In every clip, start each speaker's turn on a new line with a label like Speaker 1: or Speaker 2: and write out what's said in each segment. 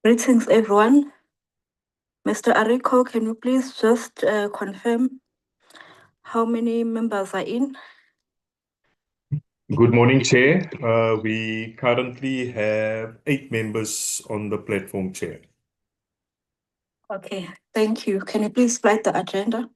Speaker 1: Greetings, everyone. Mr. Ariko, can you please just confirm how many members are in?
Speaker 2: Good morning, Chair. We currently have 8 members on the platform, Chair.
Speaker 1: Okay, thank you. Can you please write the agenda?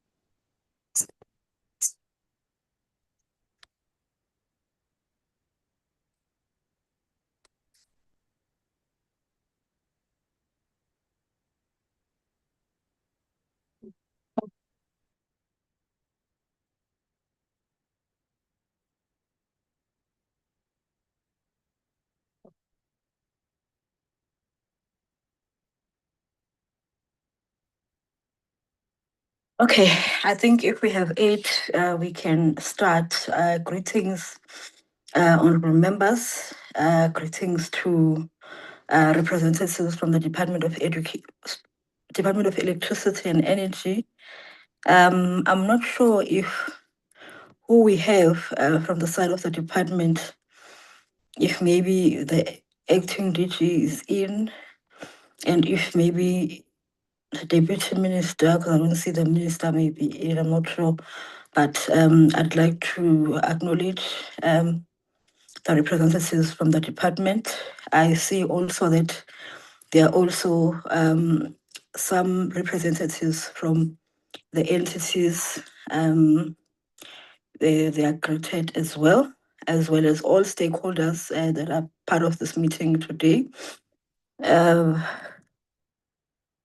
Speaker 1: Okay, I think if we have 8, we can start. Greetings, honorable members. Greetings to representatives from the Department of Department of Electricity and Energy. I'm not sure if who we have from the side of the department, if maybe the acting DG is in, and if maybe the deputy minister, because I don't see the minister maybe in, I'm not sure. But I'd like to acknowledge the representatives from the department. I see also that there are also some representatives from the entities. They are greeted as well as all stakeholders that are part of this meeting today.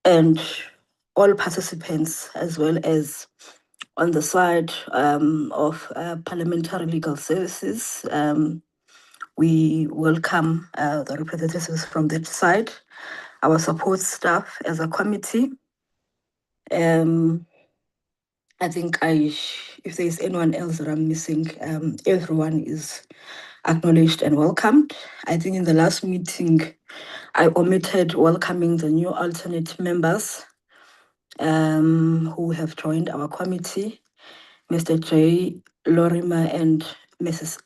Speaker 1: And all participants, as well as on the side of Parliamentary Legal Services. We welcome the representatives from that side, our support staff as a committee. I think if there's anyone else that I'm missing, everyone is acknowledged and welcomed. I think in the last meeting, I omitted welcoming the new alternate members who have joined our committee, Mr. J. Lorima and Mr.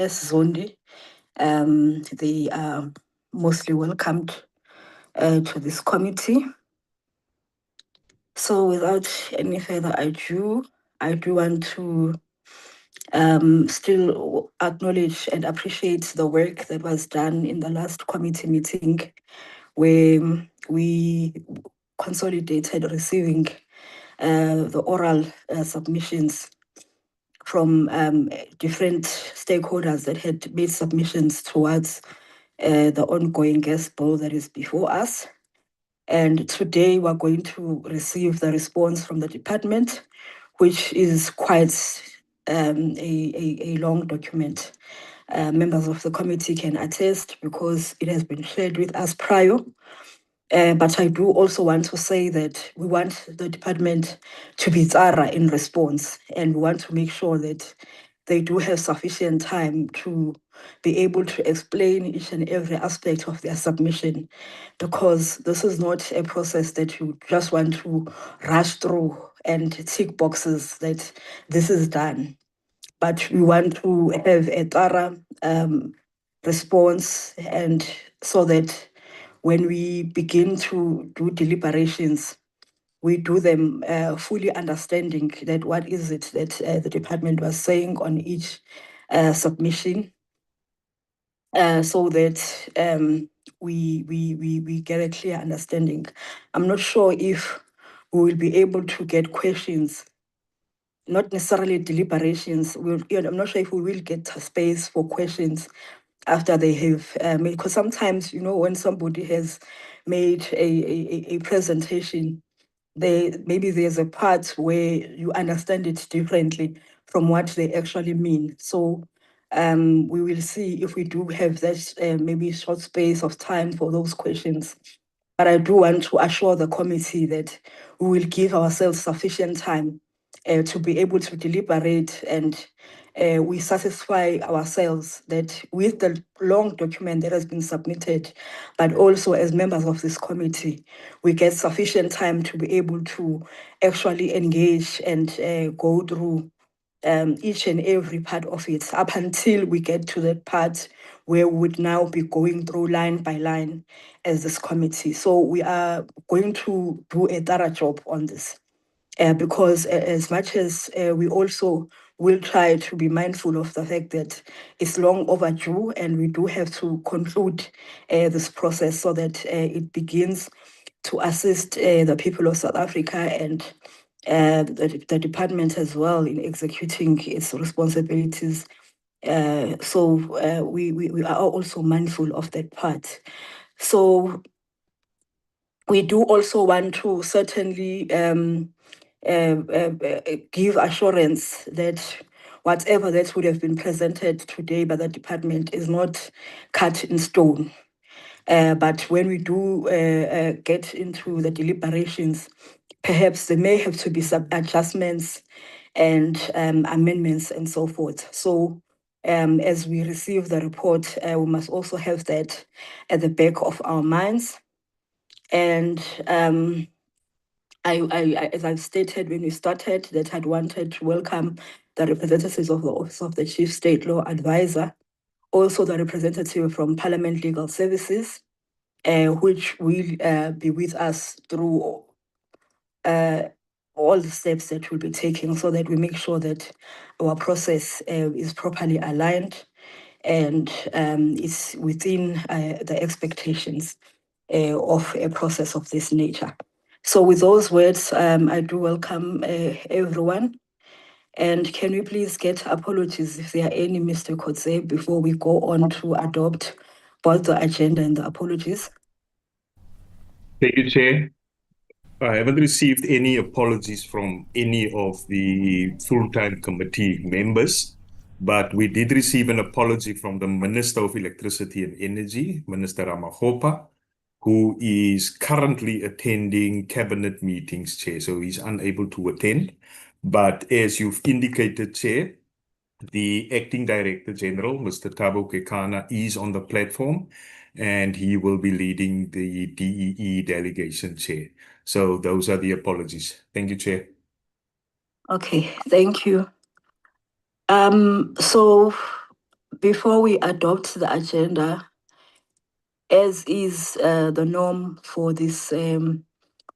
Speaker 1: S. Zondi. They are mostly welcomed to this committee. So without any further ado, I do want to still acknowledge and appreciate the work that was done in the last committee meeting, where we consolidated receiving the oral submissions from different stakeholders that had made submissions towards the ongoing gas bill that is before us. And today we're going to receive the response from the department, which is quite a long document. Members of the committee can attest because it has been shared with us prior. But I do also want to say that we want the department to be thorough in response, and we want to make sure that they do have sufficient time to be able to explain each and every aspect of their submission, because this is not a process that you just want to rush through and tick boxes that this is done. But we want to have a thorough response, and so that when we begin to do deliberations, we do them fully understanding that what is it that the department was saying on each submission, so that we get a clear understanding. I'm not sure if we will be able to get questions, not necessarily deliberations. I'm not sure if we will get space for questions after they have made, because sometimes, when somebody has made a presentation, maybe there's a part where you understand it differently from what they actually mean. So we will see if we do have that maybe short space of time for those questions. But I do want to assure the committee that we will give ourselves sufficient time to be able to deliberate, and we satisfy ourselves that with the long document that has been submitted, but also as members of this committee, we get sufficient time to be able to actually engage and go through each and every part of it up until we get to that part where we would now be going through line by line as this committee. So we are going to do a thorough job on this. Because as much as we also will try to be mindful of the fact that it's long overdue and we do have to conclude this process so that it begins to assist the people of South Africa and the department as well in executing its responsibilities. So we are also mindful of that part. So we do also want to certainly give assurance that whatever that would have been presented today by the department is not cut in stone. But when we do get into the deliberations, perhaps there may have to be some adjustments and amendments and so forth. So as we receive the report, we must also have that at the back of our minds. And as I've stated when we started, that I'd wanted to welcome the representatives of the Office of the Chief State Law Advisor, also the representative from Parliament Legal Services, which will be with us through all the steps that we'll be taking so that we make sure that our process is properly aligned and is within the expectations of a process of this nature. So with those words, I do welcome everyone. And can we please get apologies if there are any, Mr. Kotze, before we go on to adopt both the agenda and the apologies?
Speaker 2: Thank you, Chair. I haven't received any apologies from any of the full-time committee members, but we did receive an apology from the Minister of Electricity and Energy, Minister Ramagopa, who is currently attending cabinet meetings, Chair, so he's unable to attend. But as you've indicated, Chair, the Acting Director General, Mr. Thabo Kekana, is on the platform and he will be leading the DEE delegation, Chair. So those are the apologies. Thank you, Chair.
Speaker 1: Okay, thank you. So before we adopt the agenda, as is the norm for this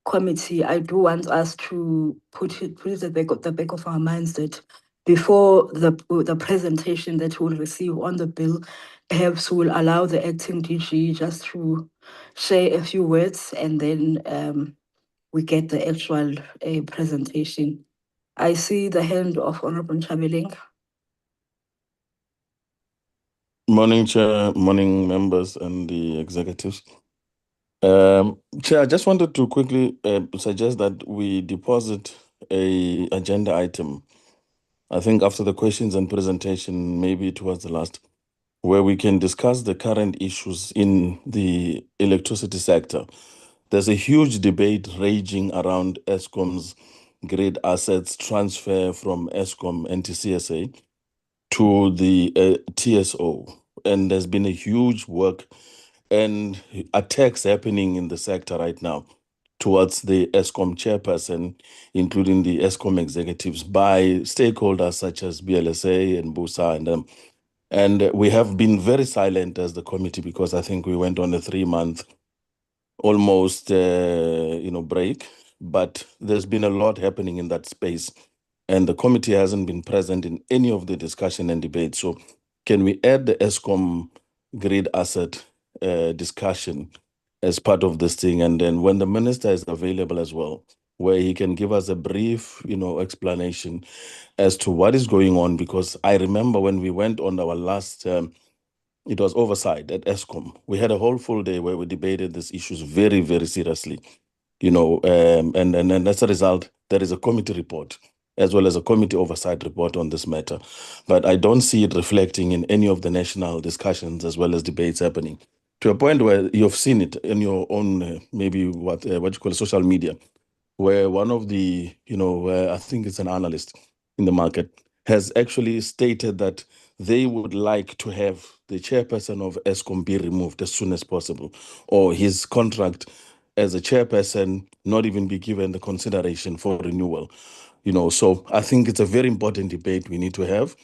Speaker 1: committee, I do want us to put it at the back of our minds that before the presentation that we'll receive on the bill, perhaps we'll allow the acting DG just to share a few words and then we get the actual presentation. I see the hand of Honorable Chabeling.
Speaker 3: Morning, Chair, morning, members and the executives. Chair, I just wanted to quickly suggest that we deposit a agenda item, I think after the questions and presentation, maybe towards the last, where we can discuss the current issues in the electricity sector. There's a huge debate raging around Eskom's grid assets transfer from Eskom NTCSA to the TSO. And there's been a huge work and attacks happening in the sector right now towards the Eskom chairperson, including the Eskom executives, by stakeholders such as BLSA and BUSA and them. And we have been very silent as the committee because I think we went on a 3-month almost break, but there's been a lot happening in that space. And the committee hasn't been present in any of the discussion and debate. So can we add the Eskom grid asset discussion as part of this thing? And then when the minister is available as well, where he can give us a brief, explanation as to what is going on. Because I remember when we went on our last, it was oversight at Eskom. We had a whole full day where we debated these issues very, very seriously, and as a result, there is a committee report as well as a committee oversight report on this matter. But I don't see it reflecting in any of the national discussions as well as debates happening to a point where you've seen it in your own, maybe what you call social media, where one of the, I think it's an analyst in the market, has actually stated that they would like to have the chairperson of Eskom be removed as soon as possible, or his contract as a chairperson not even be given the consideration for renewal. So I think it's a very important debate we need to have,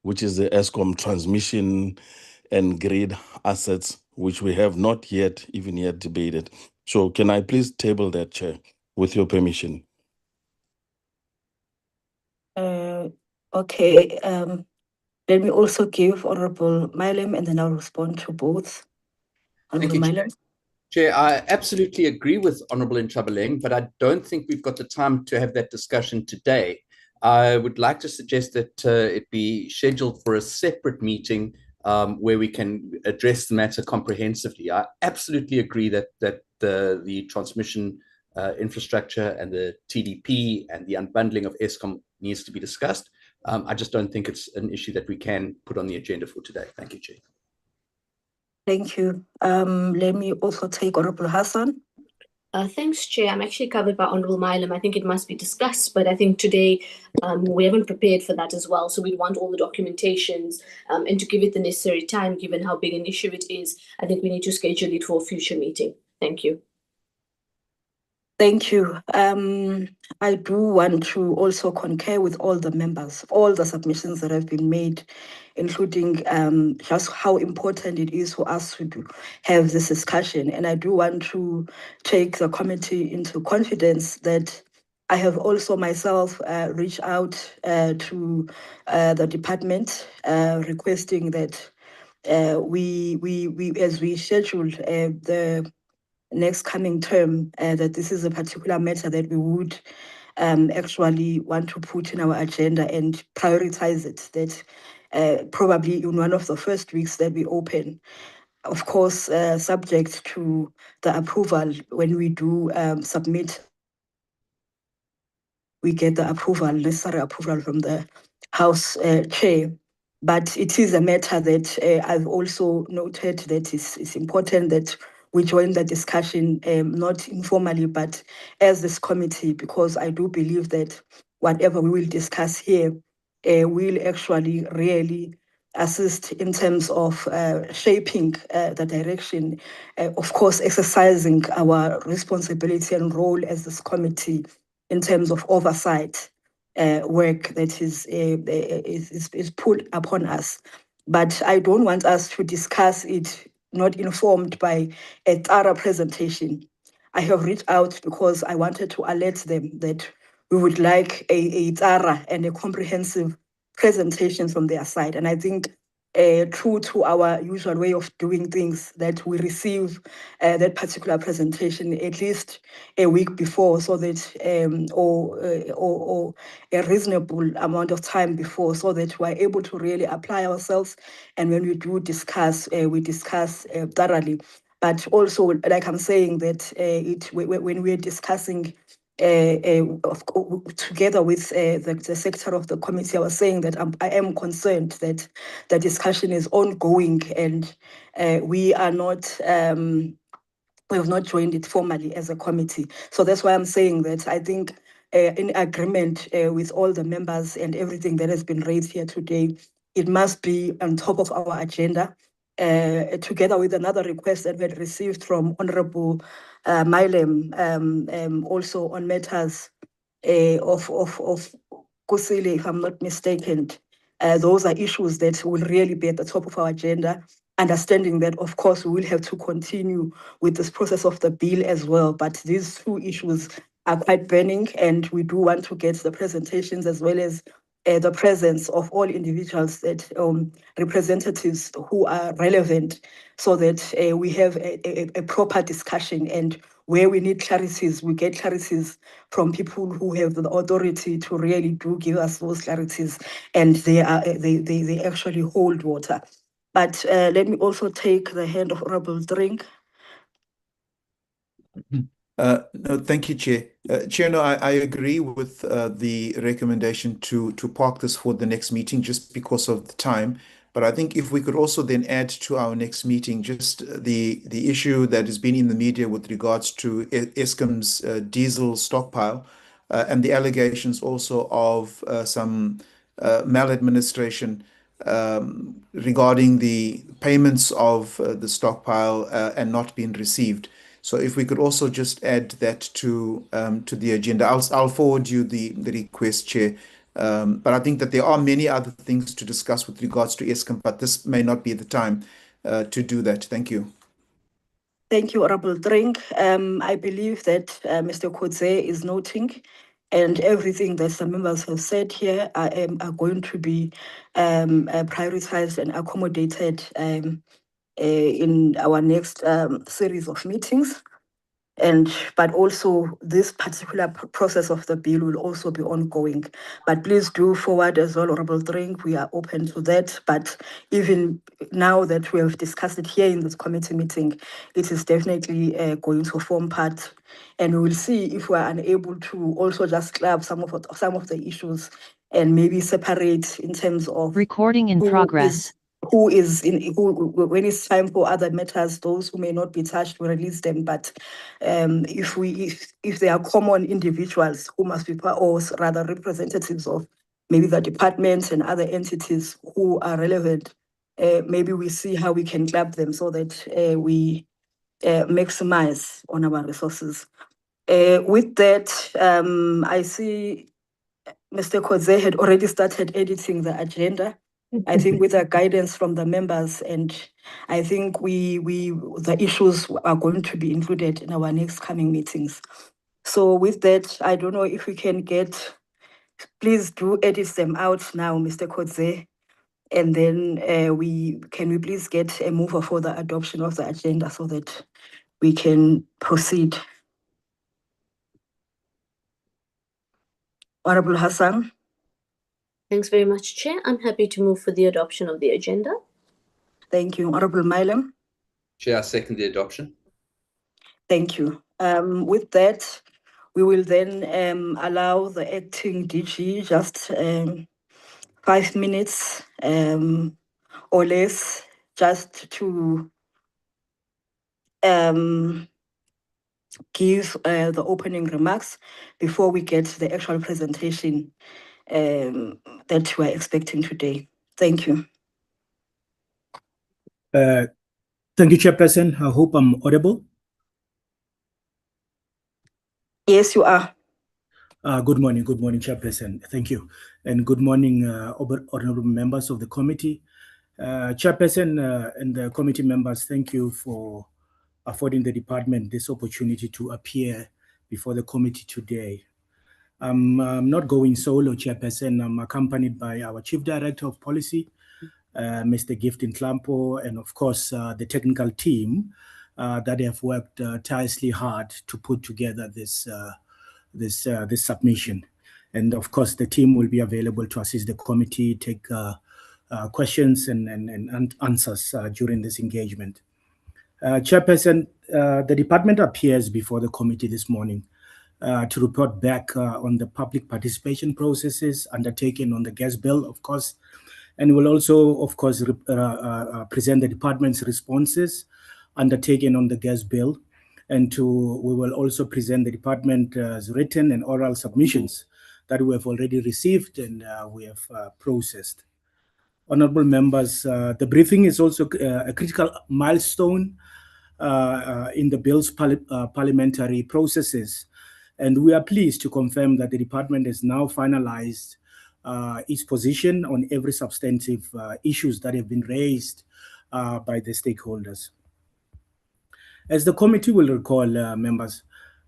Speaker 3: which is the Eskom transmission and grid assets, which we have not even yet debated. So can I please table that, Chair, with your permission?
Speaker 1: Okay. Let me also give Honorable Mylem, and then I'll respond to both. Honorable Mylem.
Speaker 4: Chair, I absolutely agree with Honourable Ntshabaleng, but I don't think we've got the time to have that discussion today. I would like to suggest that it be scheduled for a separate meeting where we can address the matter comprehensively. I absolutely agree that the transmission infrastructure and the TDP and the unbundling of Eskom needs to be discussed. I just don't think it's an issue that we can put on the agenda for today. Thank you, Chair.
Speaker 1: Thank you. Let me also take Honorable Hassan.
Speaker 5: Thanks, Chair. I'm actually covered by Honourable Mylem. I think it must be discussed, but I think today we haven't prepared for that as well. So we'd want all the documentations and to give it the necessary time, given how big an issue it is, I think we need to schedule it for a future meeting. Thank you.
Speaker 1: Thank you. I do want to also concur with all the members, all the submissions that have been made, including just how important it is for us to have this discussion. And I do want to take the committee into confidence that I have also myself reached out to the department requesting that we as we scheduled the next coming term, that this is a particular matter that we would actually want to put in our agenda and prioritize it, that probably in one of the first weeks that we open, of course, subject to the approval when we do submit, we get the approval, necessary approval from the House Chair. But it is a matter that I've also noted that it's important that we join the discussion, not informally, but as this committee, because I do believe that whatever we will discuss here will actually really assist in terms of shaping the direction, of course, exercising our responsibility and role as this committee in terms of oversight work that is put upon us. But I don't want us to discuss it not informed by a thorough presentation. I have reached out because I wanted to alert them that we would like a thorough and a comprehensive presentation from their side. And I think true to our usual way of doing things, that we receive that particular presentation at least a week before, so that or a reasonable amount of time before, so that we're able to really apply ourselves. And when we do discuss, we discuss thoroughly. But also, like I'm saying, that when we're discussing together with the secretary of the committee, I was saying that I am concerned that the discussion is ongoing and we are not. We have not joined it formally as a committee. So that's why I'm saying that I think in agreement with all the members and everything that has been raised here today, it must be on top of our agenda, together with another request that we had received from Honorable Mylem, also on matters of Kusile, if I'm not mistaken. Those are issues that will really be at the top of our agenda, understanding that, of course, we will have to continue with this process of the bill as well. But these two issues are quite burning, and we do want to get the presentations as well as the presence of all individuals, that representatives who are relevant, so that we have a proper discussion, and where we need clarities, we get clarities from people who have the authority to really do give us those clarities, and they actually hold water. But let me also take the hand of Honorable Drink.
Speaker 6: No, thank you, Chair. Chair, no, I agree with the recommendation to park this for the next meeting just because of the time. But I think if we could also then add to our next meeting just the issue that has been in the media with regards to Eskom's diesel stockpile and the allegations also of some maladministration regarding the payments of the stockpile and not being received. So if we could also just add that to the agenda, I'll forward you the request, Chair, But I think that there are many other things to discuss with regards to Eskom, but this may not be the time to do that. Thank you.
Speaker 1: Thank you, Honorable Drink. I believe that Mr. Kodze is noting, and everything that some members have said here are going to be prioritized and accommodated in our next series of meetings. But also this particular process of the bill will also be ongoing. But please do forward as well, Honorable Drink. We are open to that. But even now that we have discussed it here in this committee meeting, it is definitely going to form part. And we will see if we are unable to also just club some of the issues and maybe separate in terms of
Speaker 7: Recording in progress.
Speaker 1: who when it's time for other matters, those who may not be touched, we release them. But if they are common individuals who must be or rather representatives of maybe the departments and other entities who are relevant, maybe we see how we can club them so that we maximize on our resources. With that, I see Mr. Kodze had already started editing the agenda. I think with the guidance from the members, and I think the issues are going to be included in our next coming meetings. So with that, I don't know if we can please do edit them out now, Mr. Kodze, and then we please get a mover for the adoption of the agenda so that we can proceed. Honorable Hassan.
Speaker 5: Thanks very much, Chair. I'm happy to move for the adoption of the agenda.
Speaker 1: Thank you. Honorable Milam.
Speaker 4: Chair, I second the adoption.
Speaker 1: Thank you. With that, we will then allow the acting DG just 5 minutes or less just to give the opening remarks before we get to the actual presentation that we're expecting today. Thank you.
Speaker 8: Thank you, Chairperson. I hope I'm audible.
Speaker 1: Yes, you are.
Speaker 8: Good morning, Chairperson. Thank you. And good morning, honorable members of the committee. Chairperson and the committee members, thank you for affording the department this opportunity to appear before the committee today. I'm not going solo, Chairperson. I'm accompanied by our Chief Director of Policy, Mr. Gifton Tlampo, and of course, the technical team that have worked tirelessly hard to put together this submission. And of course, the team will be available to assist the committee, take questions and answers during this engagement. Chairperson, the department appears before the committee this morning to report back on the public participation processes undertaken on the gas bill, of course, and will also, of course, present the department's responses undertaken on the gas bill. And we will also present the department's written and oral submissions that we have already received and we have processed. Honorable members, the briefing is also a critical milestone in the bill's parliamentary processes. And we are pleased to confirm that the department has now finalized its position on every substantive issues that have been raised by the stakeholders. As the committee will recall, members,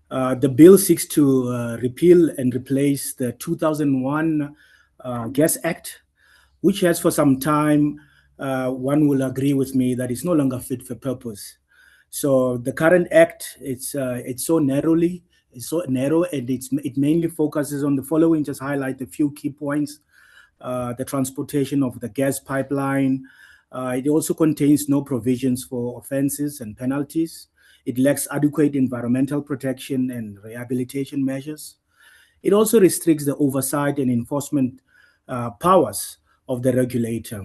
Speaker 8: the bill seeks to repeal and replace the 2001 Gas Act, which has for some time, one will agree with me that it's no longer fit for purpose. So the current act, it's so narrow, and it mainly focuses on the following. Just highlight a few key points: the transportation of the gas pipeline. It also contains no provisions for offenses and penalties. It lacks adequate environmental protection and rehabilitation measures. It also restricts the oversight and enforcement powers of the regulator.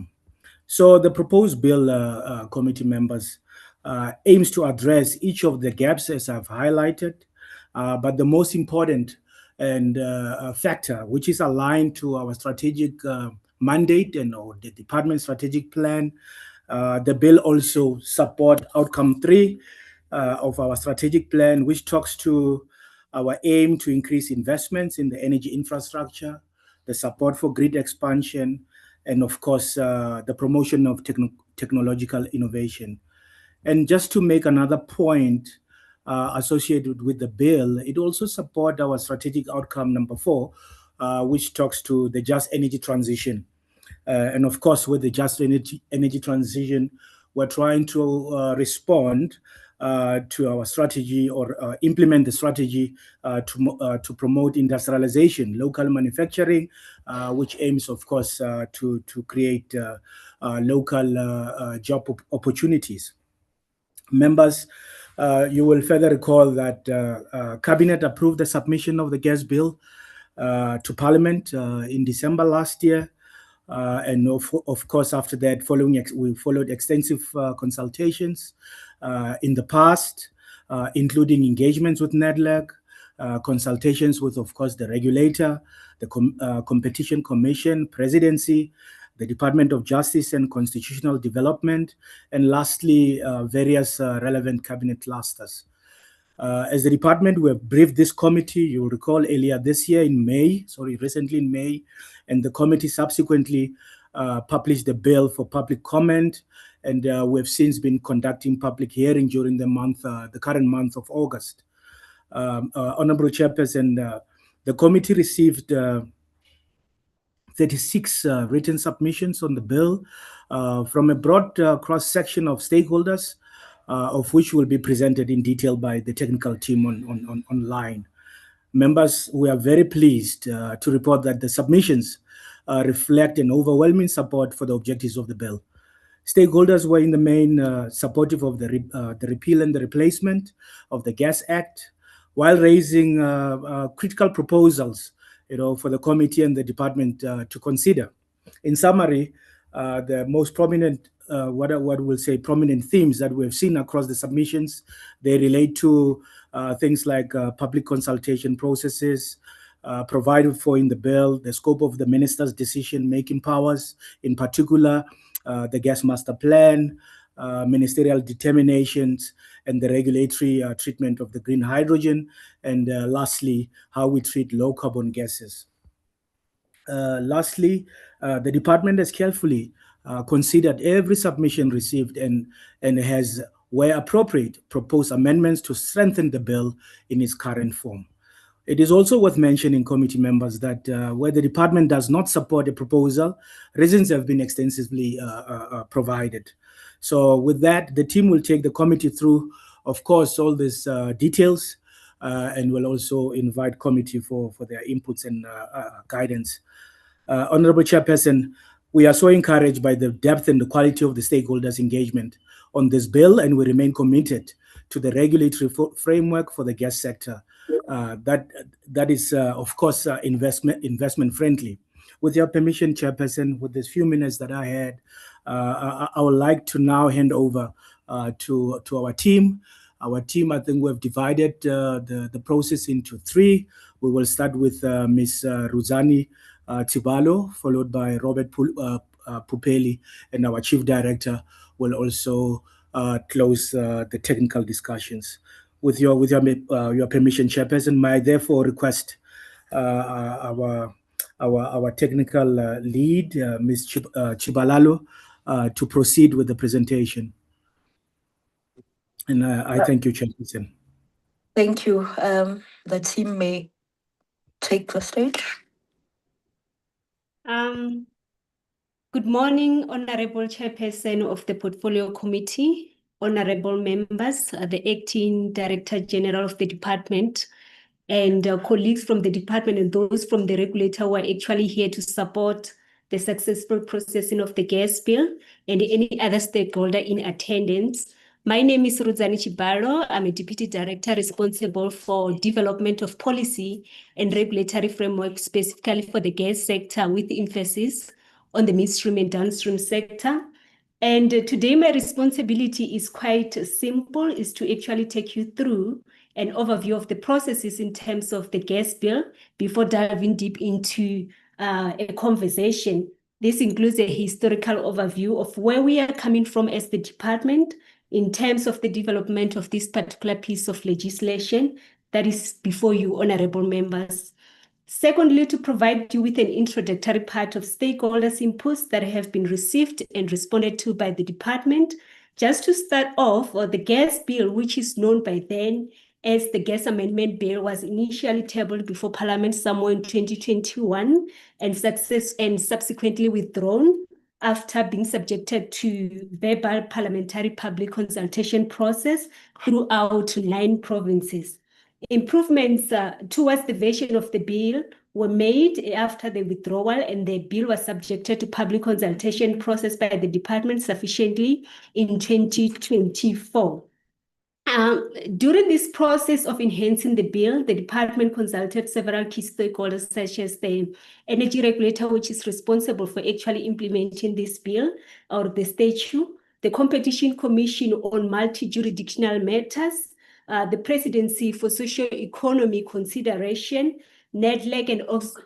Speaker 8: So the proposed bill, committee members, aims to address each of the gaps as I've highlighted, but the most important and factor, which is aligned to our strategic mandate or the department's strategic plan. The bill also support outcome 3 of our strategic plan, which talks to our aim to increase investments in the energy infrastructure, the support for grid expansion, and of course, the promotion of technological innovation. And just to make another point associated with the bill, it also supports our strategic outcome number 4, which talks to the just energy transition. And of course, with the just energy transition, we're trying to respond to our strategy or implement the strategy to promote industrialization, local manufacturing, which aims, of course, to create local job opportunities. Members, you will further recall that Cabinet approved the submission of the gas bill to Parliament in December last year. And of course, after that, we followed extensive consultations in the past, including engagements with NEDLAC, consultations with, of course, the regulator, the Competition Commission, Presidency, the Department of Justice and Constitutional Development, and lastly, various relevant cabinet clusters. As the department, we have briefed this committee, you'll recall earlier this year recently in May, and the committee subsequently published the bill for public comment, and we have since been conducting public hearing during the current month of August. Honorable Chairperson, the committee received 36 written submissions on the bill from a broad cross-section of stakeholders, of which will be presented in detail by the technical team online. Members, we are very pleased to report that the submissions reflect an overwhelming support for the objectives of the bill. Stakeholders were in the main supportive of the repeal and the replacement of the Gas Act, while raising critical proposals, for the committee and the department to consider. In summary, the most prominent, prominent themes that we have seen across the submissions, they relate to things like public consultation processes provided for in the bill, the scope of the minister's decision-making powers, in particular, the gas master plan, ministerial determinations, and the regulatory treatment of the green hydrogen, and lastly, how we treat low carbon gases. Lastly, the department has carefully considered every submission received and has, where appropriate, proposed amendments to strengthen the bill in its current form. It is also worth mentioning, committee members, that where the department does not support a proposal, reasons have been extensively provided. So with that, the team will take the committee through, of course, all these details, and will also invite committee for their inputs and guidance. Honorable Chairperson, we are so encouraged by the depth and the quality of the stakeholders' engagement on this bill, and we remain committed to the regulatory framework for the gas sector that is, of course, investment friendly. With your permission, Chairperson, with these few minutes that I had, I would like to now hand over to our team. Our team, I think we have divided the process into 3. We will start with Ms. Ruzani Tibalo, followed by Robert Pupeli, and our Chief Director will also close the technical discussions. With your permission, Chairperson, may I therefore request our technical lead, Ms. Chibalalo, to proceed with the presentation. And I thank you, Chairperson.
Speaker 1: Thank you. The team may take the stage.
Speaker 7: Good morning, Honorable Chairperson of the Portfolio Committee, honorable members, the Acting Director General of the Department, and colleagues from the department and those from the regulator who are actually here to support the successful processing of the gas bill, and any other stakeholder in attendance. My name is Ruzani Chibalo. I'm a Deputy Director responsible for development of policy and regulatory framework specifically for the gas sector, with emphasis on the midstream and downstream sector. And today my responsibility is quite simple, is to actually take you through an overview of the processes in terms of the gas bill before diving deep into a conversation. This includes a historical overview of where we are coming from as the department in terms of the development of this particular piece of legislation that is before you, honorable members. Secondly, to provide you with an introductory part of stakeholders' inputs that have been received and responded to by the department. Just to start off, the gas bill, which is known by then as the gas amendment bill, was initially tabled before Parliament somewhere in 2021 and subsequently withdrawn after being subjected to verbal parliamentary public consultation process throughout 9 provinces. Improvements towards the version of the bill were made after the withdrawal, and the bill was subjected to public consultation process by the department sufficiently in 2024. During this process of enhancing the bill, the department consulted several key stakeholders, such as the energy regulator, which is responsible for actually implementing this bill or the statute, the Competition Commission on multi-jurisdictional matters, the Presidency for Socio-Economic Consideration, NEDLEC,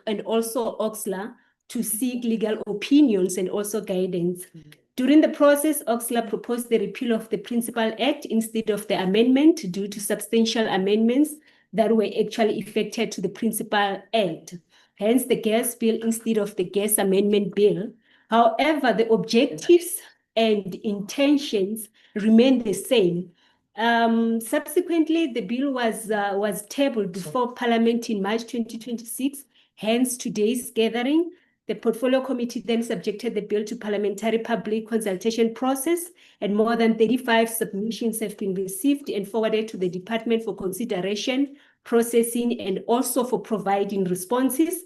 Speaker 7: and also OXLA, to seek legal opinions and also guidance. During the process, OXLA proposed the repeal of the Principal Act instead of the amendment due to substantial amendments that were actually effected to the Principal Act. Hence, the gas bill instead of the gas amendment bill. However, the objectives and intentions remain the same. Subsequently, the bill was tabled before Parliament in March 2026, hence today's gathering. The Portfolio Committee then subjected the bill to parliamentary public consultation process, and more than 35 submissions have been received and forwarded to the department for consideration, processing, and also for providing responses.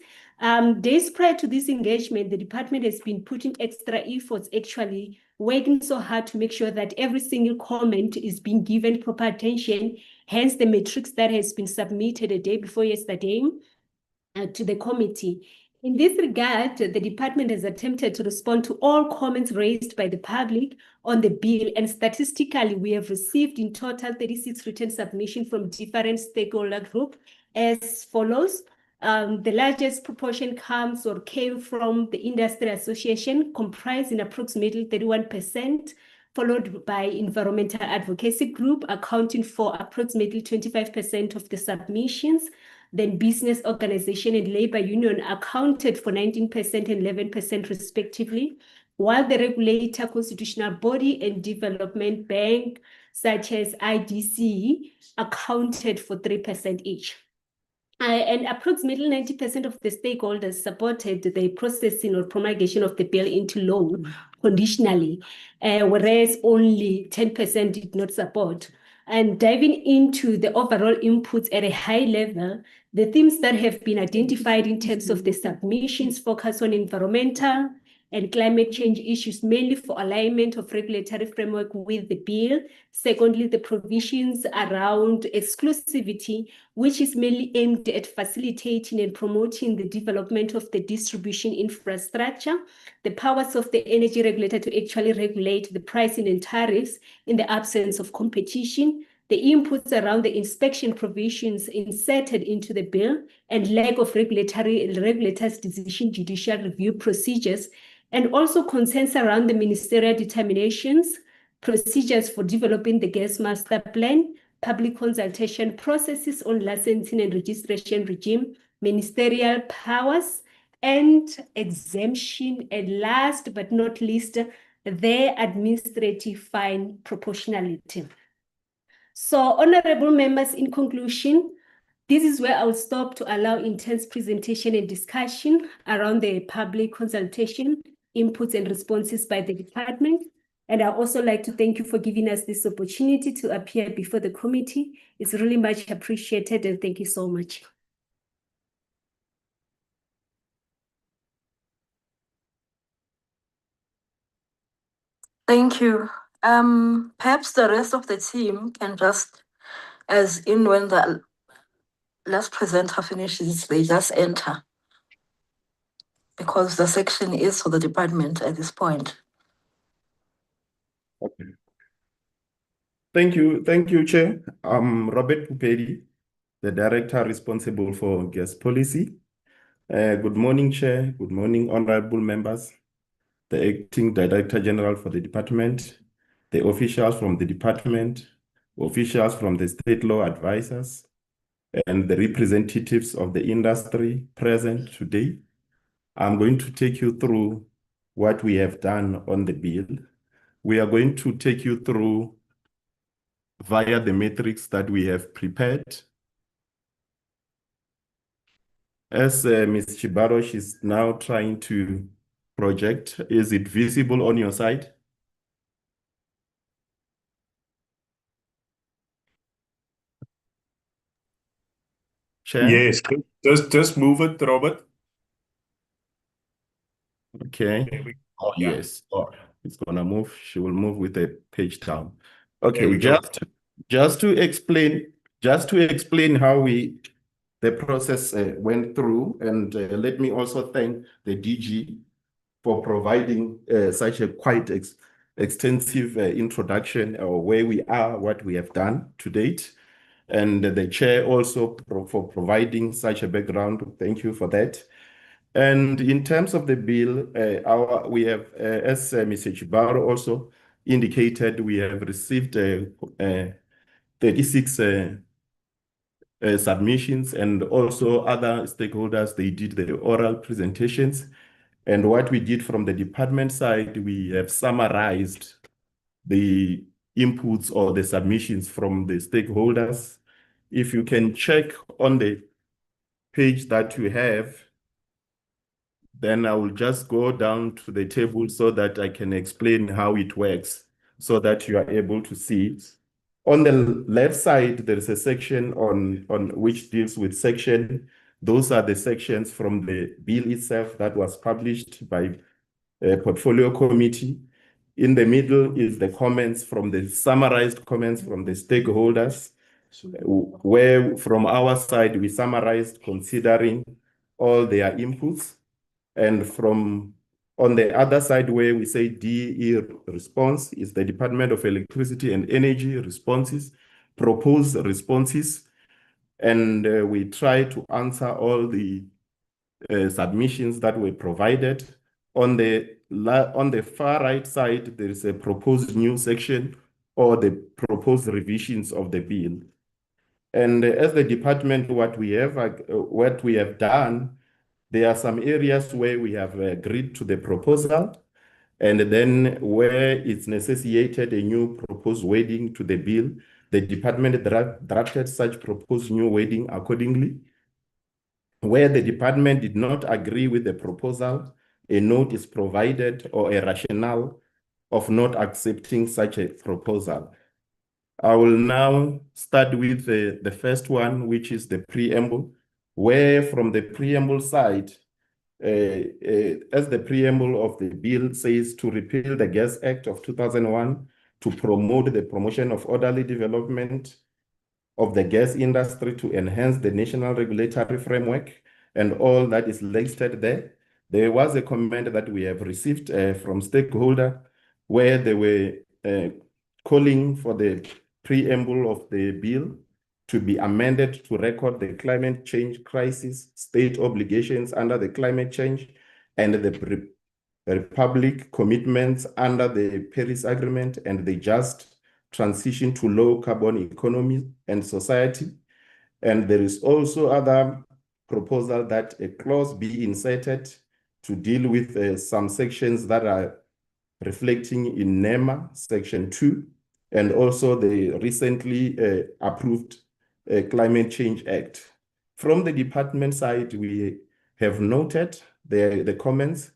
Speaker 7: Days prior to this engagement, the department has been putting extra efforts, actually working so hard to make sure that every single comment is being given proper attention. Hence, the matrix that has been submitted a day before yesterday to the committee. In this regard, the department has attempted to respond to all comments raised by the public on the bill, and statistically, we have received in total 36 written submissions from different stakeholder groups as follows. The largest proportion came from the industry association, comprising approximately 31%, followed by environmental advocacy group, accounting for approximately 25% of the submissions. Then business organization and labor union accounted for 19% and 11% respectively, while the regulator, constitutional body, and development bank, such as IDC, accounted for 3% each. And approximately 90% of the stakeholders supported the processing or promulgation of the bill into law conditionally, whereas only 10% did not support. And diving into the overall inputs at a high level, the themes that have been identified in terms of the submissions focus on environmental and climate change issues, mainly for alignment of regulatory framework with the bill. Secondly, the provisions around exclusivity, which is mainly aimed at facilitating and promoting the development of the distribution infrastructure, the powers of the energy regulator to actually regulate the pricing and tariffs in the absence of competition, the inputs around the inspection provisions inserted into the bill, and lack of regulators' decision judicial review procedures, and also concerns around the ministerial determinations, procedures for developing the gas master plan, public consultation processes on licensing and registration regime, ministerial powers, and exemption, and last but not least, the administrative fine proportionality. So, honorable members, in conclusion, this is where I'll stop to allow intense presentation and discussion around the public consultation, inputs and responses by the department. And I'd also like to thank you for giving us this opportunity to appear before the committee. It's really much appreciated, and thank you so much.
Speaker 1: Thank you. Perhaps the rest of the team can just, as in when the last presenter finishes, they just enter, because the section is for the department at this point.
Speaker 9: Okay. Thank you, Chair. I'm Robert Pupedi, the Director responsible for gas policy. Good morning, Chair. Good morning, honorable members, the Acting Director General for the department, the officials from the department, officials from the state law advisors, and the representatives of the industry present today. I'm going to take you through what we have done on the bill. We are going to take you through via the metrics that we have prepared. As Ms. Chibarosh is now trying to project, is it visible on your side? Chair?
Speaker 2: Yes, just move it, Robert.
Speaker 9: Okay.
Speaker 2: There we go. Yeah.
Speaker 9: Yes. Oh, it's gonna move. She will move with the page down.
Speaker 2: There
Speaker 9: Okay,
Speaker 2: we go.
Speaker 9: just to explain how the process went through, and let me also thank the DG for providing such a quite extensive introduction of where we are, what we have done to date, and the chair also for providing such a background. Thank you for that. And in terms of the bill, we have, as Mr. Chibaro also indicated, we have received 36 submissions, and also other stakeholders, they did the oral presentations. And what we did from the department side, we have summarized the inputs or the submissions from the stakeholders. If you can check on the page that you have, then I will just go down to the table so that I can explain how it works so that you are able to see it. On the left side, there is a section on which deals with section. Those are the sections from the bill itself that was published by a portfolio committee. In the middle is the comments from the summarized comments from the stakeholders, where from our side, we summarized considering all their inputs. And from on the other side where we say DE response is the Department of Electricity and Energy responses, proposed responses. And we try to answer all the submissions that were provided. On the far right side, there is a proposed new section or the proposed revisions of the bill. And as the department, what we have done, there are some areas where we have agreed to the proposal, and then where it's necessitated a new proposed wording to the bill, the department drafted such proposed new wording accordingly. Where the department did not agree with the proposal, a note is provided or a rationale of not accepting such a proposal. I will now start with the first one, which is the preamble, where from the preamble side, as the preamble of the bill says, to repeal the Gas Act of 2001 to promote the promotion of orderly development of the gas industry to enhance the national regulatory framework and all that is listed there. There was a comment that we have received from stakeholder where they were calling for the preamble of the bill to be amended to record the climate change crisis, state obligations under the climate change, and the Republic commitments under the Paris Agreement and the just transition to low carbon economy and society. And there is also other proposal that a clause be inserted to deal with some sections that are reflecting in NEMA section 2, and also the recently approved Climate Change Act. From the department side, we have noted the comments.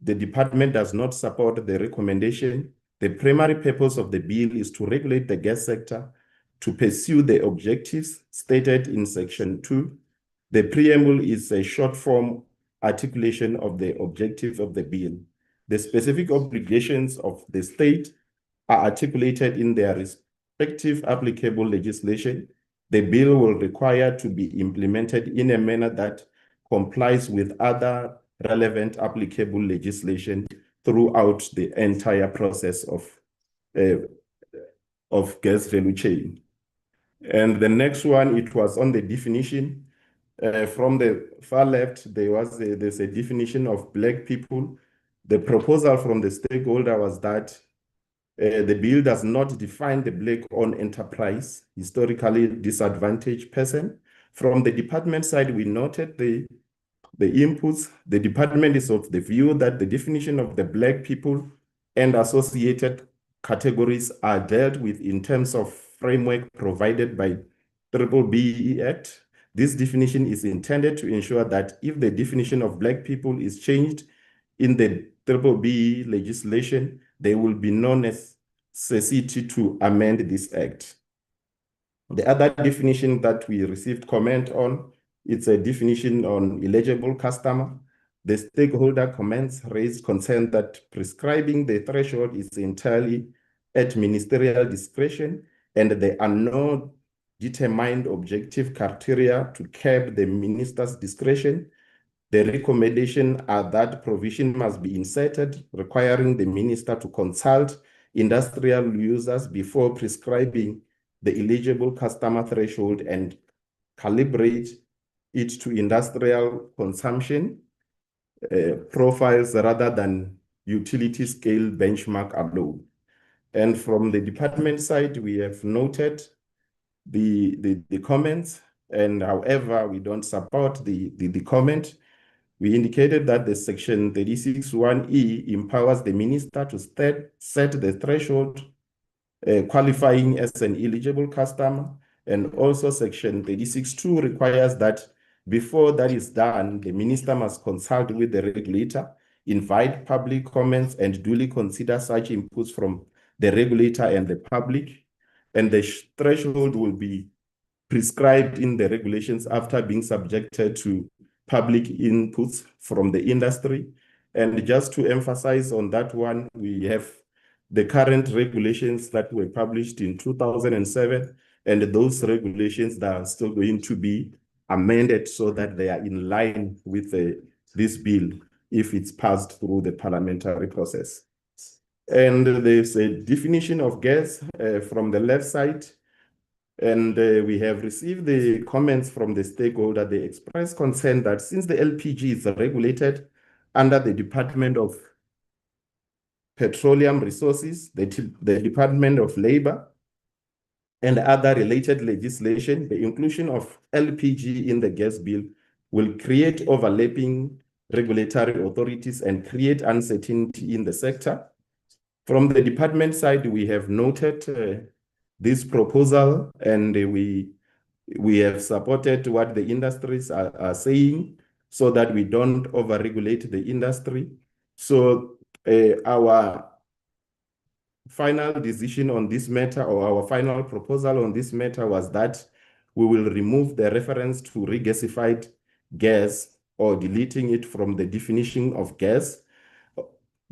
Speaker 9: The department does not support the recommendation. The primary purpose of the bill is to regulate the gas sector to pursue the objectives stated in section 2. The preamble is a short form articulation of the objective of the bill. The specific obligations of the state are articulated in their respective applicable legislation. The bill will require to be implemented in a manner that complies with other relevant applicable legislation throughout the entire process of gas value chain. And the next one, it was on the definition. From the far left, there's a definition of Black people. The proposal from the stakeholder was that the bill does not define the Black-owned enterprise, historically disadvantaged person, From the department side, we noted the inputs. The department is of the view that the definition of the Black people and associated categories are dealt with in terms of framework provided by BBBE Act. This definition is intended to ensure that if the definition of Black people is changed in the BBBE legislation, there will be no necessity to amend this act. The other definition that we received comment on, it's a definition on eligible customer. The stakeholder comments raised concern that prescribing the threshold is entirely at ministerial discretion, and there are no determined objective criteria to curb the minister's discretion. The recommendation are that provision must be inserted requiring the minister to consult industrial users before prescribing the eligible customer threshold and calibrate it to industrial consumption profiles rather than utility scale benchmark alone. And from the department side, we have noted the comments, and however, we don't support the comment. We indicated that the section 36(1)(e) empowers the minister to set the threshold qualifying as an eligible customer, and also section 36(2) requires that before that is done, the minister must consult with the regulator, invite public comments, and duly consider such inputs from the regulator and the public, and the threshold will be prescribed in the regulations after being subjected to public inputs from the industry. And just to emphasize on that one, we have the current regulations that were published in 2007, and those regulations that are still going to be amended so that they are in line with this bill if it's passed through the parliamentary process. And there's a definition of gas from the left side. And we have received the comments from the stakeholder. They express concern that since the LPG is regulated under the Department of Petroleum Resources, the Department of Labor, and other related legislation, the inclusion of LPG in the gas bill will create overlapping regulatory authorities and create uncertainty in the sector. From the department side, we have noted this proposal, and we have supported what the industries are saying so that we don't over-regulate the industry. So our final decision on this matter, or our final proposal on this matter, was that we will remove the reference to regasified gas or deleting it from the definition of gas.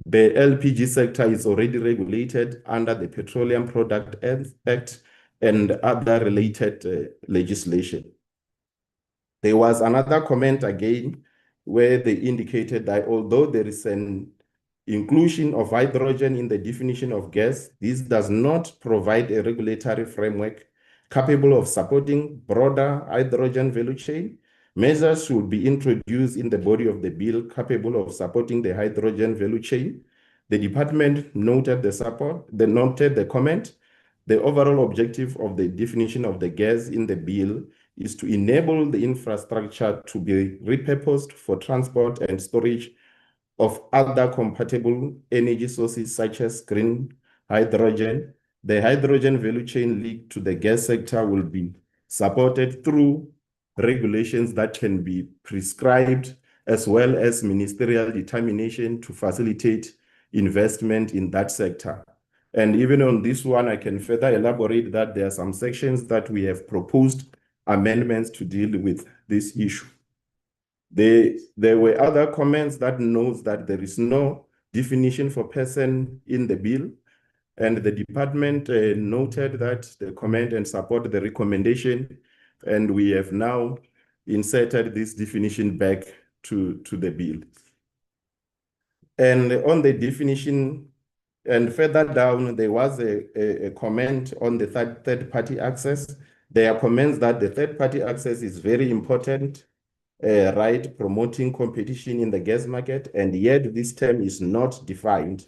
Speaker 9: The LPG sector is already regulated under the Petroleum Product Act and other related legislation. There was another comment again where they indicated that although there is an inclusion of hydrogen in the definition of gas, this does not provide a regulatory framework capable of supporting broader hydrogen value chain. Measures should be introduced in the body of the bill capable of supporting the hydrogen value chain. The department noted the comment. The overall objective of the definition of the gas in the bill is to enable the infrastructure to be repurposed for transport and storage of other compatible energy sources such as green hydrogen. The hydrogen value chain linked to the gas sector will be supported through regulations that can be prescribed, as well as ministerial determination to facilitate investment in that sector. And even on this one, I can further elaborate that there are some sections that we have proposed amendments to deal with this issue. There were other comments that notes that there is no definition for person in the bill, and the department noted that the comment and support the recommendation, and we have now inserted this definition back to the bill. And on the definition, and further down, there was a comment on the third-party access. There are comments that the third-party access is very important, right, promoting competition in the gas market, and yet this term is not defined.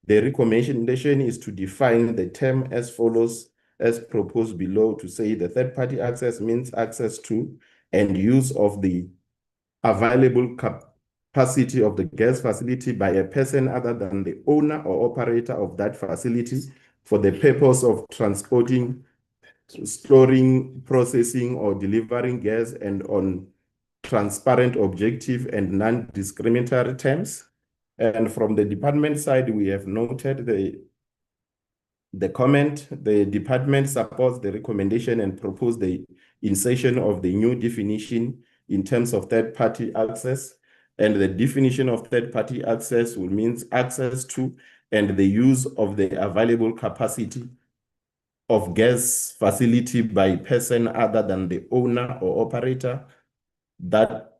Speaker 9: The recommendation is to define the term as follows: as proposed below to say the third-party access means access to and use of the available capacity of the gas facility by a person other than the owner or operator of that facility for the purpose of transporting, storing, processing, or delivering gas, and on transparent, objective, and non-discriminatory terms. And from the department side, we have noted the comment. The department supports the recommendation and propose the insertion of the new definition in terms of third-party access. And the definition of third-party access will mean access to and the use of the available capacity of gas facility by person other than the owner or operator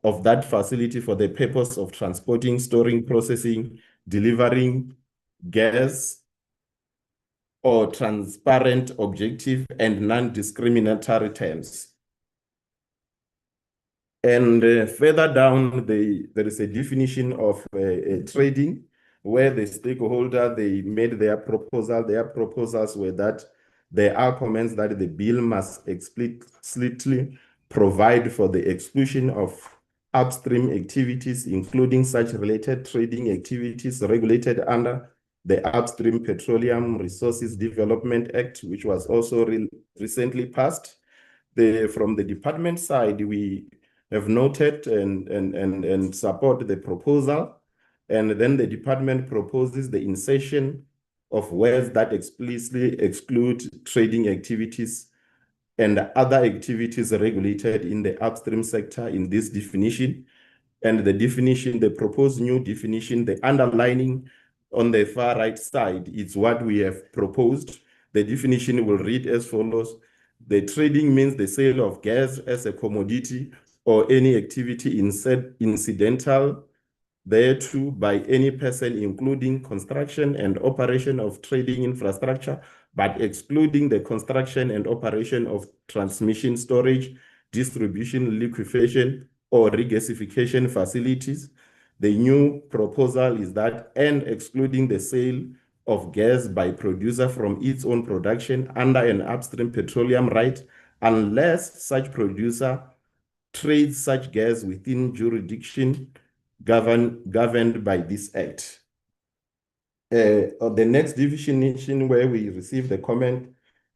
Speaker 9: of that facility for the purpose of transporting, storing, processing, delivering gas, or transparent, objective, and non-discriminatory terms. And further down, there is a definition of trading, where the stakeholder, they made their proposal. Their proposals were that there are comments that the bill must explicitly provide for the exclusion of upstream activities, including such related trading activities regulated under the Upstream Petroleum Resources Development Act, which was also recently passed. From the department side, we have noted and support the proposal. And then the department proposes the insertion of words that explicitly exclude trading activities and other activities regulated in the upstream sector in this definition. And the definition, the proposed new definition, the underlining on the far right side is what we have proposed. The definition will read as follows. The trading means the sale of gas as a commodity or any activity incidental thereto by any person, including construction and operation of trading infrastructure, but excluding the construction and operation of transmission, storage, distribution, liquefaction, or regasification facilities. The new proposal is that, and excluding the sale of gas by producer from its own production under an upstream petroleum right, unless such producer trades such gas within jurisdiction governed by this act. The next definition where we received the comment,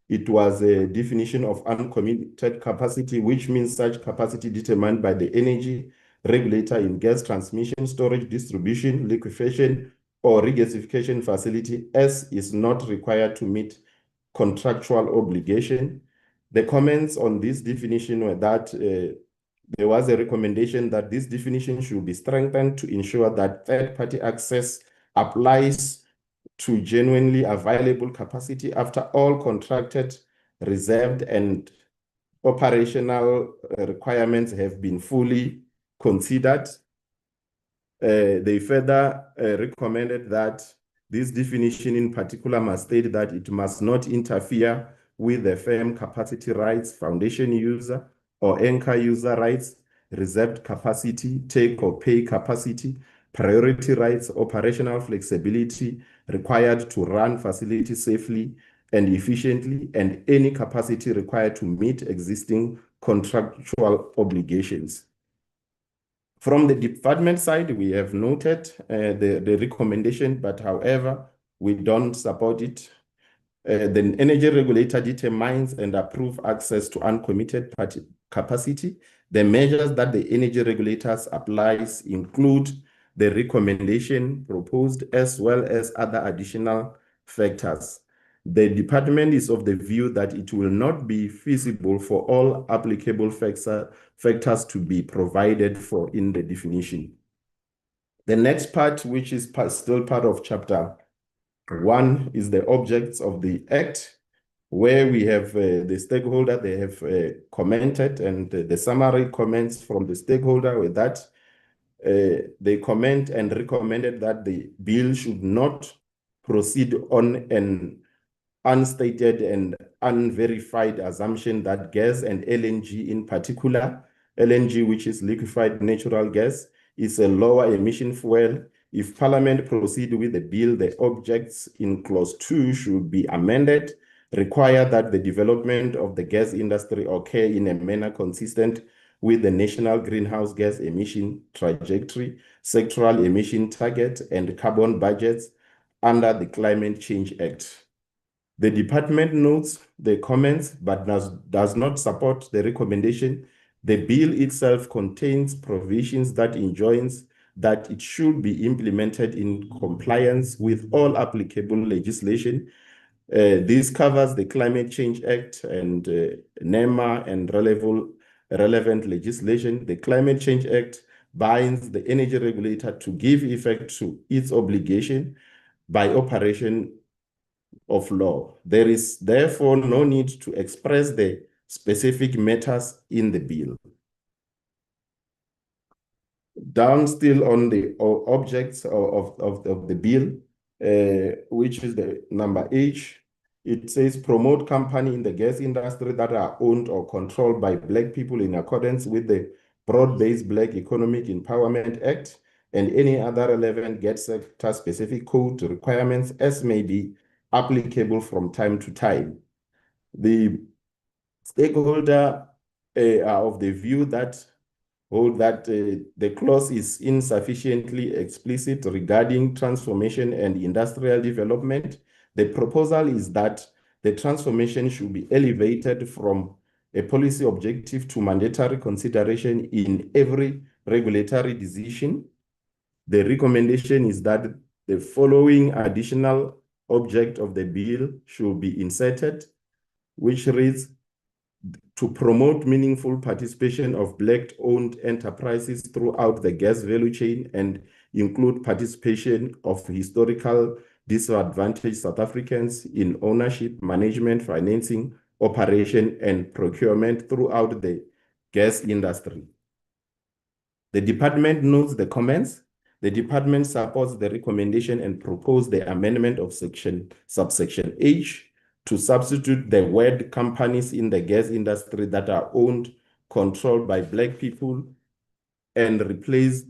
Speaker 9: it was a definition of uncommitted capacity, which means such capacity determined by the energy regulator in gas transmission, storage, distribution, liquefaction, or regasification facility, as is not required to meet contractual obligation. The comments on this definition were that there was a recommendation that this definition should be strengthened to ensure that third-party access applies to genuinely available capacity after all contracted, reserved, and operational requirements have been fully considered. They further recommended that this definition in particular must state that it must not interfere with the firm capacity rights, foundation user or anchor user rights, reserved capacity, take or pay capacity, priority rights, operational flexibility required to run facilities safely and efficiently, and any capacity required to meet existing contractual obligations. From the department side, we have noted the recommendation, but however, we don't support it. The energy regulator determines and approves access to uncommitted capacity. The measures that the energy regulators applies include the recommendation proposed as well as other additional factors. The department is of the view that it will not be feasible for all applicable factors to be provided for in the definition. The next part, which is still part of chapter 1, is the objects of the act, where we have the stakeholder, they have commented, and the summary comments from the stakeholder with that they comment and recommended that the bill should not proceed on an unstated and unverified assumption that gas and LNG in particular, LNG, which is liquefied natural gas, is a lower emission fuel. If Parliament proceed with the bill, the objects in clause 2 should be amended require that the development of the gas industry occur in a manner consistent with the national greenhouse gas emission trajectory, sectoral emission target, and carbon budgets under the Climate Change Act. The department notes the comments but does not support the recommendation. The bill itself contains provisions that enjoins that it should be implemented in compliance with all applicable legislation. This covers the Climate Change Act and NEMA and relevant legislation. The Climate Change Act binds the energy regulator to give effect to its obligation by operation of law. There is therefore no need to express the specific matters in the bill. Down still on the objects of the bill, which is the number H, it says promote company in the gas industry that are owned or controlled by Black people in accordance with the Broad-Based Black Economic Empowerment Act and any other relevant gas sector-specific code requirements as may be applicable from time to time. The stakeholder are of the view that the clause is insufficiently explicit regarding transformation and industrial development. The proposal is that the transformation should be elevated from a policy objective to mandatory consideration in every regulatory decision. The recommendation is that the following additional object of the bill should be inserted, which reads, to promote meaningful participation of Black-owned enterprises throughout the gas value chain and include participation of historical disadvantaged South Africans in ownership, management, financing, operation, and procurement throughout the gas industry. The department notes the comments. The department supports the recommendation and proposes the amendment of subsection H to substitute the word companies in the gas industry that are owned, controlled by Black people, and replace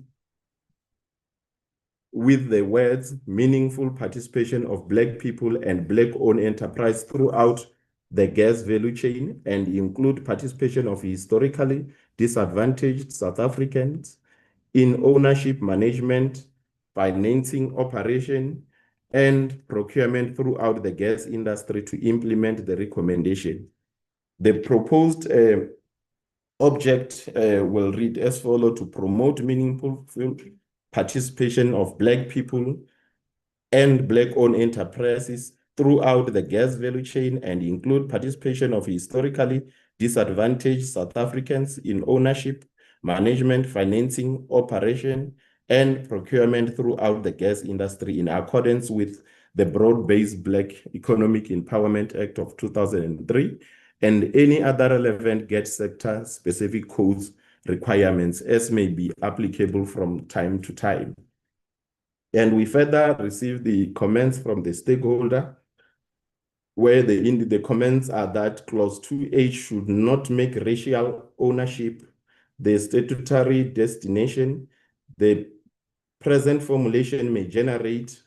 Speaker 9: with the words meaningful participation of Black people and Black-owned enterprise throughout the gas value chain and include participation of historically disadvantaged South Africans in ownership, management, financing, operation, and procurement throughout the gas industry to implement the recommendation. The proposed object will read as follows: to promote meaningful participation of Black people and Black-owned enterprises throughout the gas value chain and include participation of historically disadvantaged South Africans in ownership, management, financing, operation, and procurement throughout the gas industry in accordance with the Broad-Based Black Economic Empowerment Act of 2003 and any other relevant gas sector specific codes requirements as may be applicable from time to time. And we further received the comments from the stakeholder where the comments are that clause 2H should not make racial ownership the statutory destination. The present formulation may generate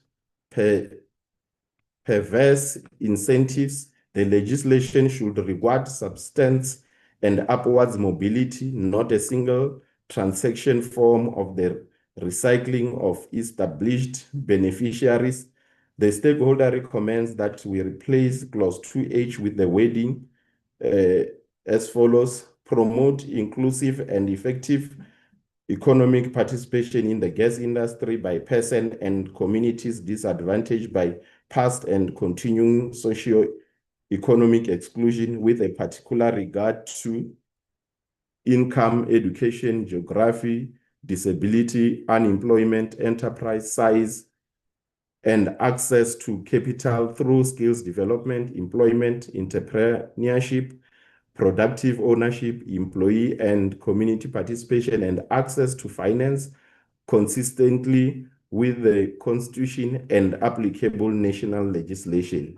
Speaker 9: perverse incentives. The legislation should reward substance and upwards mobility, not a single transaction form of the recycling of established beneficiaries. The stakeholder recommends that we replace clause 2H with the wording as follows: promote inclusive and effective economic participation in the gas industry by persons and communities disadvantaged by past and continuing socio-economic exclusion with a particular regard to income, education, geography, disability, unemployment, enterprise size, and access to capital through skills development, employment, entrepreneurship, productive ownership, employee and community participation, and access to finance consistently with the Constitution and applicable national legislation.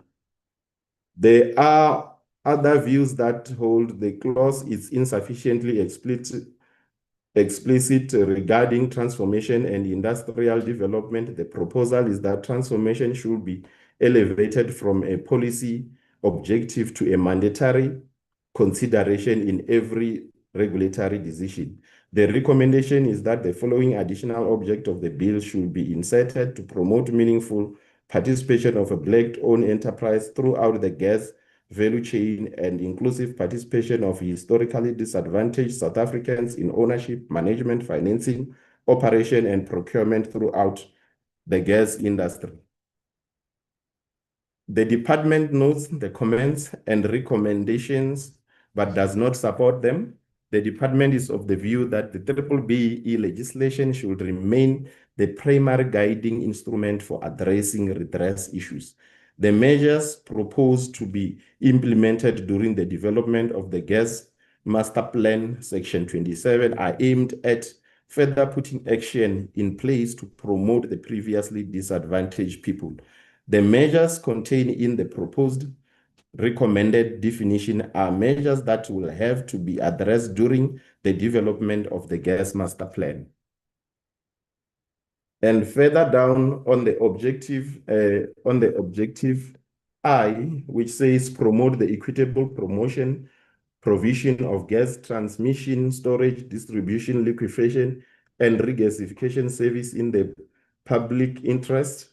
Speaker 9: There are other views that hold the clause is insufficiently explicit regarding transformation and industrial development. The proposal is that transformation should be elevated from a policy objective to a mandatory consideration in every regulatory decision. The recommendation is that the following additional object of the bill should be inserted to promote meaningful participation of a Black-owned enterprise throughout the gas value chain and inclusive participation of historically disadvantaged South Africans in ownership, management, financing, operation, and procurement throughout the gas industry. The department notes the comments and recommendations, but does not support them. The department is of the view that the BBBE legislation should remain the primary guiding instrument for addressing redress issues. The measures proposed to be implemented during the development of the Gas Master Plan, Section 27, are aimed at further putting action in place to promote the previously disadvantaged people. The measures contained in the proposed recommended definition are measures that will have to be addressed during the development of the Gas Master Plan. And further down on the objective I, which says promote the equitable provision of gas transmission, storage, distribution, liquefaction, and regasification service in the public interest.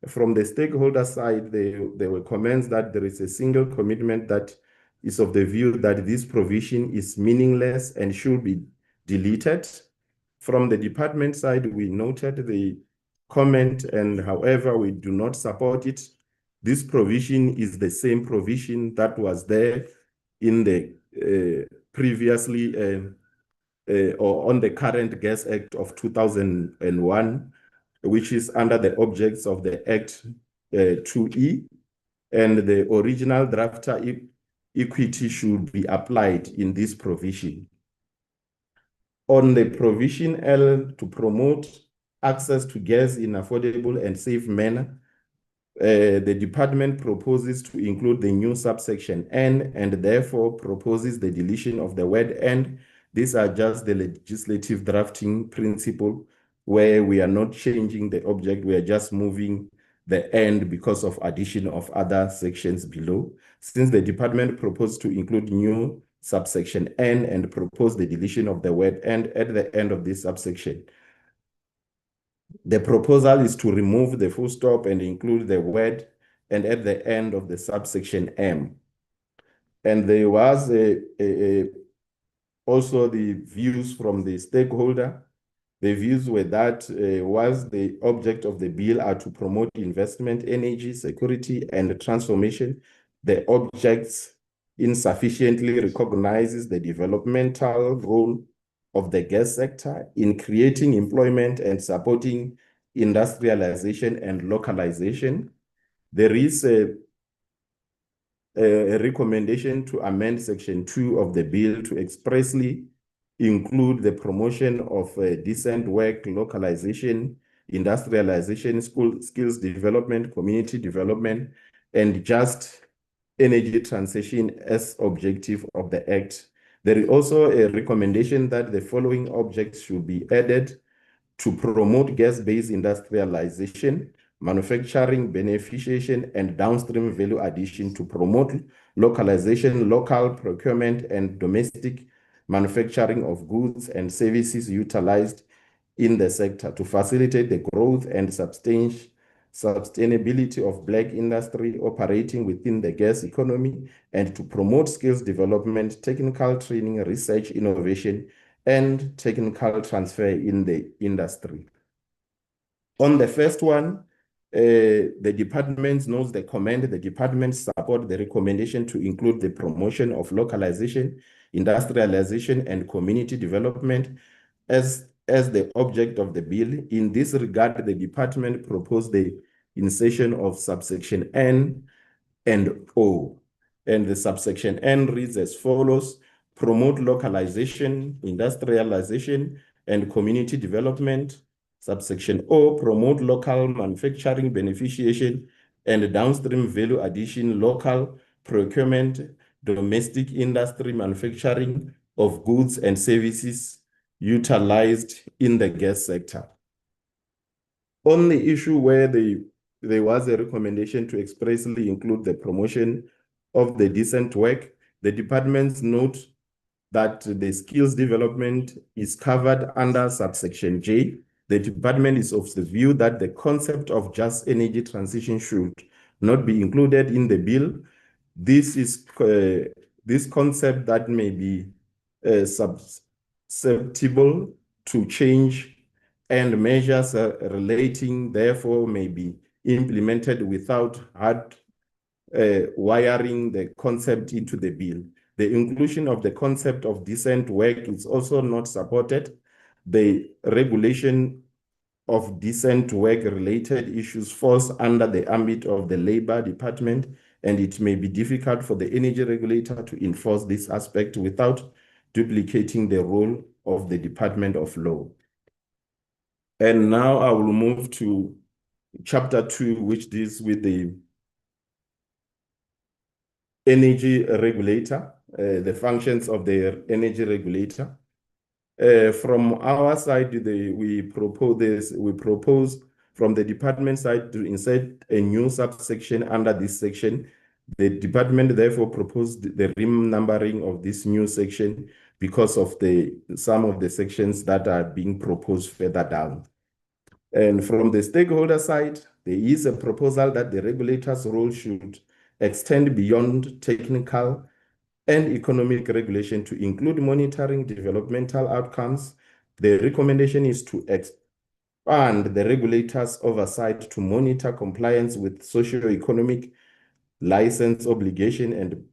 Speaker 9: From the stakeholder side, there were comments that there is a single commitment that is of the view that this provision is meaningless and should be deleted. From the department side, we noted the comment, and however, we do not support it. This provision is the same provision that was there in the previously or on the current Gas Act of 2001, which is under the objects of the Act 2E, and the original drafter equity should be applied in this provision. On the provision L, to promote access to gas in affordable and safe manner, the department proposes to include the new subsection N and therefore proposes the deletion of the word "and." These are just the legislative drafting principle where we are not changing the object, we are just moving the "and" because of addition of other sections below. Since the department proposed to include new subsection N and propose the deletion of the word "and" at the end of this subsection, the proposal is to remove the full stop and include the word "and" at the end of the subsection M. And there was also the views from the stakeholder. The views were that whilst the object of the bill are to promote investment, energy, security, and transformation, the objects insufficiently recognizes the developmental role of the gas sector in creating employment and supporting industrialization and localization. There is a recommendation to amend Section 2 of the bill to expressly include the promotion of decent work, localization, industrialization, skills development, community development, and just energy transition as objective of the Act. There is also a recommendation that the following objects should be added to promote gas-based industrialization, manufacturing, beneficiation, and downstream value addition, to promote localization, local procurement, and domestic manufacturing of goods and services utilized in the sector, to facilitate the growth and sustainability of Black industry operating within the gas economy, and to promote skills development, technical training, research, innovation, and technical transfer in the industry. On the first one, the department notes the comment. The department support the recommendation to include the promotion of localization, industrialization, and community development as the object of the bill. In this regard, the department proposed the insertion of subsection N and O. And the subsection N reads as follows: promote localization, industrialization, and community development. Subsection O, promote local manufacturing, beneficiation, and downstream value addition, local procurement, domestic industry manufacturing of goods and services utilized in the gas sector. On the issue where there was a recommendation to expressly include the promotion of the decent work. The departments note that the skills development is covered under subsection J. The department is of the view that the concept of just energy transition should not be included in the bill. This is this concept that may be susceptible to change, and measures relating therefore may be implemented without hard wiring the concept into the bill. The inclusion of the concept of decent work is also not supported. The regulation of decent work-related issues falls under the ambit of the Labor Department, and it may be difficult for the energy regulator to enforce this aspect without duplicating the role of the Department of Law. And now I will move to Chapter 2, which deals with the energy regulator, the functions of the energy regulator. From our side, we propose from the department side to insert a new subsection under this section. The department therefore proposed the renumbering of this new section because of some of the sections that are being proposed further down. And from the stakeholder side, there is a proposal that the regulator's role should extend beyond technical and economic regulation to include monitoring developmental outcomes. The recommendation is to expand the regulator's oversight to monitor compliance with socio-economic license obligation and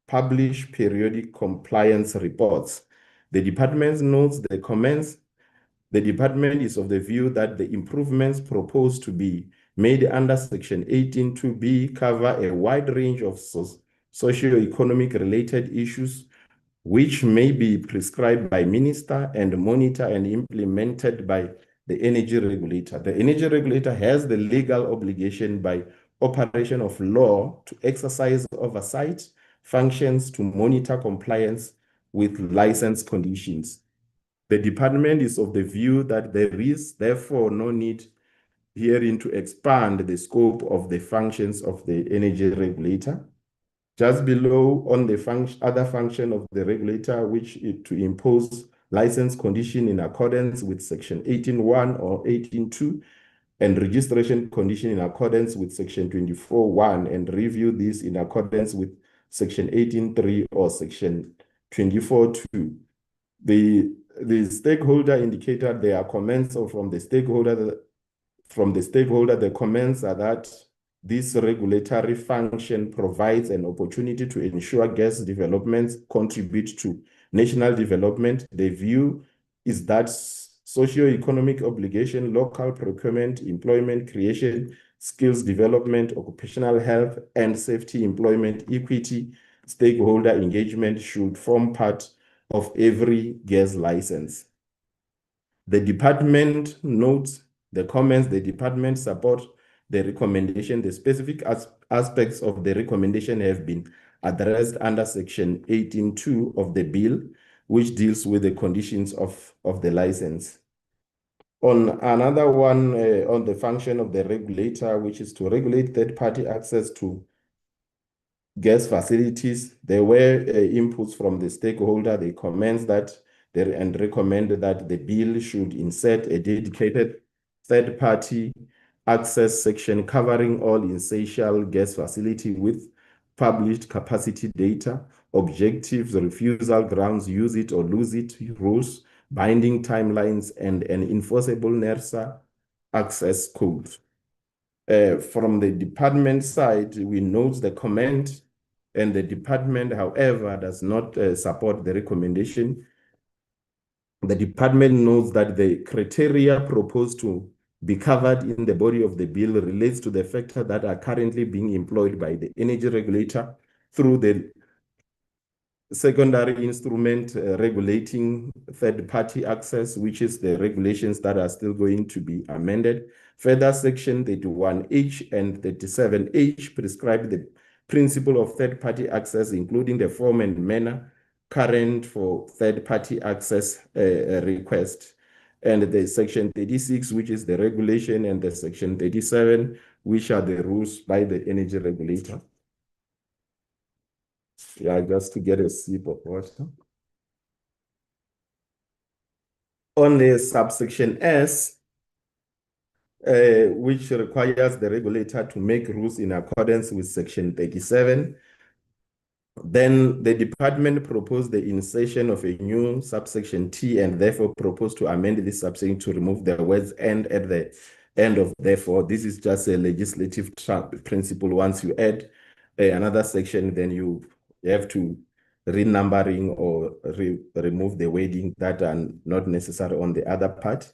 Speaker 9: publish periodic compliance reports. The department notes the comments. The department is of the view that the improvements proposed to be made under Section 18(2)(b) cover a wide range of socio-economic related issues which may be prescribed by minister and monitored and implemented by the energy regulator. The energy regulator has the legal obligation by operation of law to exercise oversight functions to monitor compliance with license conditions. The department is of the view that there is therefore no need herein to expand the scope of the functions of the energy regulator. Just below on the other function of the regulator, which is to impose license condition in accordance with Section 18(1) or 18(2), and registration condition in accordance with Section 24(1), and review this in accordance with Section 18(3) or Section 24(2). The stakeholder indicated there are comments from the stakeholder. The comments are that this regulatory function provides an opportunity to ensure gas developments contribute to national development. The view is that socio-economic obligation, local procurement, employment creation, skills development, occupational health and safety, employment equity, stakeholder engagement should form part of every gas license. The department notes the comments. The department support the recommendation. The specific aspects of the recommendation have been addressed under Section 18(2) of the bill, which deals with the conditions of the license. On another one, on the function of the regulator, which is to regulate third-party access to gas facilities, there were inputs from the stakeholder. They comment that and recommend that the bill should insert a dedicated third-party access section covering all essential gas facility with published capacity data, objectives, refusal grounds, use it or lose it rules, binding timelines, and an enforceable NERSA access code. From the department side, we note the comment, and the department, however, does not support the recommendation. The department notes that the criteria proposed to be covered in the body of the bill relates to the factors that are currently being employed by the energy regulator through the secondary instrument regulating third-party access, which is the regulations that are still going to be amended. Further, Section 31H and 37H prescribe the principle of third-party access, including the form and manner current for third-party access request. And the Section 36, which is the regulation, and the Section 37, which are the rules by the energy regulator. Yeah, just to get a sip of water. On the subsection S, which requires the regulator to make rules in accordance with section 37, then the department proposed the insertion of a new subsection T and therefore proposed to amend this subsection to remove the words "and" at the end of therefore. This is just a legislative principle. Once you add another section, then you have to renumbering or remove the wording that are not necessary on the other part.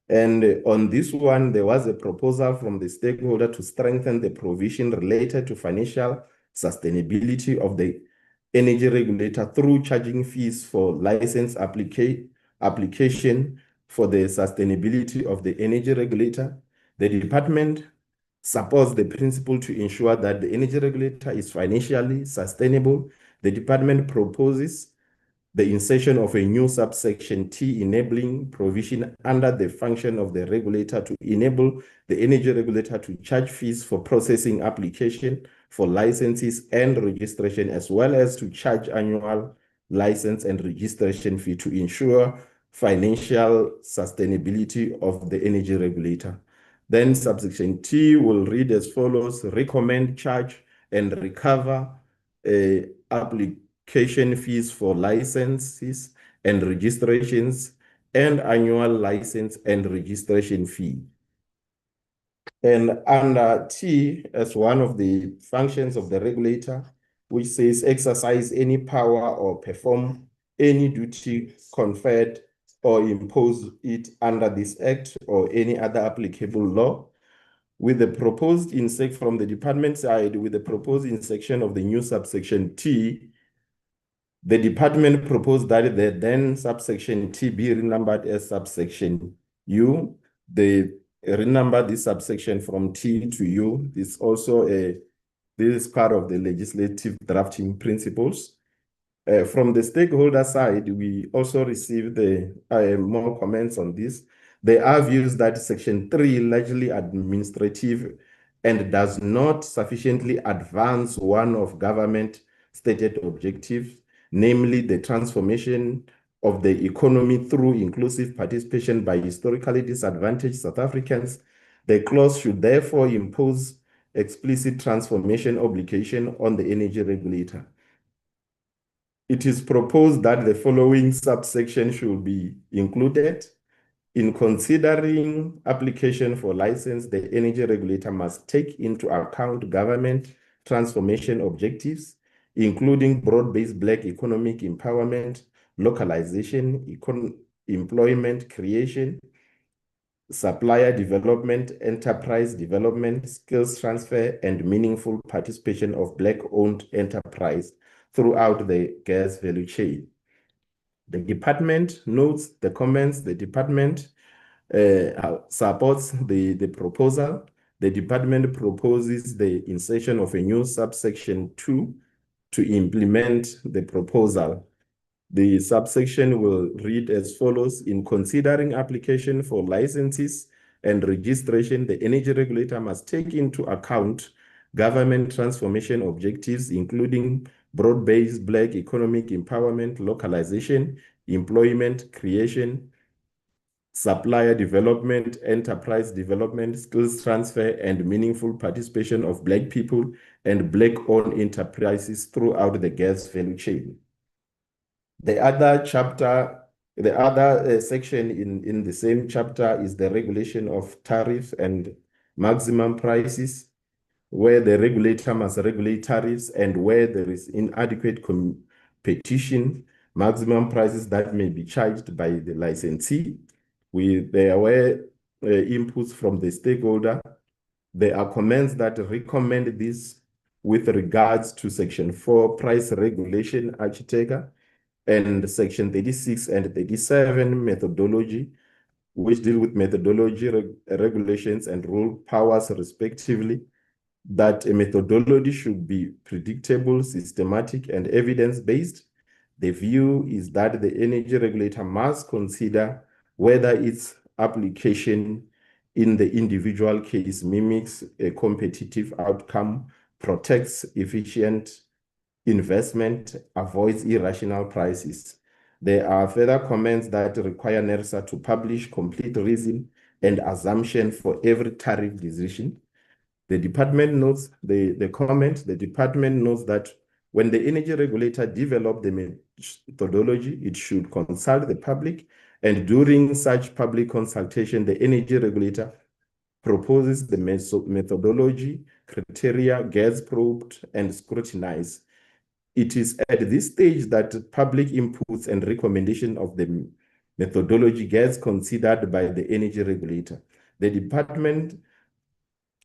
Speaker 9: And on this one, there was a proposal from the stakeholder to strengthen the provision related to financial sustainability of the energy regulator through charging fees for license application for the sustainability of the energy regulator. The department supports the principle to ensure that the energy regulator is financially sustainable. The department proposes the insertion of a new subsection T enabling provision under the function of the regulator to enable the energy regulator to charge fees for processing application for licenses and registration, as well as to charge annual license and registration fee to ensure financial sustainability of the energy regulator. Then subsection T will read as follows: recommend, charge, and recover application fees for licenses and registrations and annual license and registration fee. And under T, as one of the functions of the regulator, which says exercise any power or perform any duty conferred or impose it under this act or any other applicable law, with the proposed insert from the department side, with the proposed insertion of the new subsection T, the department proposed that the then subsection T be renumbered as subsection U. They renumber this subsection from T to U. This also this is part of the legislative drafting principles. From the stakeholder side, we also received more comments on this. There are views that section 3 largely administrative and does not sufficiently advance one of government stated objectives, namely the transformation of the economy through inclusive participation by historically disadvantaged South Africans. The clause should therefore impose explicit transformation obligation on the energy regulator. It is proposed that the following subsection should be included. In considering application for license, the energy regulator must take into account government transformation objectives, including broad-based Black economic empowerment, localization, employment creation, supplier development, enterprise development, skills transfer, and meaningful participation of Black-owned enterprise throughout the gas value chain. The department notes the comments. The department supports the proposal. The department proposes the insertion of a new subsection 2 to implement the proposal. The subsection will read as follows: in considering application for licenses and registration, the energy regulator must take into account government transformation objectives, including broad-based Black economic empowerment, localization, employment creation, supplier development, enterprise development, skills transfer, and meaningful participation of Black people and Black-owned enterprises throughout the gas value chain. The other chapter, the other section in the same chapter is the regulation of tariff and maximum prices, where the regulator must regulate tariffs and where there is inadequate competition, maximum prices that may be charged by the licensee. There were inputs from the stakeholder. There are comments that recommend this with regards to Section 4 price regulation architecture and Section 36 and 37 methodology, which deal with methodology regulations and rule powers respectively, that a methodology should be predictable, systematic, and evidence-based. The view is that the energy regulator must consider whether its application in the individual case mimics a competitive outcome, protects efficient investment, avoids irrational prices. There are further comments that require NERSA to publish complete reason and assumption for every tariff decision. The department notes the department notes that when the energy regulator developed the methodology, it should consult the public, and during such public consultation, the energy regulator proposes the methodology, criteria, gets probed, and scrutinized. It is at this stage that public inputs and recommendation of the methodology gets considered by the energy regulator. The department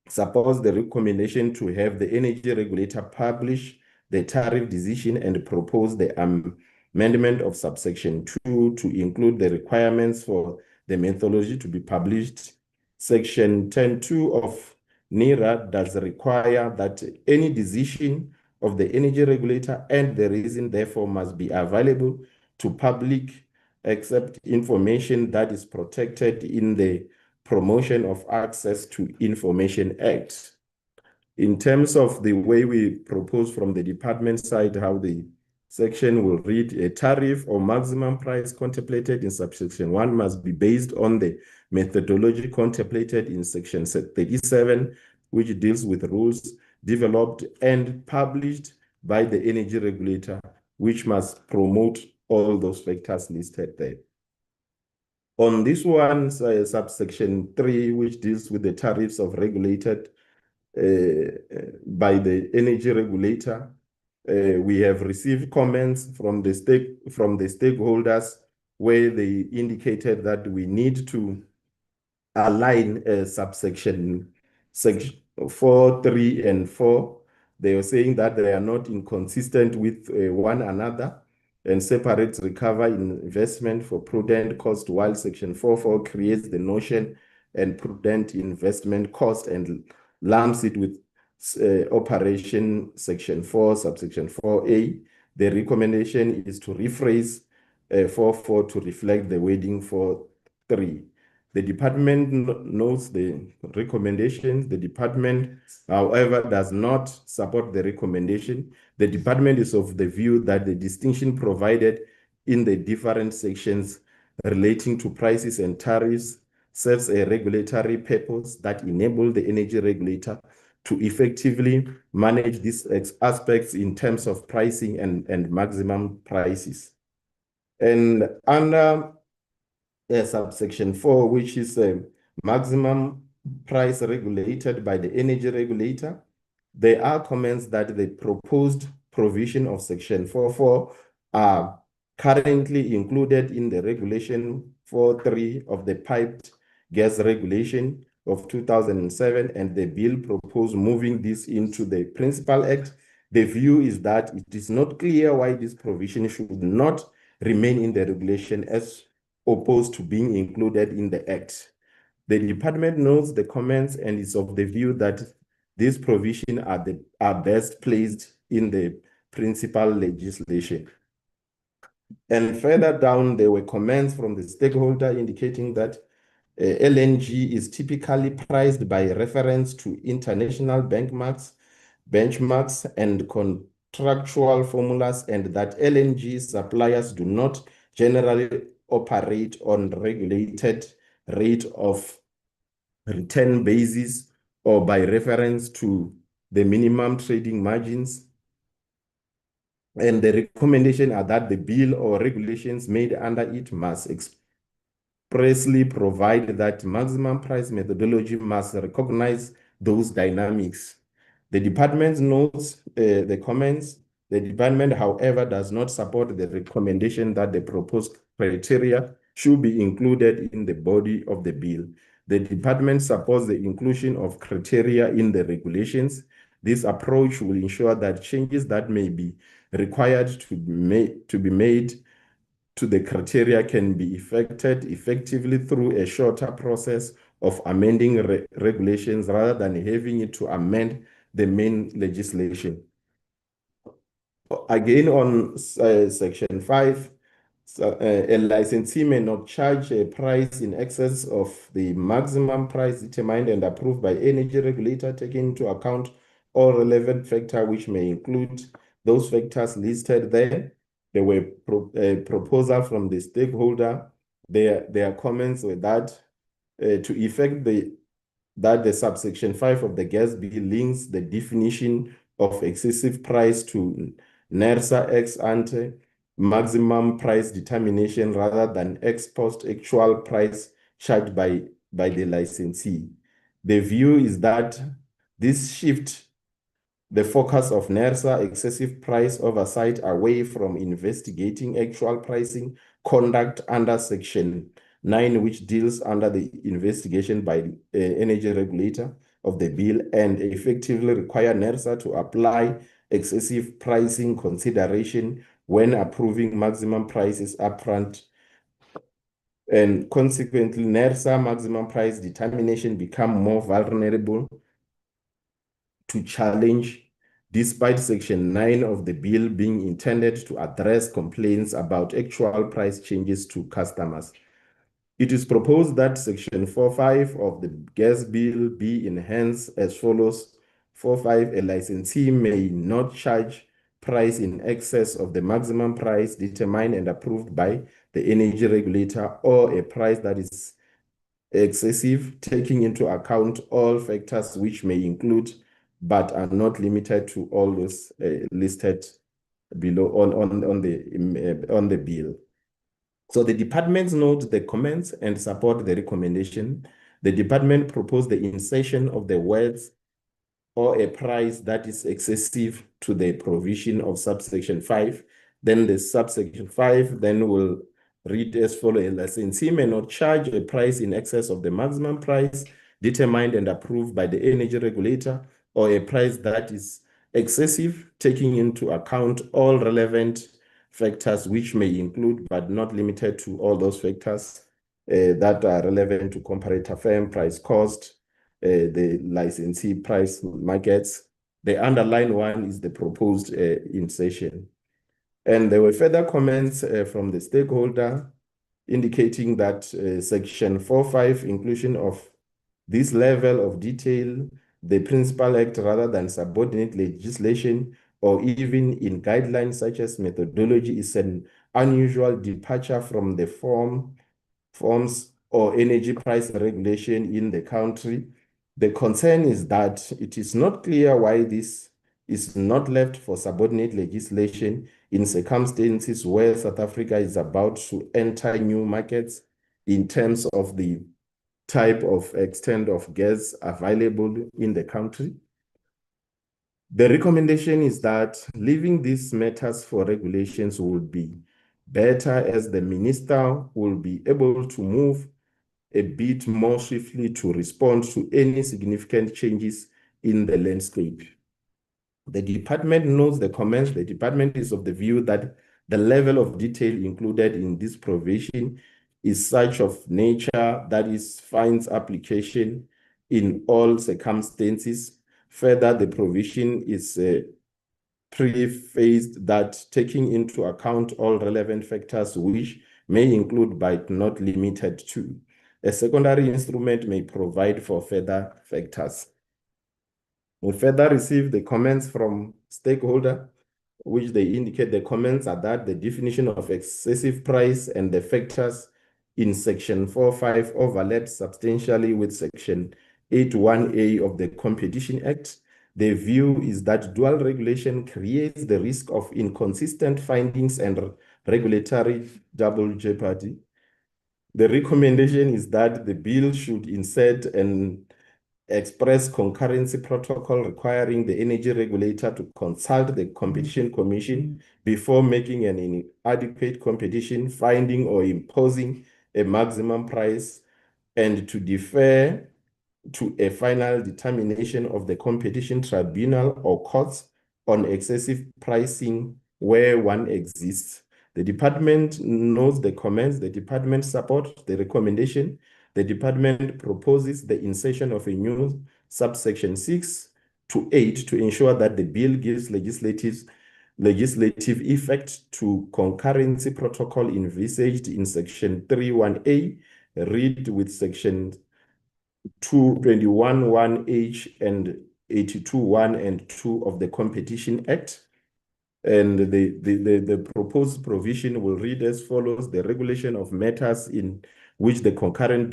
Speaker 9: supports the recommendation to have the energy regulator publish the tariff decision and propose the amendment of subsection 2 to include the requirements for the methodology to be published. Section 10.2 of NERA does require that any decision of the energy regulator and the reason therefore must be available to public except information that is protected in the Promotion of Access to Information Act. In terms of the way we propose from the department side, how the section will read, a tariff or maximum price contemplated in subsection 1 must be based on the methodology contemplated in section 37, which deals with rules developed and published by the energy regulator, which must promote all those factors listed there. On this one, subsection 3, which deals with the tariffs of regulated by the energy regulator, we have received comments from the stakeholders where they indicated that we need to align section 4, 3, and 4. They were saying that they are not inconsistent with one another, and separates recover investment for prudent cost, while section 4.4 creates the notion and prudent investment cost and lumps it with operation section 4, subsection 4A. The recommendation is to rephrase 4.4 to reflect the wording for 3. The department notes the recommendations. The department, however, does not support the recommendation. The department is of the view that the distinction provided in the different sections relating to prices and tariffs serves a regulatory purpose that enable the energy regulator to effectively manage these aspects in terms of pricing and maximum prices. And under subsection 4, which is a maximum price regulated by the energy regulator, there are comments that the proposed provision of section 4.4 are currently included in the regulation 4.3 of the piped gas regulation of 2007, and the bill proposed moving this into the Principal Act. The view is that it is not clear why this provision should not remain in the regulation as opposed to being included in the Act. The department notes the comments and is of the view that these provisions are best placed in the principal legislation. And further down, there were comments from the stakeholder indicating that LNG is typically priced by reference to international benchmarks and contractual formulas, and that LNG suppliers do not generally operate on regulated rate of return basis or by reference to the minimum trading margins. And the recommendation are that the bill or regulations made under it must expressly provide that maximum price methodology must recognize those dynamics. The department notes the comments. The department, however, does not support the recommendation that the proposed criteria should be included in the body of the bill. The department supports the inclusion of criteria in the regulations. This approach will ensure that changes that may be required to be made to the criteria can be effected effectively through a shorter process of amending regulations rather than having it to amend the main legislation. Again, on section 5, a licensee may not charge a price in excess of the maximum price determined and approved by energy regulator, taking into account all relevant factors, which may include those factors listed there. There were proposal from the stakeholder. Their comments were that to effect that the subsection 5 of the gas bill links the definition of excessive price to NERSA ex ante maximum price determination rather than ex post actual price charged by the licensee. The view is that this shift the focus of NERSA excessive price oversight away from investigating actual pricing conduct under Section 9, which deals under the investigation by the energy regulator of the bill, and effectively require NERSA to apply excessive pricing consideration when approving maximum prices upfront. And consequently, NERSA maximum price determination become more vulnerable to challenge, despite Section 9 of the bill being intended to address complaints about actual price changes to customers. It is proposed that Section 4.5 of the gas bill be enhanced as follows. 4.5, a licensee may not charge price in excess of the maximum price determined and approved by the energy regulator, or a price that is excessive, taking into account all factors which may include but are not limited to all those listed below on the bill. So the departments note the comments and support the recommendation. The department proposed the insertion of the words or a price that is excessive to the provision of subsection 5. Then the subsection 5 then will read as follows: a licensee may not charge a price in excess of the maximum price determined and approved by the energy regulator, or a price that is excessive, taking into account all relevant factors which may include but not limited to all those factors that are relevant to comparator firm price cost, the licensee price markets. The underlying one is the proposed insertion. And there were further comments from the stakeholder indicating that Section 4.5 inclusion of this level of detail, the Principal Act rather than subordinate legislation, or even in guidelines such as methodology, is an unusual departure from the forms or energy price regulation in the country. The concern is that it is not clear why this is not left for subordinate legislation in circumstances where South Africa is about to enter new markets in terms of the type of extent of gas available in the country. The recommendation is that leaving these matters for regulations would be better, as the minister will be able to move a bit more swiftly to respond to any significant changes in the landscape. The department notes the comments. The department is of the view that the level of detail included in this provision is such of nature that it finds application in all circumstances. Further, the provision is prefaced that taking into account all relevant factors which may include but not limited to. A secondary instrument may provide for further factors. We further received the comments from stakeholder, which they indicate the comments are that the definition of excessive price and the factors in Section 4.5 overlaps substantially with Section 8.1a of the Competition Act. The view is that dual regulation creates the risk of inconsistent findings and regulatory double jeopardy. The recommendation is that the bill should insert an express concurrency protocol requiring the energy regulator to consult the Competition Commission before making an inadequate competition finding or imposing a maximum price, and to defer to a final determination of the Competition Tribunal or courts on excessive pricing where one exists. The department notes the comments. The department supports the recommendation. The department proposes the insertion of a new subsection 6 to 8 to ensure that the bill gives legislative effect to concurrency protocol envisaged in Section 3.1a, read with Section 221.1h and 82.1 and 2 of the Competition Act. And the proposed provision will read as follows: the regulation of matters in which the concurrent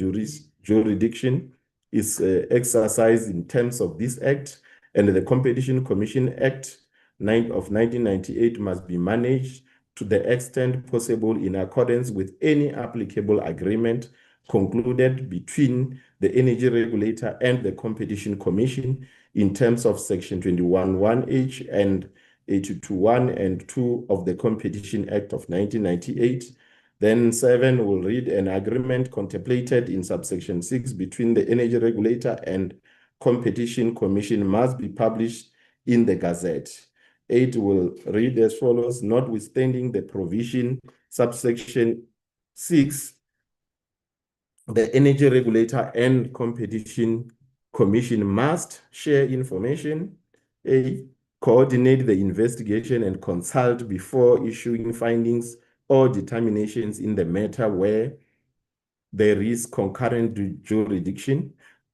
Speaker 9: jurisdiction is exercised in terms of this Act and the Competition Commission Act of 1998 must be managed to the extent possible in accordance with any applicable agreement concluded between the energy regulator and the Competition Commission in terms of Section 21(1)(h) and 82(1) and 2 of the Competition Act of 1998. Then 7 will read: an agreement contemplated in subsection 6 between the energy regulator and Competition Commission must be published in the Gazette. 8 will read as follows: notwithstanding the provision subsection 6, the energy regulator and Competition Commission must share information, A, coordinate the investigation and consult before issuing findings or determinations in the matter where there is concurrent jurisdiction,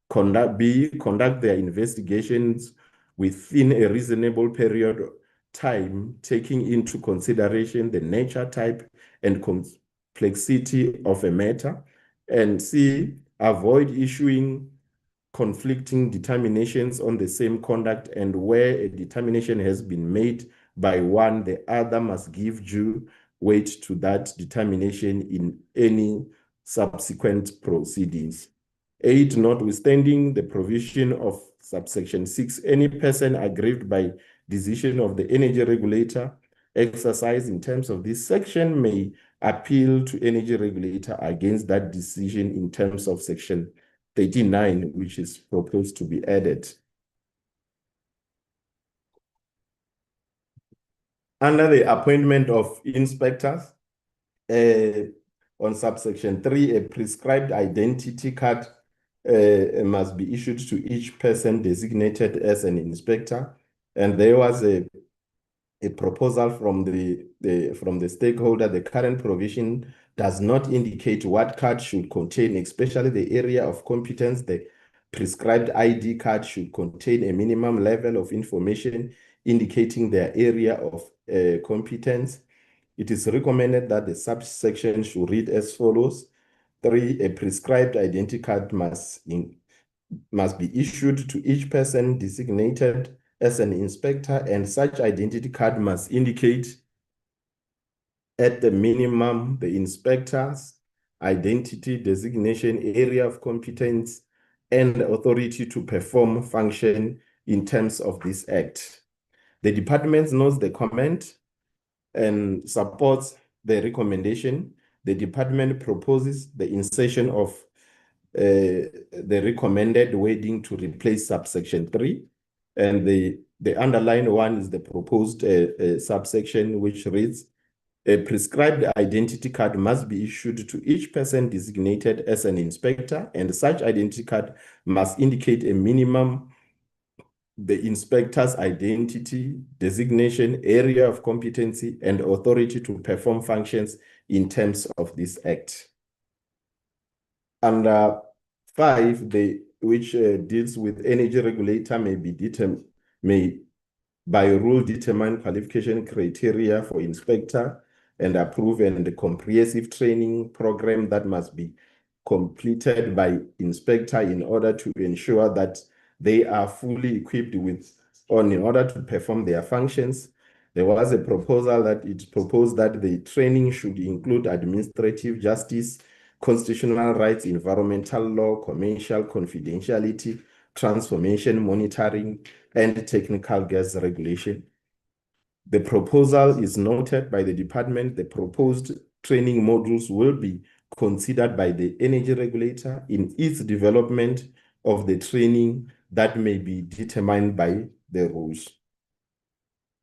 Speaker 9: conduct their investigations within a reasonable period of time, taking into consideration the nature, type, and complexity of a matter, and C, avoid issuing conflicting determinations on the same conduct, and where a determination has been made by one, the other must give due weight to that determination in any subsequent proceedings. 8, notwithstanding the provision of subsection 6, any person aggrieved by decision of the energy regulator exercised in terms of this section may appeal to energy regulator against that decision in terms of section 39, which is proposed to be added. Under the appointment of inspectors, on subsection 3, a prescribed identity card must be issued to each person designated as an inspector. And there was a proposal from the stakeholder. The current provision does not indicate what card should contain, especially the area of competence. The prescribed ID card should contain a minimum level of information indicating their area of competence. It is recommended that the subsection should read as follows: 3, a prescribed identity card must be issued to each person designated as an inspector, and such identity card must indicate at the minimum the inspector's identity, designation, area of competence, and authority to perform function in terms of this Act. The department notes the comment and supports the recommendation. The department proposes the insertion of the recommended wording to replace subsection 3. And the underlined one is the proposed subsection, which reads: a prescribed identity card must be issued to each person designated as an inspector, and such identity card must indicate a minimum the inspector's identity, designation, area of competency, and authority to perform functions in terms of this Act. Under 5, which deals with energy regulator may by rule determine qualification criteria for inspector and approve and the comprehensive training program that must be completed by inspector in order to ensure that they are fully equipped in order to perform their functions. There was a proposal that it proposed that the training should include administrative justice, constitutional rights, environmental law, commercial confidentiality, transformation monitoring, and technical gas regulation. The proposal is noted by the department. The proposed training modules will be considered by the energy regulator in its development of the training that may be determined by the rules.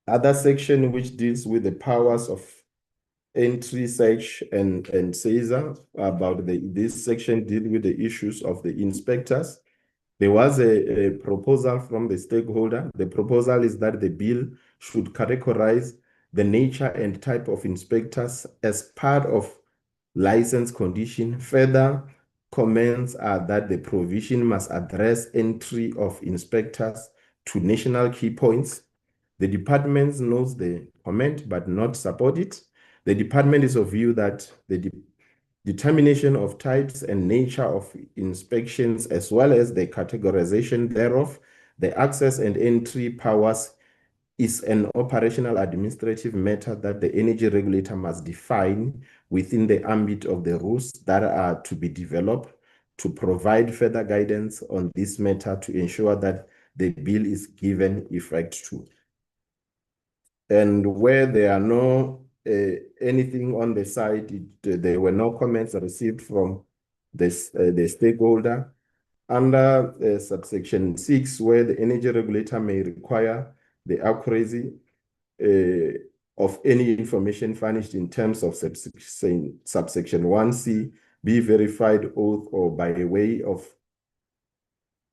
Speaker 9: Other section which deals with the powers of entry, search, and seizure. About this section deal with the issues of the inspectors. There was a proposal from the stakeholder. The proposal is that the bill should categorize the nature and type of inspectors as part of license condition. Further comments are that the provision must address entry of inspectors to national key points. The department knows the comment but not support it. The department is of view that the determination of types and nature of inspections, as well as the categorization thereof, the access and entry powers, is an operational administrative matter that the energy regulator must define within the ambit of the rules that are to be developed to provide further guidance on this matter to ensure that the bill is given effect to. And where there are no anything on the side, there were no comments received from the stakeholder. Under subsection 6, where the energy regulator may require the accuracy of any information furnished in terms of subsection 1C be verified oath or by way of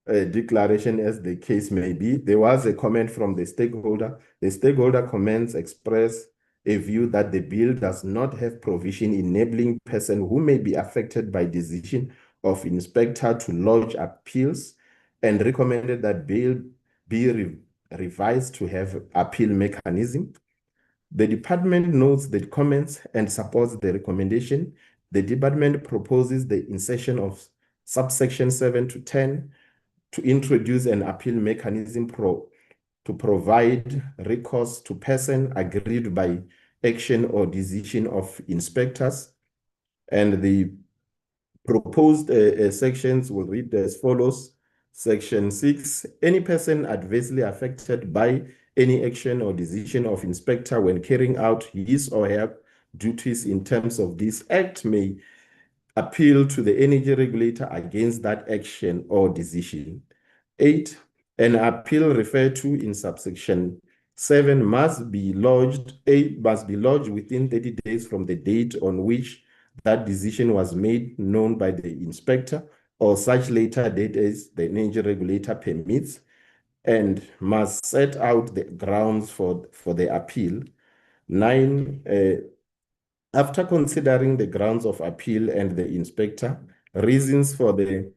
Speaker 9: a declaration as the case may be. There was a comment from the stakeholder. The stakeholder comments express a view that the bill does not have provision enabling person who may be affected by decision of inspector to lodge appeals, and recommended that bill be revised to have appeal mechanism. The department notes the comments and supports the recommendation. The department proposes the insertion of subsection 7 to 10 to introduce an appeal mechanism to provide recourse to person aggrieved by action or decision of inspectors. And the proposed sections will read as follows. Section 6, any person adversely affected by any action or decision of inspector when carrying out his or her duties in terms of this act may appeal to the energy regulator against that action or decision. 8, an appeal referred to in subsection 7 must be lodged within 30 days from the date on which that decision was made known by the inspector, or such later date as the energy regulator permits, and must set out the grounds for the appeal. 9, after considering the grounds of appeal and the inspector, reasons for the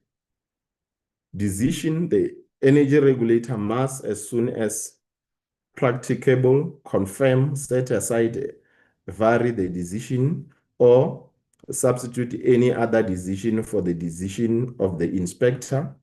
Speaker 9: decision, the energy regulator must, as soon as practicable, confirm, set aside, vary the decision, or substitute any other decision for the decision of the inspector.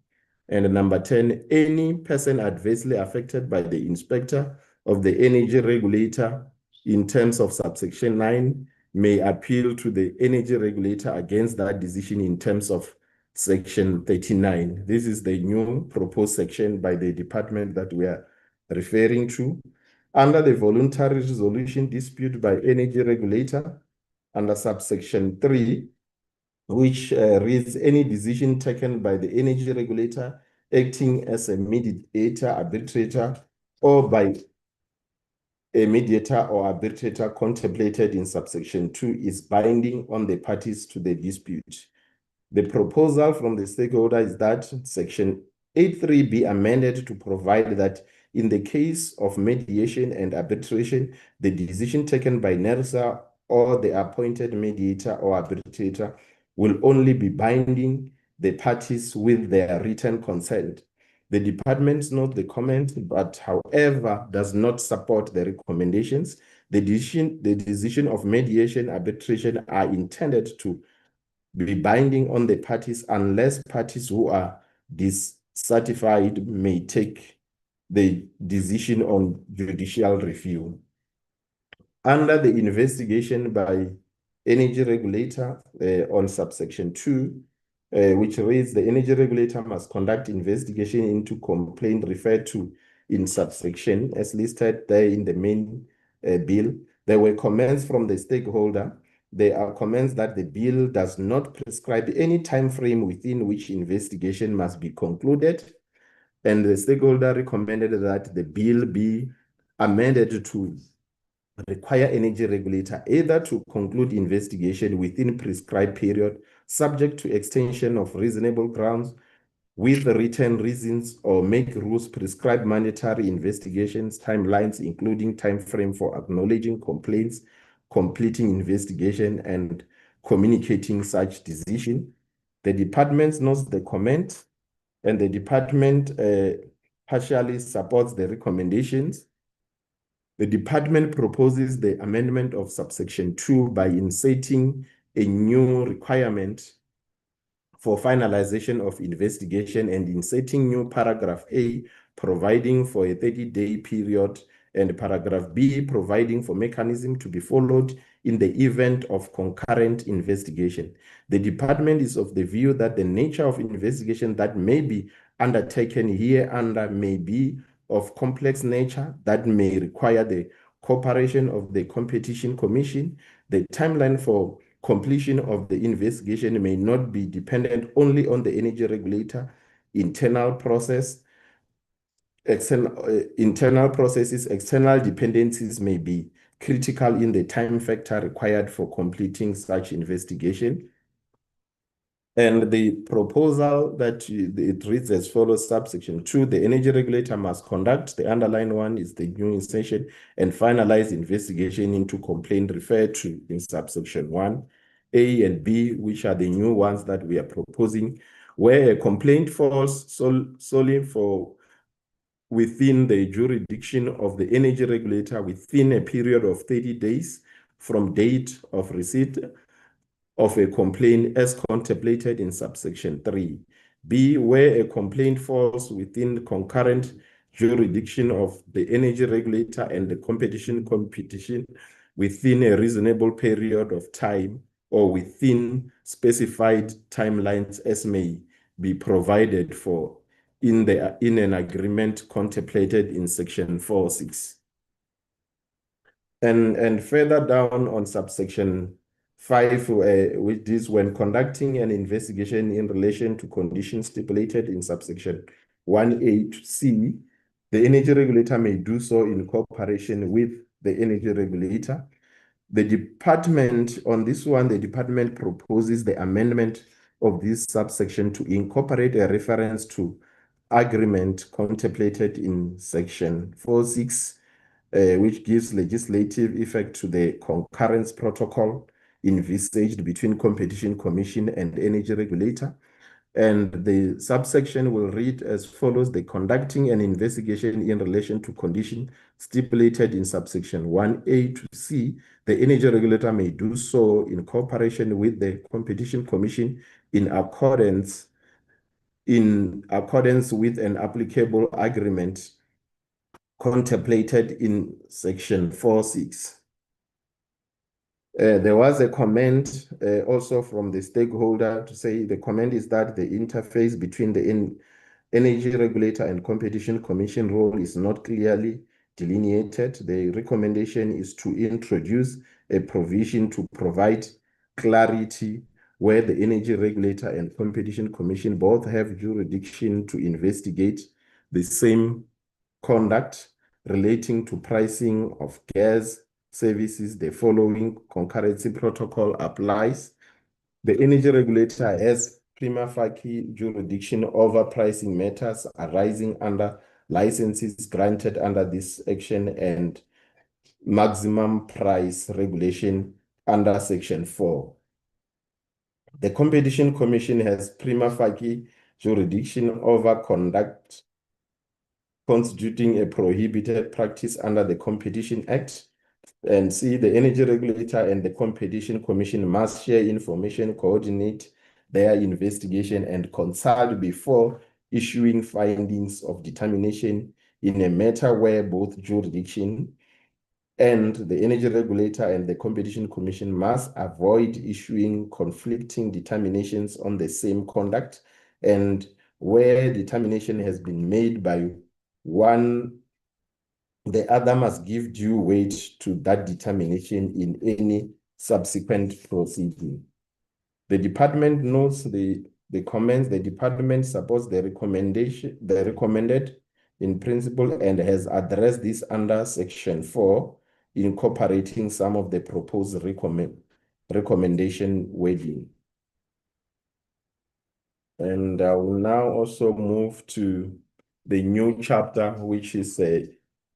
Speaker 9: And number 10, any person adversely affected by the inspector of the energy regulator in terms of subsection 9 may appeal to the energy regulator against that decision in terms of section 39. This is the new proposed section by the department that we are referring to. Under the voluntary resolution dispute by energy regulator, under subsection 3, which reads any decision taken by the energy regulator acting as a mediator, arbitrator, or by a mediator or arbitrator contemplated in subsection 2 is binding on the parties to the dispute. The proposal from the stakeholder is that section 8.3 be amended to provide that in the case of mediation and arbitration, the decision taken by NERSA or the appointed mediator or arbitrator will only be binding the parties with their written consent. The department notes the comment, but however, does not support the recommendations. The decision of mediation arbitration are intended to be binding on the parties unless parties who are dissatisfied may take the decision on judicial review. Under the investigation by energy regulator on subsection 2, which reads the energy regulator must conduct investigation into complaint referred to in subsection as listed there in the main bill. There were comments from the stakeholder. There are comments that the bill does not prescribe any time frame within which investigation must be concluded. And the stakeholder recommended that the bill be amended to require energy regulator either to conclude investigation within prescribed period, subject to extension of reasonable grounds with written reasons, or make rules prescribe mandatory investigations timelines, including time frame for acknowledging complaints, completing investigation, and communicating such decision. The department notes the comment, and the department partially supports the recommendations. The department proposes the amendment of subsection 2 by inserting a new requirement for finalization of investigation and inserting new paragraph A, providing for a 30-day period, and paragraph B, providing for mechanism to be followed in the event of concurrent investigation. The department is of the view that the nature of investigation that may be undertaken hereunder may be of complex nature that may require the cooperation of the Competition Commission. The timeline for completion of the investigation may not be dependent only on the energy regulator, internal processes, external dependencies may be critical in the time factor required for completing such investigation. And the proposal that it reads as follows: subsection 2, the energy regulator must conduct, the underlined one is the new insertion, and finalize investigation into complaint referred to in subsection 1, A and B, which are the new ones that we are proposing, where a complaint falls solely for within the jurisdiction of the energy regulator within a period of 30 days from date of receipt of a complaint as contemplated in subsection 3. B, where a complaint falls within concurrent jurisdiction of the energy regulator and the competition within a reasonable period of time or within specified timelines as may be provided for in an agreement contemplated in section 4.6. And further down on subsection 5, which is when conducting an investigation in relation to conditions stipulated in subsection 1A to C, the energy regulator may do so in cooperation with the energy regulator. The department, on this one, the department proposes the amendment of this subsection to incorporate a reference to agreement contemplated in section 4.6, which gives legislative effect to the concurrence protocol envisaged between Competition Commission and Energy Regulator. And the subsection will read as follows: the conducting an investigation in relation to condition stipulated in subsection 1A to C, the energy regulator may do so in cooperation with the Competition Commission in accordance with an applicable agreement contemplated in section 4.6. There was a comment also from the stakeholder to say the comment is that the interface between the energy regulator and competition commission role is not clearly delineated. The recommendation is to introduce a provision to provide clarity where the energy regulator and competition commission both have jurisdiction to investigate the same conduct relating to pricing of gas services. The following concurrency protocol applies. The energy regulator has prima facie jurisdiction over pricing matters arising under licenses granted under this section and maximum price regulation under section 4. The Competition Commission has prima facie jurisdiction over conduct constituting a prohibited practice under the Competition Act. And C, the energy regulator and the Competition Commission must share information, coordinate their investigation, and consult before issuing findings of determination in a matter where both jurisdiction and the energy regulator and the Competition Commission must avoid issuing conflicting determinations on the same conduct, and where determination has been made by one, the other must give due weight to that determination in any subsequent proceeding. The department notes the comments. The department supports the recommended in principle and has addressed this under section 4, incorporating some of the proposed recommendation wording. And I will now also move to the new chapter, which is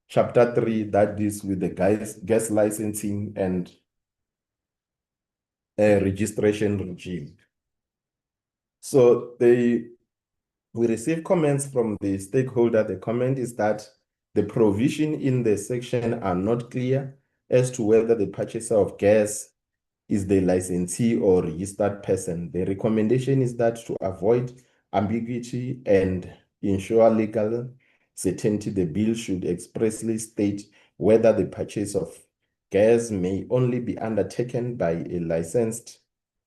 Speaker 9: chapter 3, that deals with the gas licensing and registration regime. So we received comments from the stakeholder. The comment is that The provision in the section are not clear as to whether the purchaser of gas is the licensee or registered person. The recommendation is that to avoid ambiguity and ensure legal certainty, the bill should expressly state whether the purchase of gas may only be undertaken by a licensed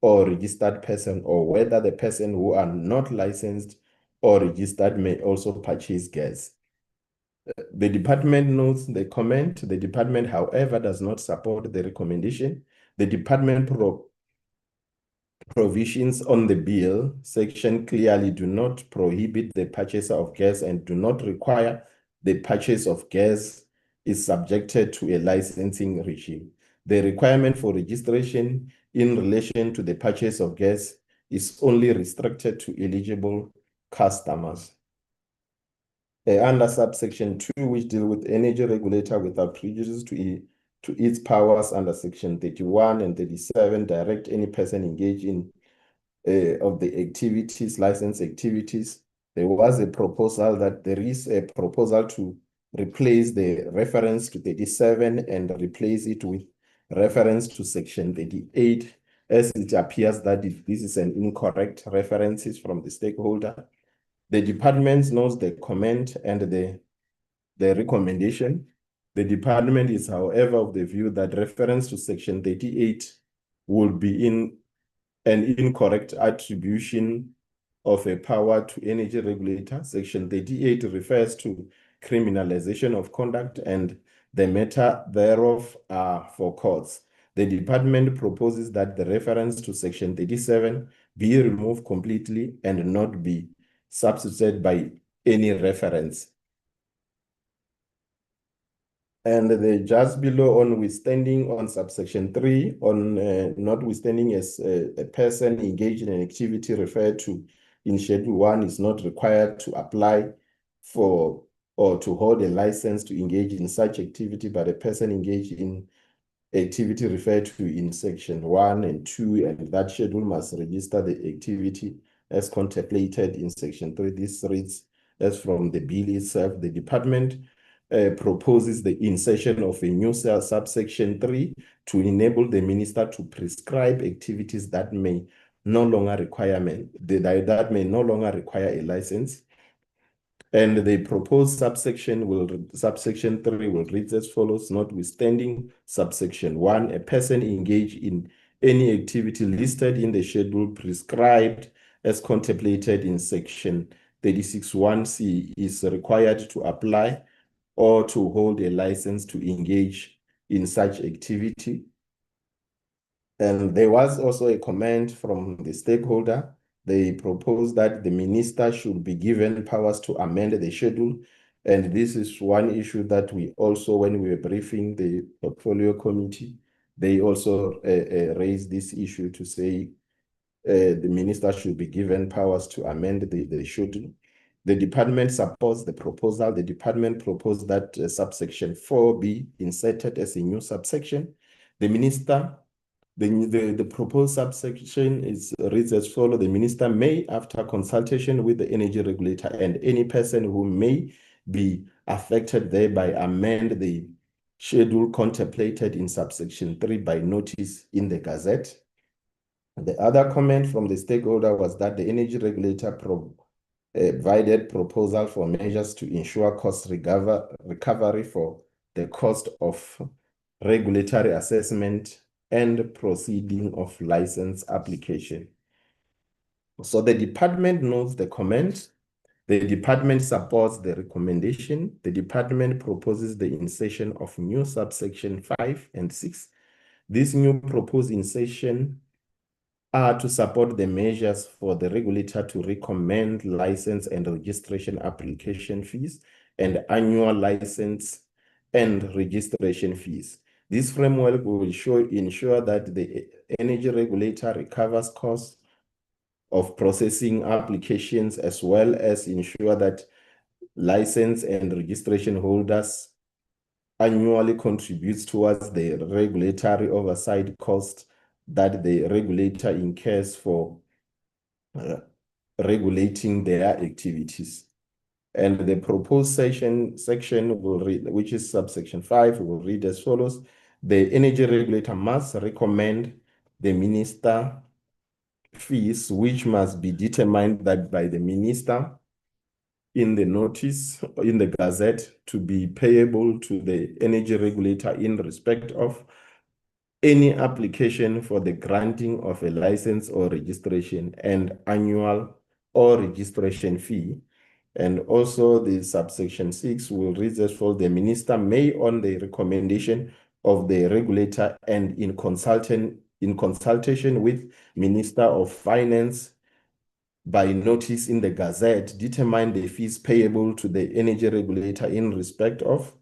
Speaker 9: or registered person, or whether the person who are not licensed or registered may also purchase gas. The department notes the comment. The department, however, does not support the recommendation. The department provisions on the bill section clearly do not prohibit the purchaser of gas and do not require the purchase of gas is subjected to a licensing regime. The requirement for registration in relation to the purchase of gas is only restricted to eligible customers. Under subsection 2, which deal with energy regulator without prejudice to its powers under section 31 and 37, direct any person engaged in of the activities, license activities. There is a proposal to replace the reference to 37 and replace it with reference to section 38, as it appears that this is an incorrect references from the stakeholder. The department knows the comment and the recommendation. The department is, however, of the view that reference to section 38 would be in an incorrect attribution of a power to energy regulator. Section 38 refers to criminalization of conduct and the matter thereof are for courts. The department proposes that the reference to section 37 be removed completely and not be substituted by any reference. And the just below, notwithstanding on subsection 3, on notwithstanding as a person engaged in an activity referred to in Schedule 1 is not required to apply for or to hold a license to engage in such activity, but a person engaged in activity referred to in section 1 and 2, and that schedule must register the activity as contemplated in section 3. This reads as from the bill itself. The department proposes the insertion of a new subsection 3 to enable the minister to prescribe activities that may no longer require a license. And the proposed subsection 3 will read as follows: notwithstanding subsection 1, a person engaged in any activity listed in the schedule prescribed as contemplated in section 36(1)(c) is required to apply or to hold a license to engage in such activity. And there was also a comment from the stakeholder. They proposed that the minister should be given powers to amend the schedule. And this is one issue that we also, when we were briefing the portfolio committee, they also raised this issue to say the minister should be given powers to amend the schedule. The department supports the proposal. The department proposed that subsection 4 be inserted as a new subsection. The minister, the proposed subsection reads as follows: the minister may, after consultation with the energy regulator and any person who may be affected thereby, amend the schedule contemplated in subsection 3 by notice in the Gazette. The other comment from the stakeholder was that the energy regulator provided proposal for measures to ensure cost recovery for the cost of regulatory assessment and proceeding of license application. So the department knows the comment. The department supports the recommendation. The department proposes the insertion of new subsection 5 and 6. This new proposed insertion are to support the measures for the regulator to recommend license and registration application fees and annual license and registration fees. This framework will ensure that the energy regulator recovers costs of processing applications, as well as ensure that license and registration holders annually contributes towards the regulatory oversight cost that the regulator incurs for regulating their activities. And the proposed section will read, which is subsection 5, will read as follows. The energy regulator must recommend the minister fees, which must be determined by the minister in the notice in the Gazette to be payable to the energy regulator in respect of any application for the granting of a license or registration and annual or registration fee. And also the subsection 6 will read as follows. The minister may, on the recommendation of the regulator and in consultation with Minister of Finance by notice in the Gazette, determine the fees payable to the energy regulator in respect of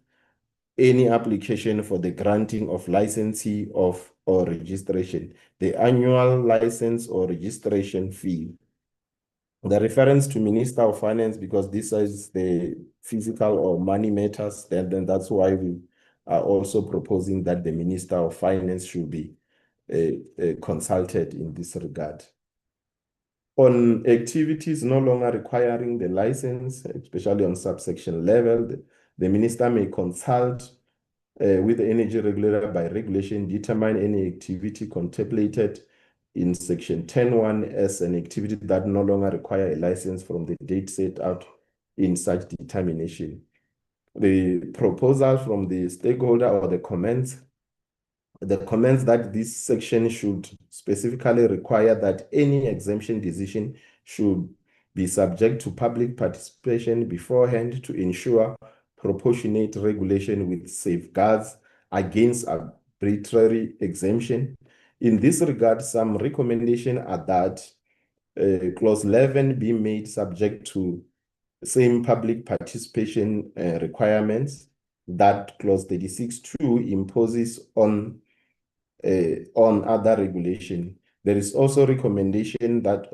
Speaker 9: any application for the granting of licensee or registration, the annual license or registration fee. The reference to Minister of Finance, because this is the physical or money matters, then that's why we are also proposing that the Minister of Finance should be consulted in this regard. On activities no longer requiring the license, especially on subsection level, the minister may consult with the energy regulator by regulation, determine any activity contemplated in section 10.1 as an activity that no longer require a license from the date set out in such determination. The proposal from the stakeholder or the comments that this section should specifically require that any exemption decision should be subject to public participation beforehand to ensure proportionate regulation with safeguards against arbitrary exemption. In this regard, some recommendations are that clause 11 be made subject to same public participation requirements that clause 36.2 imposes on other regulation. There is also recommendation that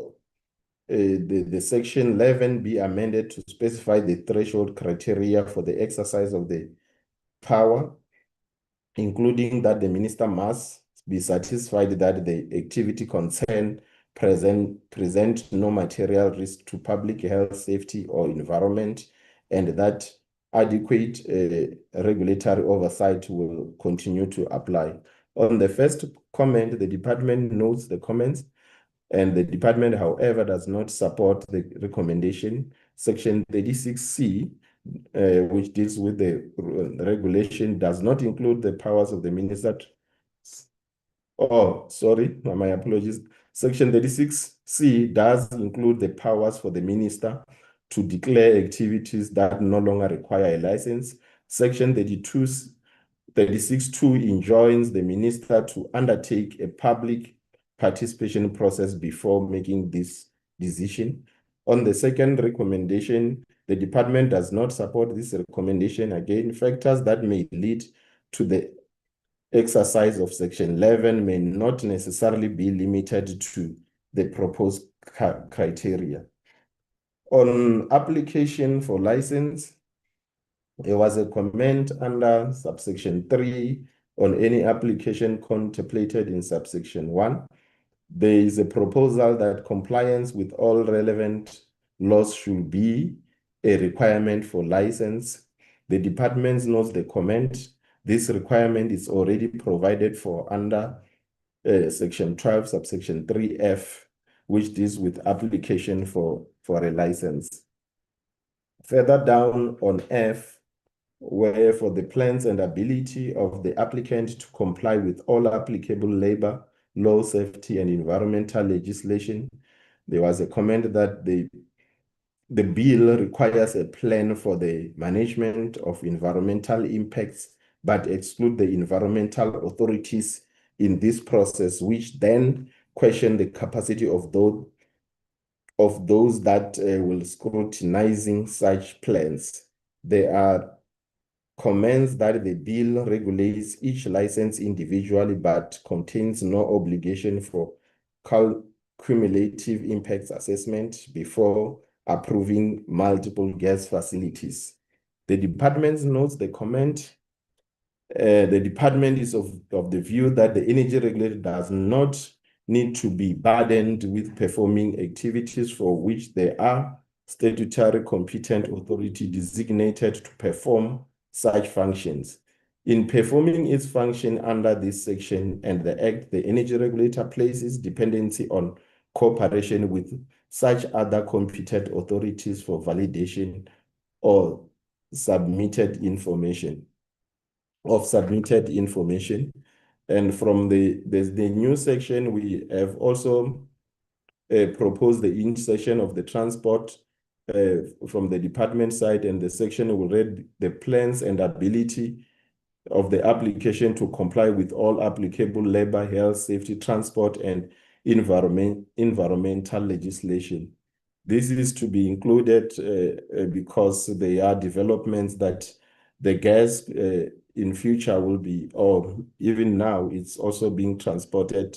Speaker 9: the section 11 be amended to specify the threshold criteria for the exercise of the power, including that the minister must be satisfied that the activity concerned present no material risk to public health, safety, or environment, and that adequate regulatory oversight will continue to apply. On the first comment, the department notes the comments, and the department, however, does not support the recommendation. Section 36C, which deals with the regulation, does not include the powers of the minister. Oh, sorry, my apologies. Section 36C does include the powers for the minister to declare activities that no longer require a license. Section 36.2 enjoins the minister to undertake a public participation process before making this decision. On the second recommendation, the department does not support this recommendation. Again, factors that may lead to the exercise of section 11 may not necessarily be limited to the proposed criteria. On application for license, there was a comment under subsection 3 on any application contemplated in subsection 1. There is a proposal that compliance with all relevant laws should be a requirement for license. The department notes the comment. This requirement is already provided for under section 12, subsection 3F, which deals with application for a license. Further down on F, where for the plans and ability of the applicant to comply with all applicable labor, law, safety, and environmental legislation, there was a comment that the bill requires a plan for the management of environmental impacts, but exclude the environmental authorities in this process, which then question the capacity of those that will scrutinizing such plans. There are comments that the bill regulates each license individually, but contains no obligation for cumulative impacts assessment before approving multiple gas facilities. The department notes the comment. The department is of the view that the energy regulator does not need to be burdened with performing activities for which there are statutory competent authority designated to perform such functions. In performing its function under this section and the Act, the energy regulator places dependency on cooperation with such other competent authorities for validation or submitted information. And from the new section, we have also proposed the insertion of the transport from the department side, and the section will read the plans and ability of the application to comply with all applicable labor, health, safety, transport, and environmental legislation. This is to be included because they are developments that the gas in future will be, or even now, it's also being transported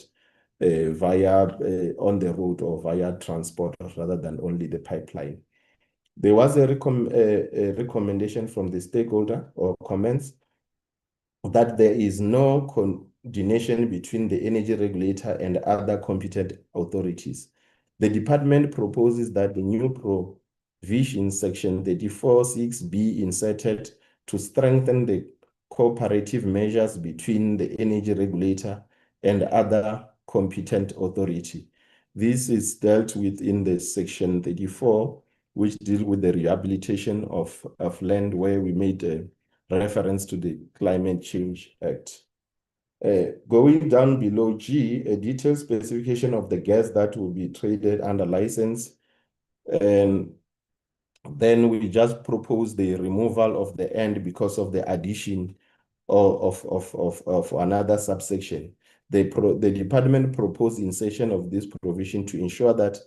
Speaker 9: via on the road or via transport rather than only the pipeline. There was a recommendation from the stakeholder or comments that there is no coordination between the energy regulator and other competent authorities. The department proposes that the new provision section 34.6 be inserted to strengthen the cooperative measures between the energy regulator and other competent authority. This is dealt with in the section 34, which deal with the rehabilitation of land, where we made a reference to the Climate Change Act. Going down below G, a detailed specification of the gas that will be traded under license. And then we just propose the removal of the end because of the addition of another subsection. The department proposed insertion of this provision to ensure that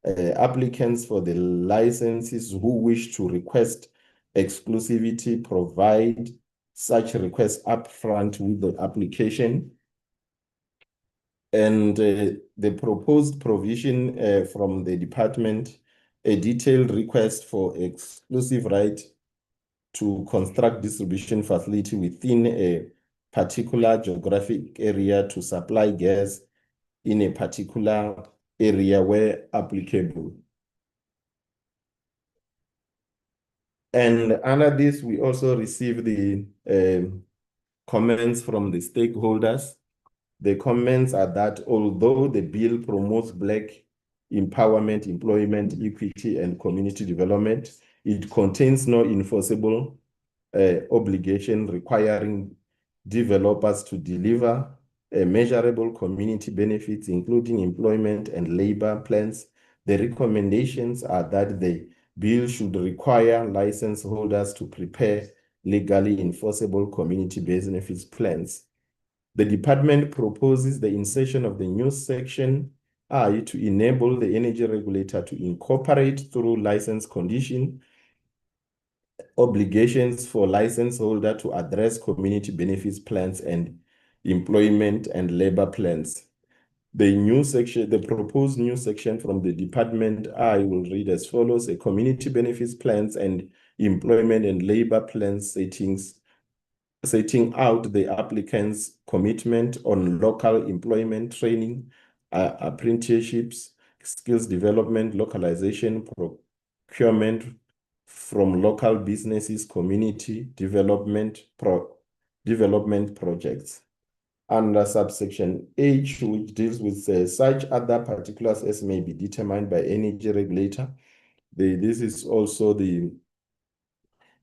Speaker 9: applicants for the licenses who wish to request exclusivity provide such requests upfront with the application. And the proposed provision from the department, a detailed request for exclusive right to construct distribution facility within a particular geographic area to supply gas in a particular area where applicable. And under this, we also receive the comments from the stakeholders. The comments are that although the bill promotes Black empowerment, employment, equity, and community development, it contains no enforceable obligation requiring developers to deliver measurable community benefits, including employment and labor plans. The recommendations are that the bill should require license holders to prepare legally enforceable community benefits plans. The department proposes the insertion of the new section I to enable the energy regulator to incorporate through license condition obligations for license holder to address community benefits plans and employment and labor plans. The new section, the proposed new section from the department I will read as follows: a community benefits plans and employment and labor plans setting out the applicant's commitment on local employment training, apprenticeships, skills development, localization, procurement from local businesses, community development projects. Under subsection H, which deals with such other particulars as may be determined by energy regulator. This is also the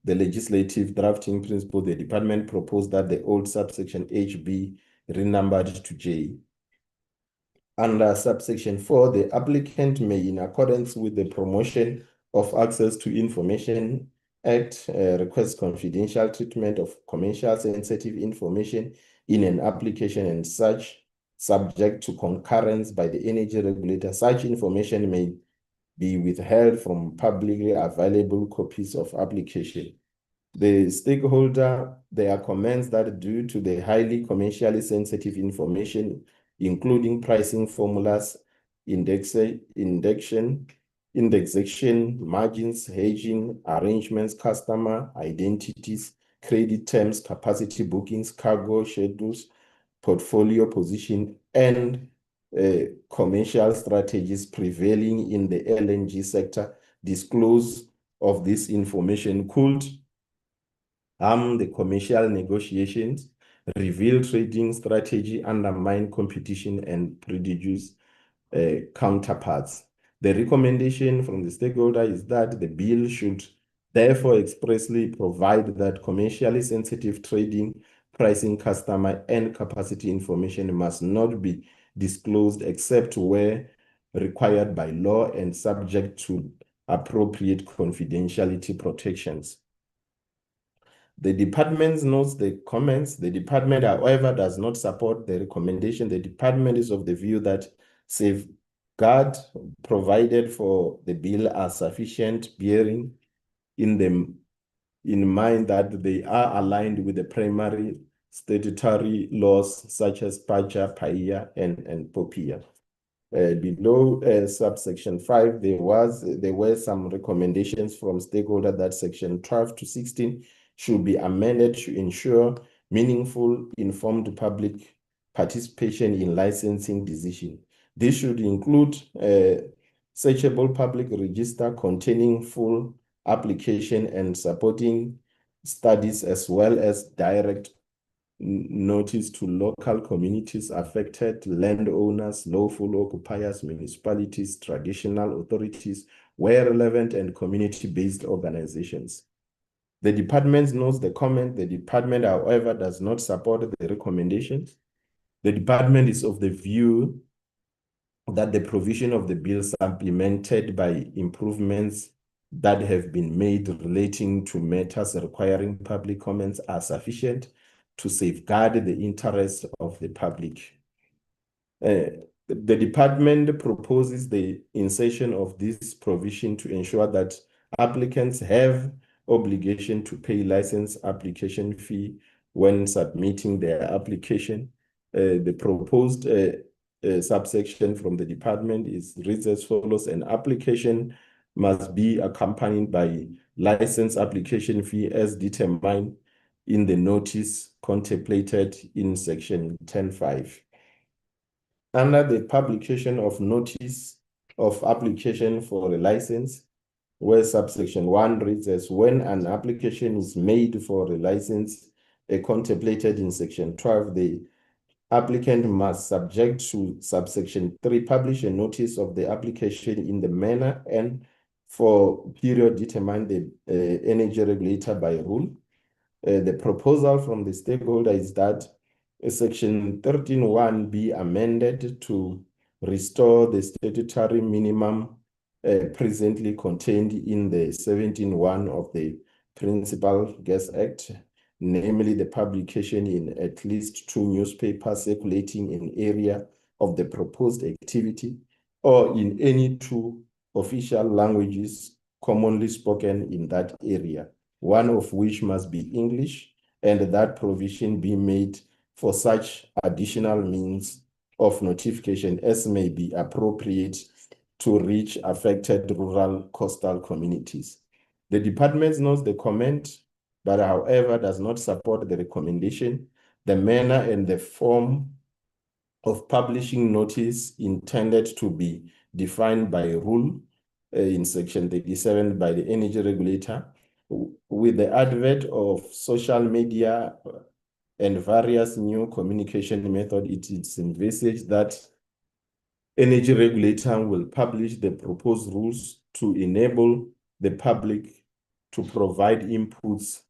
Speaker 9: legislative drafting principle. The department proposed that the old subsection H be renumbered to J. Under subsection 4, the applicant may, in accordance with the Promotion of Access to Information Act, request confidential treatment of commercial sensitive information in an application, and such subject to concurrence by the energy regulator. Such information may be withheld from publicly available copies of application. The stakeholder, there are comments that due to the highly commercially sensitive information, including pricing formulas, indexation, margins, hedging, arrangements, customer identities, credit terms, capacity bookings, cargo schedules, portfolio position, and commercial strategies prevailing in the LNG sector, disclose of this information could harm the commercial negotiations, reveal trading strategy, undermine competition, and prejudice counterparts. The recommendation from the stakeholder is that the bill should therefore expressly provide that commercially sensitive trading, pricing, customer, and capacity information must not be disclosed except where required by law and subject to appropriate confidentiality protections. The department notes the comments. The department, however, does not support the recommendation. The department is of the view that safeguards provided for the bill are sufficient, bearing in mind that they are aligned with the primary statutory laws such as PAJA, PAIA, and POPIA. Below subsection 5, there were some recommendations from stakeholders that section 12 to 16 should be amended to ensure meaningful, informed public participation in licensing decision. This should include a searchable public register containing full application and supporting studies, as well as direct notice to local communities affected, landowners, lawful occupiers, municipalities, traditional authorities, where relevant, and community-based organizations. The department notes the comment. The department, however, does not support the recommendations. The department is of the view that the provision of the bill supplemented by improvements that have been made relating to matters requiring public comments are sufficient to safeguard the interests of the public. The department proposes the insertion of this provision to ensure that applicants have obligation to pay license application fee when submitting their application. The proposed subsection from the department reads as follows: an application must be accompanied by license application fee as determined in the notice contemplated in section 10.5. Under the publication of notice of application for a license, where subsection 1 reads as when an application is made for a license contemplated in section 12, the applicant must, subject to subsection 3, publish a notice of the application in the manner and for period determined the energy regulator by rule. The proposal from the stakeholder is that section 13.1 be amended to restore the statutory minimum presently contained in the 17.1 of the Principal Gas Act, namely the publication in at least 2 newspapers circulating in area of the proposed activity, or in any 2 official languages commonly spoken in that area, one of which must be English, and that provision be made for such additional means of notification as may be appropriate to reach affected rural coastal communities. The department notes the comment, but however does not support the recommendation. The manner and the form of publishing notice intended to be defined by rule in section 37 by the energy regulator. With the advent of social media and various new communication methods, it is envisaged that energy regulator will publish the proposed rules to enable the public to provide inputs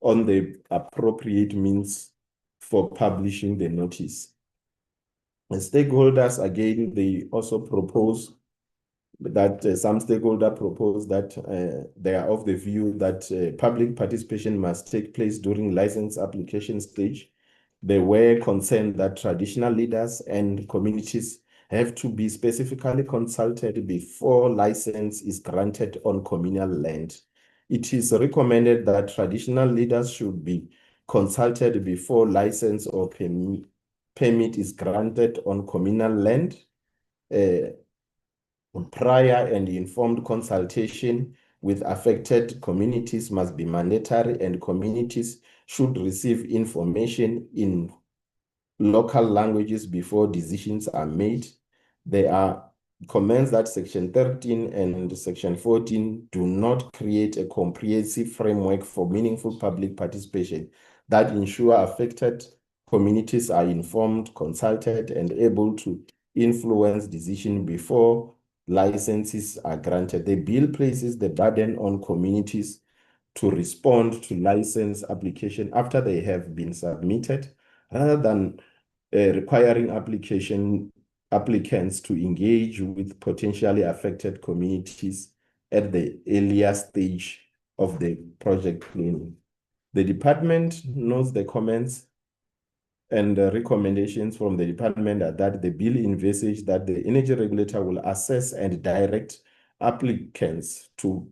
Speaker 9: on the appropriate means for publishing the notice. The stakeholders, again, they also propose that some stakeholders propose that they are of the view that public participation must take place during license application stage. They were concerned that traditional leaders and communities have to be specifically consulted before license is granted on communal land. It is recommended that traditional leaders should be consulted before license or permit is granted on communal land. Prior and informed consultation with affected communities must be mandatory, and communities should receive information in local languages before decisions are made. There are comments that Section 13 and Section 14 do not create a comprehensive framework for meaningful public participation that ensure affected communities are informed, consulted, and able to influence decision before licenses are granted. The bill places the burden on communities to respond to license application after they have been submitted, rather than requiring applicants to engage with potentially affected communities at the earlier stage of the project planning. The department notes the comments and the recommendations from the department are that the bill envisages that the energy regulator will assess and direct applicants to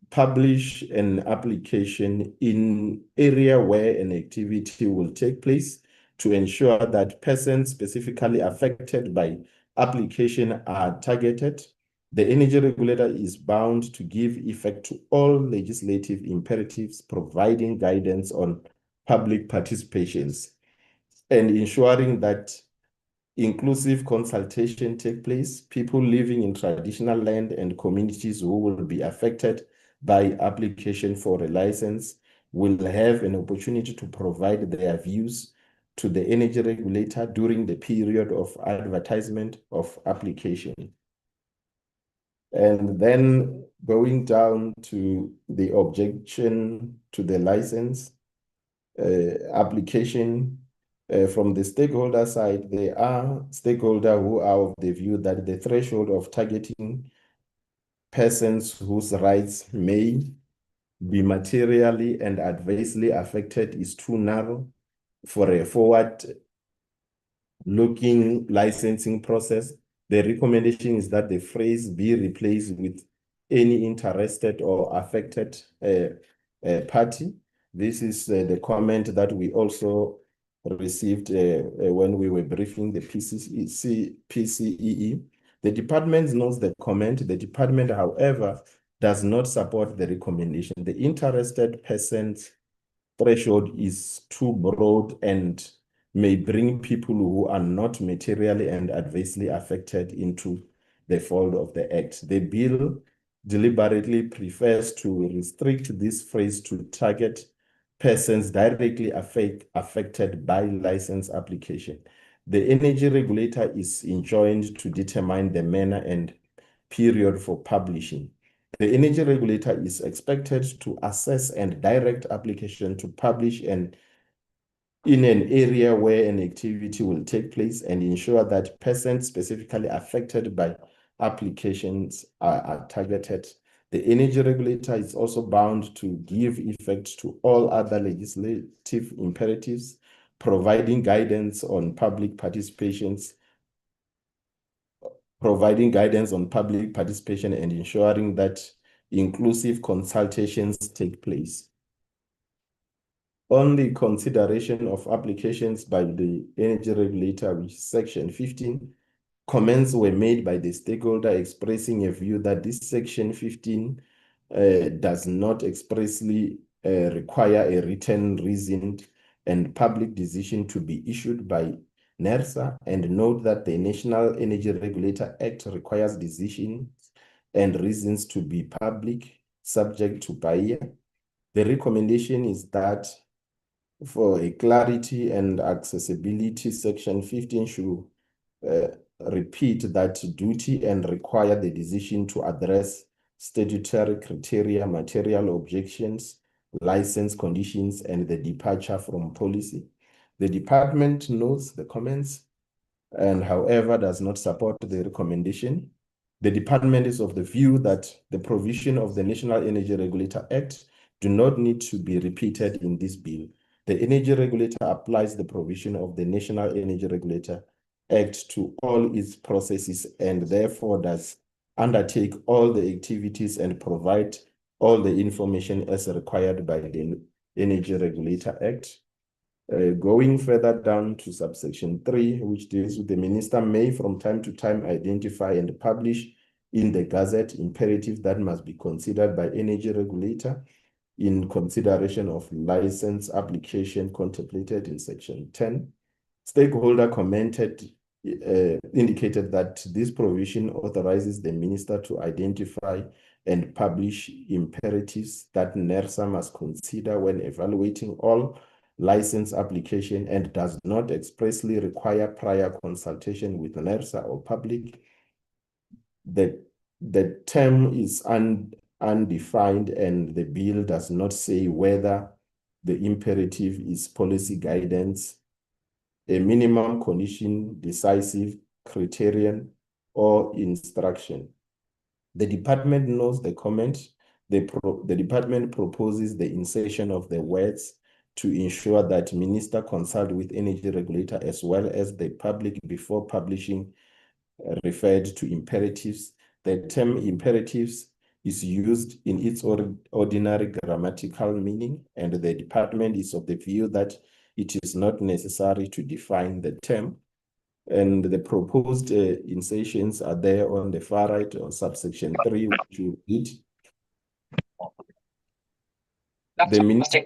Speaker 9: publish an application in area where an activity will take place to ensure that persons specifically affected by application are targeted. The energy regulator is bound to give effect to all legislative imperatives, providing guidance on public participations and ensuring that inclusive consultation take place. People living in traditional land and communities who will be affected by application for a license will have an opportunity to provide their views to the energy regulator during the period of advertisement of application. And then going down to the objection to the license application, from the stakeholder side, there are stakeholders who are of the view that the threshold of targeting persons whose rights may be materially and adversely affected is too narrow for a forward-looking licensing process. The recommendation is that the phrase be replaced with any interested or affected party. This is the comment that we also received when we were briefing the PCEE. The department knows the comment. The department, however, does not support the recommendation. The interested persons threshold is too broad and may bring people who are not materially and adversely affected into the fold of the Act. The bill deliberately prefers to restrict this phrase to target persons directly affected by license application. The energy regulator is enjoined to determine the manner and period for publishing. The energy regulator is expected to assess and direct application to publish in an area where an activity will take place and ensure that persons specifically affected by applications are targeted. The energy regulator is also bound to give effect to all other legislative imperatives, providing guidance on public participation and ensuring that inclusive consultations take place. On the consideration of applications by the energy regulator, which is Section 15, comments were made by the stakeholder expressing a view that this Section 15 does not expressly require a written, reasoned, and public decision to be issued by NERSA, and note that the National Energy Regulator Act requires decisions and reasons to be public, subject to BAIA. The recommendation is that for a clarity and accessibility, Section 15 should repeat that duty and require the decision to address statutory criteria, material objections, license conditions, and the departure from policy. The department notes the comments and, however, does not support the recommendation. The department is of the view that the provision of the National Energy Regulator Act do not need to be repeated in this bill. The energy regulator applies the provision of the National Energy Regulator Act to all its processes and therefore does undertake all the activities and provide all the information as required by the Energy Regulator Act. Going further down to subsection 3, which deals with the minister may from time to time identify and publish in the Gazette imperatives that must be considered by energy regulator in consideration of license application contemplated in section 10. Stakeholder commented indicated that this provision authorizes the minister to identify and publish imperatives that NERSA must consider when evaluating all license application and does not expressly require prior consultation with NERSA or public. The term is undefined, and the bill does not say whether the imperative is policy guidance, a minimum condition, decisive criterion, or instruction. The department knows the comment. The department proposes the insertion of the words to ensure that minister consult with energy regulator as well as the public before publishing referred to imperatives. The term imperatives is used in its ordinary grammatical meaning, and the department is of the view that it is not necessary to define the term. And the proposed insertions are there on the far right on subsection 3, which you read. The minister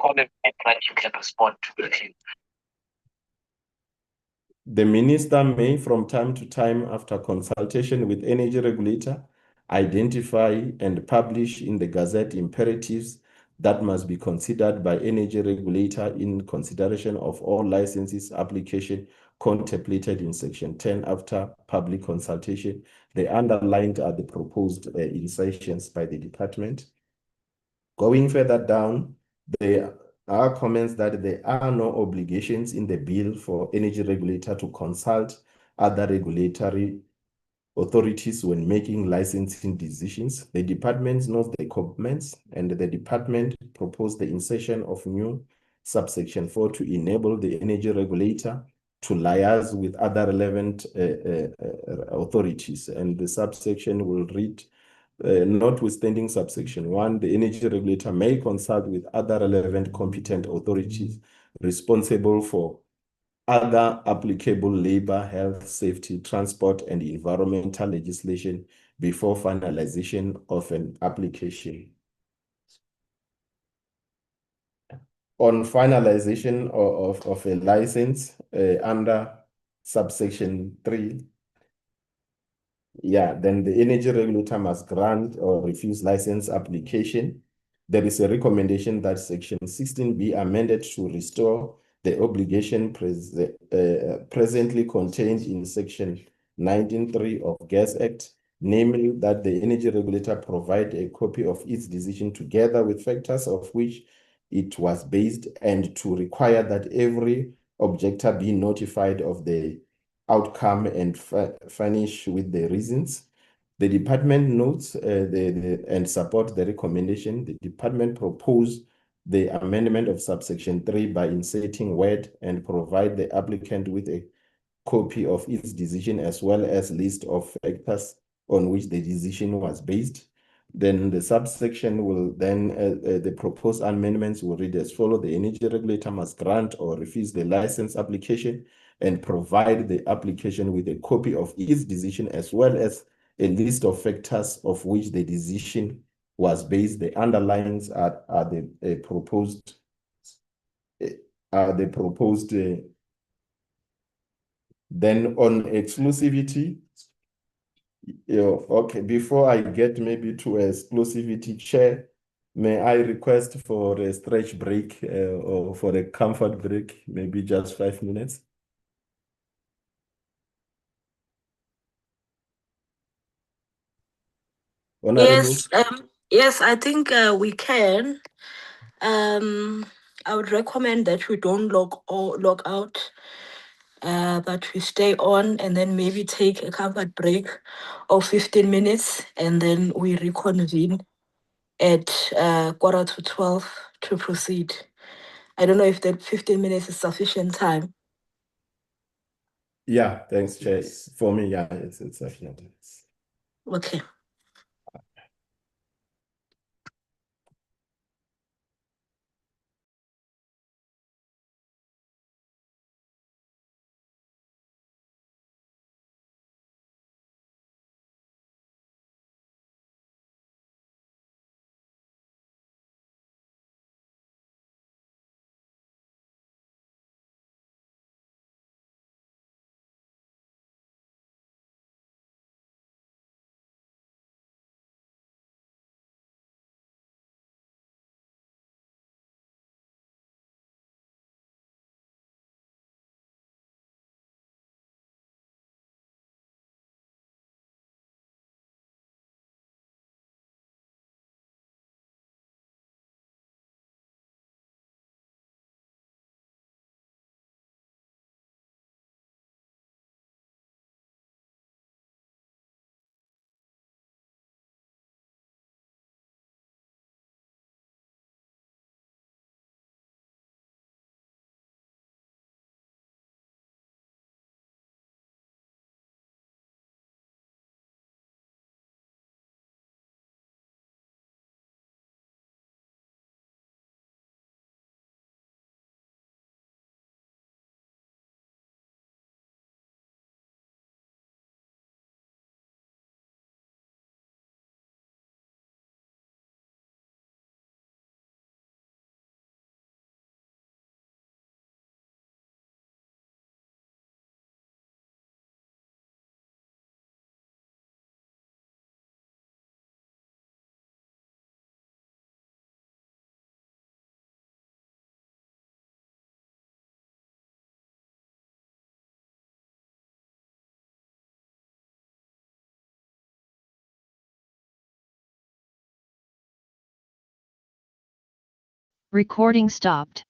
Speaker 9: The minister may, from time to time, after consultation with energy regulator, identify and publish in the Gazette imperatives that must be considered by energy regulator in consideration of all licenses application contemplated in section 10 after public consultation. The underlined are the proposed insertions by the department. Going further down, there are comments that there are no obligations in the bill for energy regulator to consult other regulatory authorities when making licensing decisions. The department knows the comments, and the department proposed the insertion of new subsection 4 to enable the energy regulator to liaise with other relevant authorities. And the subsection will read, notwithstanding subsection 1, the energy regulator may consult with other relevant competent authorities responsible for other applicable labor, health, safety, transport, and environmental legislation before finalization of an application. On finalization of a license under subsection 3, then the energy regulator must grant or refuse license application. There is a recommendation that section 16 be amended to restore the obligation presently contained in section 19.3 of Gas Act, namely that the energy regulator provide a copy of its decision together with factors of which it was based, and to require that every objector be notified of the outcome and furnish with the reasons. The department notes and support the recommendation. The department proposed the amendment of subsection 3 by inserting word and provide the applicant with a copy of its decision as well as list of factors on which the decision was based. Then the subsection will then, the proposed amendments will read as follows. The energy regulator must grant or refuse the license application and provide the application with a copy of its decision as well as a list of factors of which the decision was based. The underlines are the proposed then on exclusivity. Okay, before I get maybe to exclusivity, Chair, may I request for a stretch break or for a comfort break, maybe just 5 minutes? Honorable.
Speaker 1: Yes, I think we can. I would recommend that we don't log out, but we stay on and then maybe take a comfort break of 15 minutes, and then we reconvene at 11:45 to proceed. I don't know if that 15 minutes is sufficient time.
Speaker 9: Yeah, thanks, Chair. For me, yeah, it's sufficient.
Speaker 1: Okay.
Speaker 10: Recording stopped.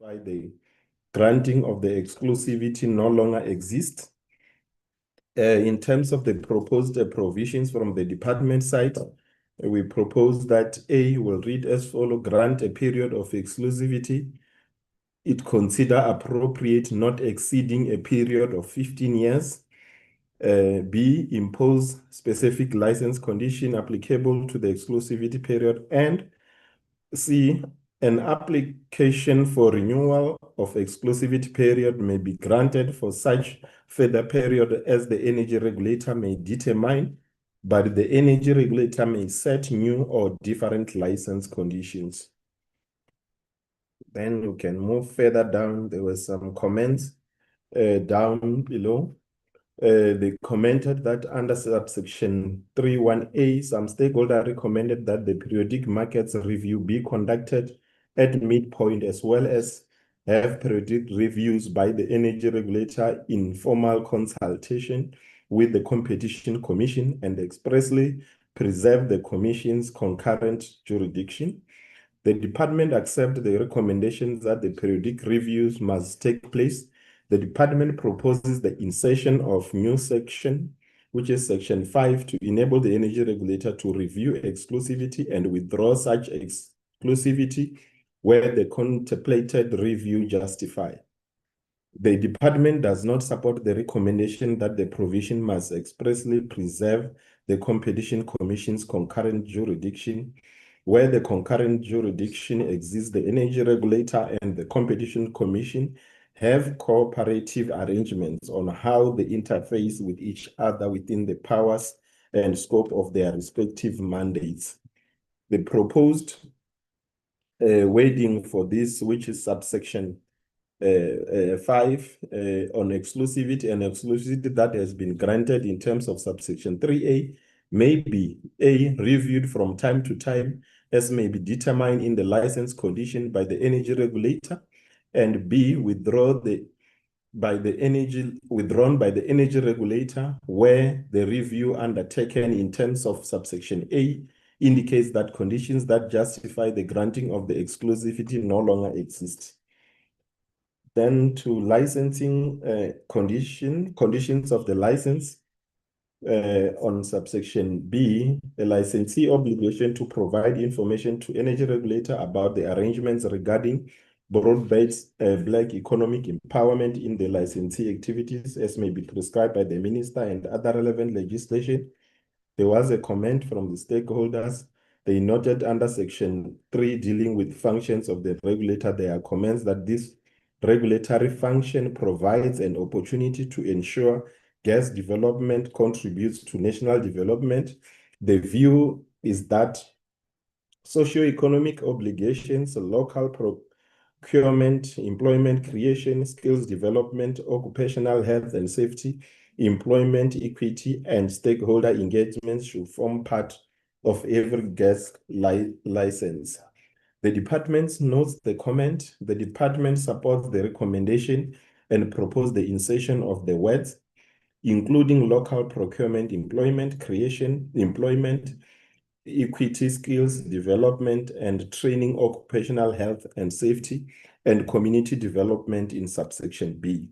Speaker 9: why the granting of the exclusivity no longer exists. In terms of the proposed provisions from the department side, we propose that A will read as follows: grant a period of exclusivity it consider appropriate not exceeding a period of 15 years. B, impose specific license condition applicable to the exclusivity period. And C, an application for renewal of exclusivity period may be granted for such further period as the energy regulator may determine, but the energy regulator may set new or different license conditions. Then you can move further down. There were some comments down below. They commented that under subsection 3.1a, some stakeholders recommended that the periodic markets review be conducted at midpoint, as well as have periodic reviews by the energy regulator in formal consultation with the Competition Commission and expressly preserve the Commission's concurrent jurisdiction. The department accepts the recommendations that the periodic reviews must take place. The department proposes the insertion of new section, which is section 5, to enable the energy regulator to review exclusivity and withdraw such exclusivity where the contemplated review justify. The department does not support the recommendation that the provision must expressly preserve the Competition Commission's concurrent jurisdiction. Where the concurrent jurisdiction exists, the energy regulator and the Competition Commission have cooperative arrangements on how they interface with each other within the powers and scope of their respective mandates. The proposed wording for this, which is subsection 5 on exclusivity and exclusivity that has been granted in terms of subsection 3a, may be A, reviewed from time to time as may be determined in the license condition by the energy regulator, and B, withdrawn by the energy regulator where the review undertaken in terms of subsection A indicates that conditions that justify the granting of the exclusivity no longer exist. Then to licensing conditions of the license. On subsection B, a licensee obligation to provide information to energy regulator about the arrangements regarding broad-based Black economic empowerment in the licensee activities as may be prescribed by the minister and other relevant legislation. There was a comment from the stakeholders. They noted under section 3 dealing with functions of the regulator, there are comments that this regulatory function provides an opportunity to ensure gas development contributes to national development. The view is that socio-economic obligations, local procurement, employment creation, skills development, occupational health and safety, employment equity, and stakeholder engagement should form part of every gas license. The department notes the comment. The department supports the recommendation and proposes the insertion of the words including local procurement, employment creation, employment, equity, skills development, and training, occupational health and safety, and community development in subsection B.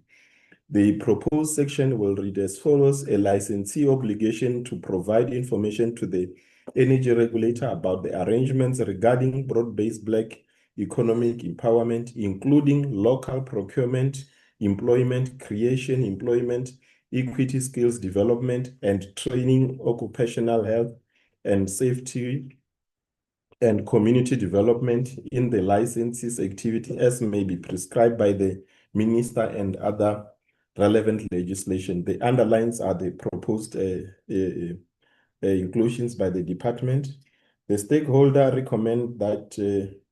Speaker 9: The proposed section will read as follows: a licensee obligation to provide information to the energy regulator about the arrangements regarding broad-based Black economic empowerment, including local procurement, employment creation, employment, equity, skills development, and training, occupational health and safety, and community development in the licensee's activity as may be prescribed by the minister and other relevant legislation. The underlines are the proposed inclusions by the department. The stakeholder recommend that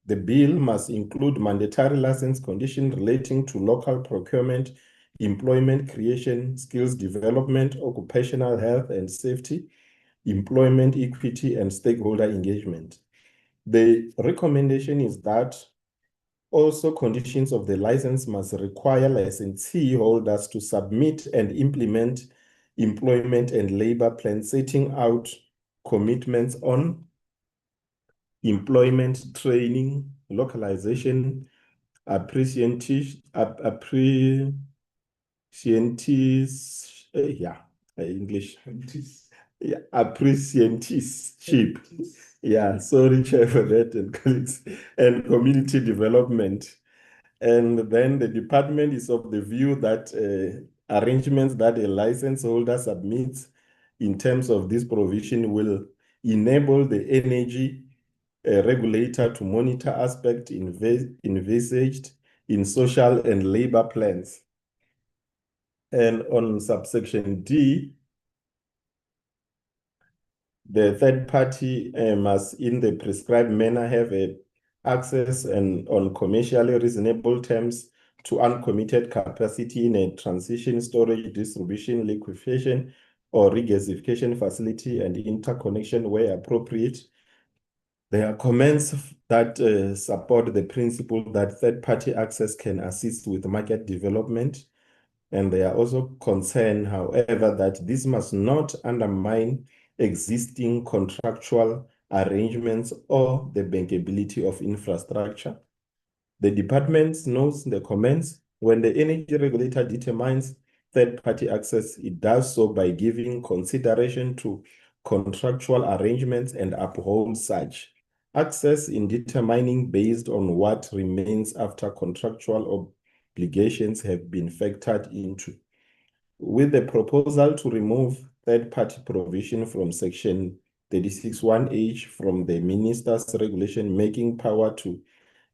Speaker 9: the bill must include mandatory license conditions relating to local procurement, employment creation, skills development, occupational health and safety, employment equity, and stakeholder engagement. The recommendation is that also conditions of the license must require licensee holders to submit and implement employment and labor plans setting out commitments on employment, training, localization, appreciative, English, yeah, apprenticeship. Yeah, sorry, Chair, for that, and colleagues, and community development. And then the department is of the view that arrangements that a license holder submits in terms of this provision will enable the energy regulator to monitor aspects envisaged in social and labor plans. And on subsection D, the third party must, in the prescribed manner, have access and on commercially reasonable terms to uncommitted capacity in a transition, storage, distribution, liquefaction, or regasification facility and interconnection where appropriate. There are comments that support the principle that third-party access can assist with market development. And they are also concerned, however, that this must not undermine existing contractual arrangements or the bankability of infrastructure. The department notes the comments. When the energy regulator determines third-party access, it does so by giving consideration to contractual arrangements and upholds such access in determining based on what remains after contractual obligations have been factored into. With the proposal to remove third-party provision from section 36(1)H from the minister's regulation making power to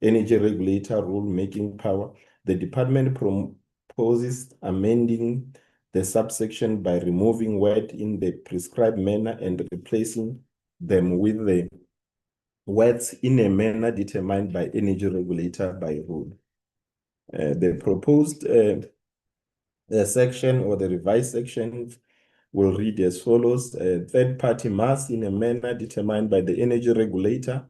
Speaker 9: energy regulator rule making power, the department proposes amending the subsection by removing word in the prescribed manner and replacing them with the words in a manner determined by energy regulator by rule. The proposed section or the revised section will read as follows. Third party must, in a manner determined by the energy regulator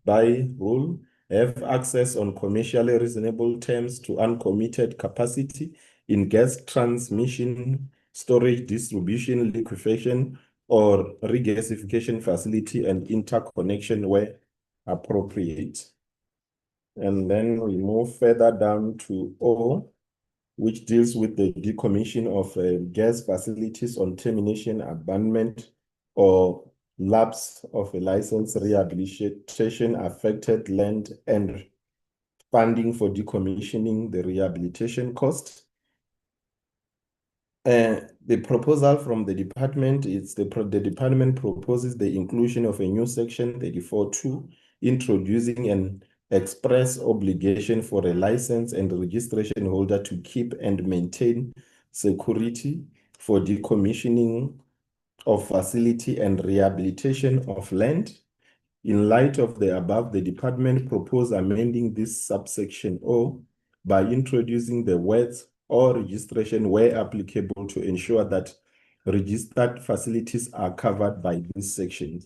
Speaker 9: by rule, have access on commercially reasonable terms to uncommitted capacity in gas transmission, storage, distribution, liquefaction, or regasification facility and interconnection where appropriate. And then we move further down to O, which deals with the decommission of gas facilities on termination, abandonment, or lapse of a license, rehabilitation affected land, and funding for decommissioning the rehabilitation cost. The proposal from the department is the department proposes the inclusion of a new section 34(2), introducing an express obligation for a license and registration holder to keep and maintain security for decommissioning of facility and rehabilitation of land. In light of the above, the department proposed amending this subsection O by introducing the words or registration where applicable to ensure that registered facilities are covered by this section.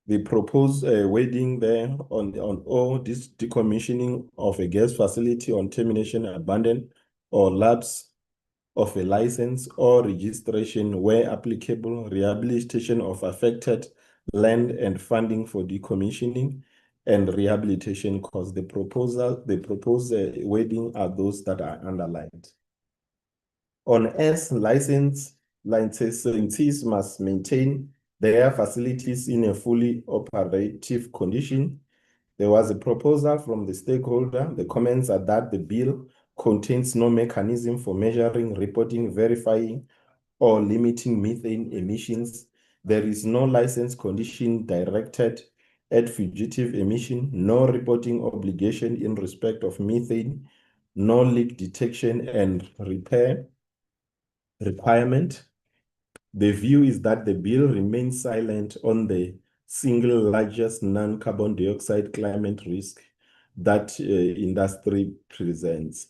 Speaker 9: The proposed wording there on O, this decommissioning of a gas facility on termination, abandon, or lapse of a license or registration where applicable, rehabilitation of affected land and funding for decommissioning and rehabilitation costs. The proposed wording are those that are underlined. On S, licensees must maintain their facilities in a fully operative condition. There was a proposal from the stakeholder. The comments are that the bill contains no mechanism for measuring, reporting, verifying, or limiting methane emissions. There is no license condition directed at fugitive emission, no reporting obligation in respect of methane, no leak detection and repair requirement. The view is that the bill remains silent on the single largest non-carbon dioxide climate risk that industry presents.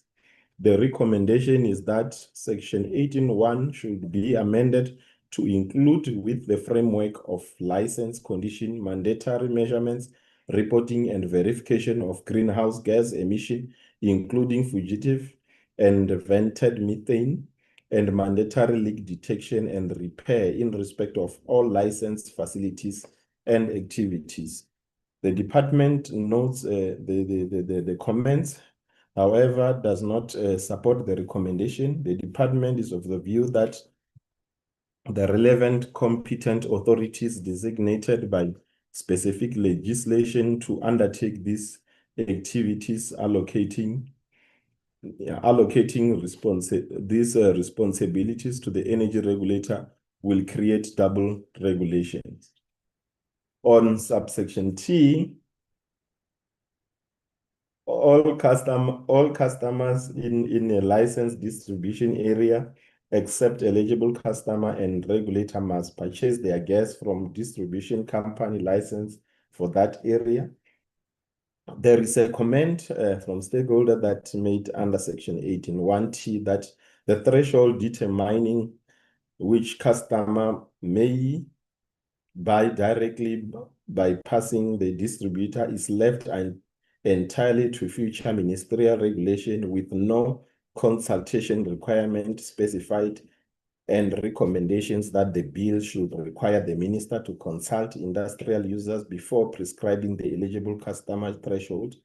Speaker 9: The recommendation is that section 18(1) should be amended to include with the framework of license condition mandatory measurements, reporting and verification of greenhouse gas emission, including fugitive and vented methane, and mandatory leak detection and repair in respect of all licensed facilities and activities. The department notes the comments however, does not support the recommendation. The department is of the view that the relevant competent authorities designated by specific legislation to undertake these activities allocating these responsibilities to the energy regulator will create double regulations. On subsection T, all customers in a licensed distribution area except eligible customer and regulator must purchase their gas from distribution company license for that area. There is a comment from stakeholder that made under section 18(1)T that the threshold determining which customer may buy directly by passing the distributor is left entirely to future ministerial regulation with no consultation requirement specified, and recommendations that the bill should require the minister to consult industrial users before prescribing the eligible customer threshold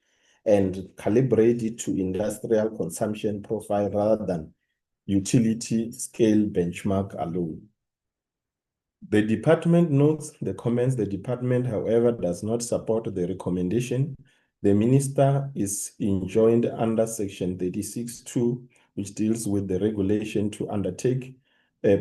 Speaker 9: and calibrate it to industrial consumption profile rather than utility scale benchmark alone. The department notes the comments. The department, however, does not support the recommendation. The minister is enjoined under section 36(2), which deals with the regulation to undertake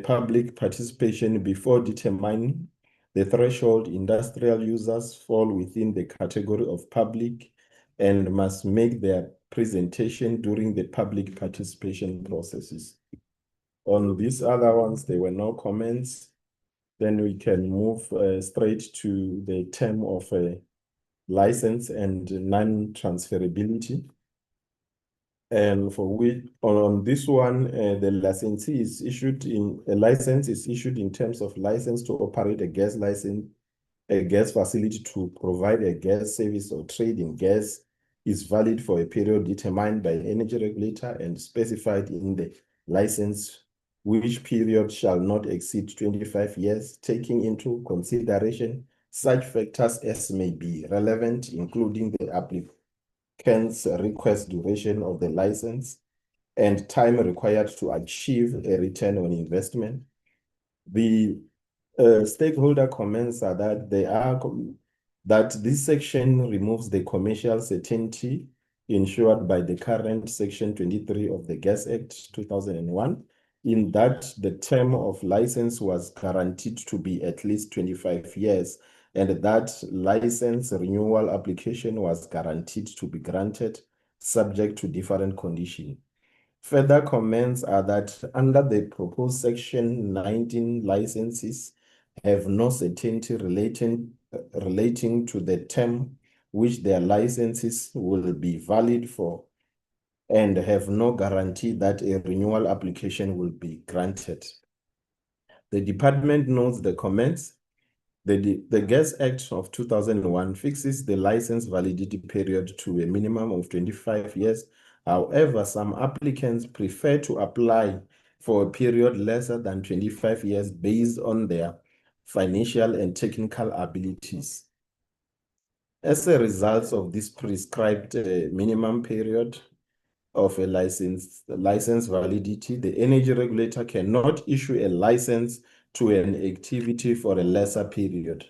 Speaker 9: public participation before determining the threshold. Industrial users fall within the category of public and must make their presentation during the public participation processes. On these other ones, there were no comments. Then we can move straight to the term of license and non-transferability. And for which, on this one, the licensee is issued in a license is issued in terms of license to operate a gas facility to provide a gas service or trade in gas is valid for a period determined by the energy regulator and specified in the license, which period shall not exceed 25 years, taking into consideration such factors as may be relevant, including the applicant's request duration of the license and time required to achieve a return on investment. The stakeholder comments are that that this section removes the commercial certainty ensured by the current section 23 of the Gas Act 2001, in that the term of license was guaranteed to be at least 25 years, and that license renewal application was guaranteed to be granted subject to different conditions. Further comments are that under the proposed section 19, licenses have no certainty relating to the term which their licenses will be valid for, and have no guarantee that a renewal application will be granted. The department notes the comments. The Gas Act of 2001 fixes the license validity period to a minimum of 25 years. However, some applicants prefer to apply for a period lesser than 25 years based on their financial and technical abilities. As a result of this prescribed minimum period of a license validity, the energy regulator cannot issue a license to an activity for a lesser period.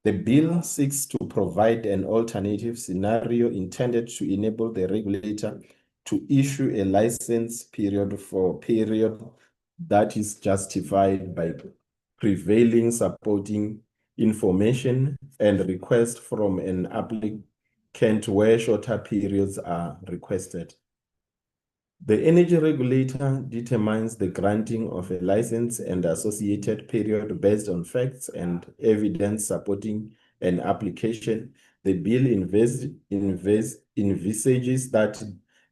Speaker 9: The bill seeks to provide an alternative scenario intended to enable the regulator to issue a license period for a period that is justified by prevailing supporting information and request from an applicant where shorter periods are requested. The energy regulator determines the granting of a license and associated period based on facts and evidence supporting an application. The bill envisages that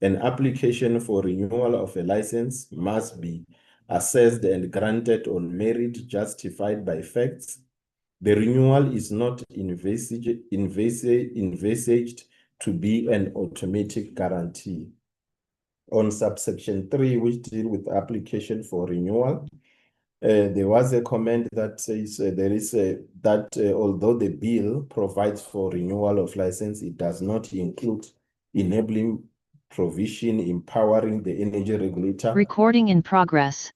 Speaker 9: an application for renewal of a license must be assessed and granted on merit justified by facts. The renewal is not envisaged to be an automatic guarantee. On subsection 3, which deal with application for renewal, there was a comment that says although the bill provides for renewal of license, it does not include enabling provision empowering the energy regulator.
Speaker 10: Recording in progress.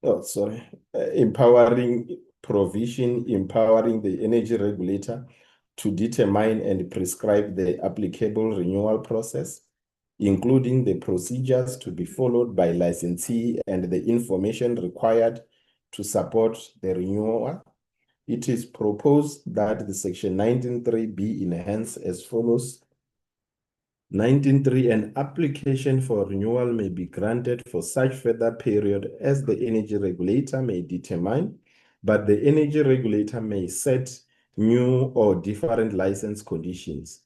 Speaker 9: Oh, sorry. Empowering provision, empowering the energy regulator to determine and prescribe the applicable renewal process, including the procedures to be followed by licensee and the information required to support the renewal. It is proposed that the Section 19.3 be enhanced as follows. 19.3, an application for renewal may be granted for such further period as the energy regulator may determine, but the energy regulator may set new or different license conditions.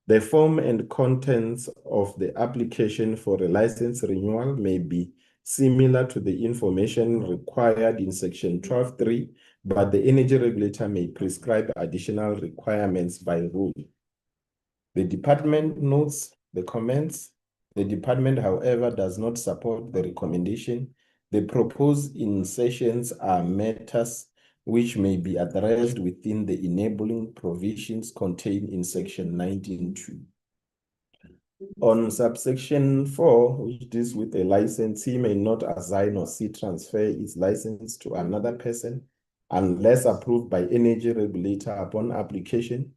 Speaker 9: The form and contents of the application for a license renewal may be similar to the information required in Section 12.3, but the energy regulator may prescribe additional requirements by rule. The department notes the comments. The department, however, does not support the recommendation. The proposed insertions are matters which may be addressed within the enabling provisions contained in Section 19.2. On subsection 4, which deals with a licensee may not assign or transfer its license to another person unless approved by energy regulator upon application.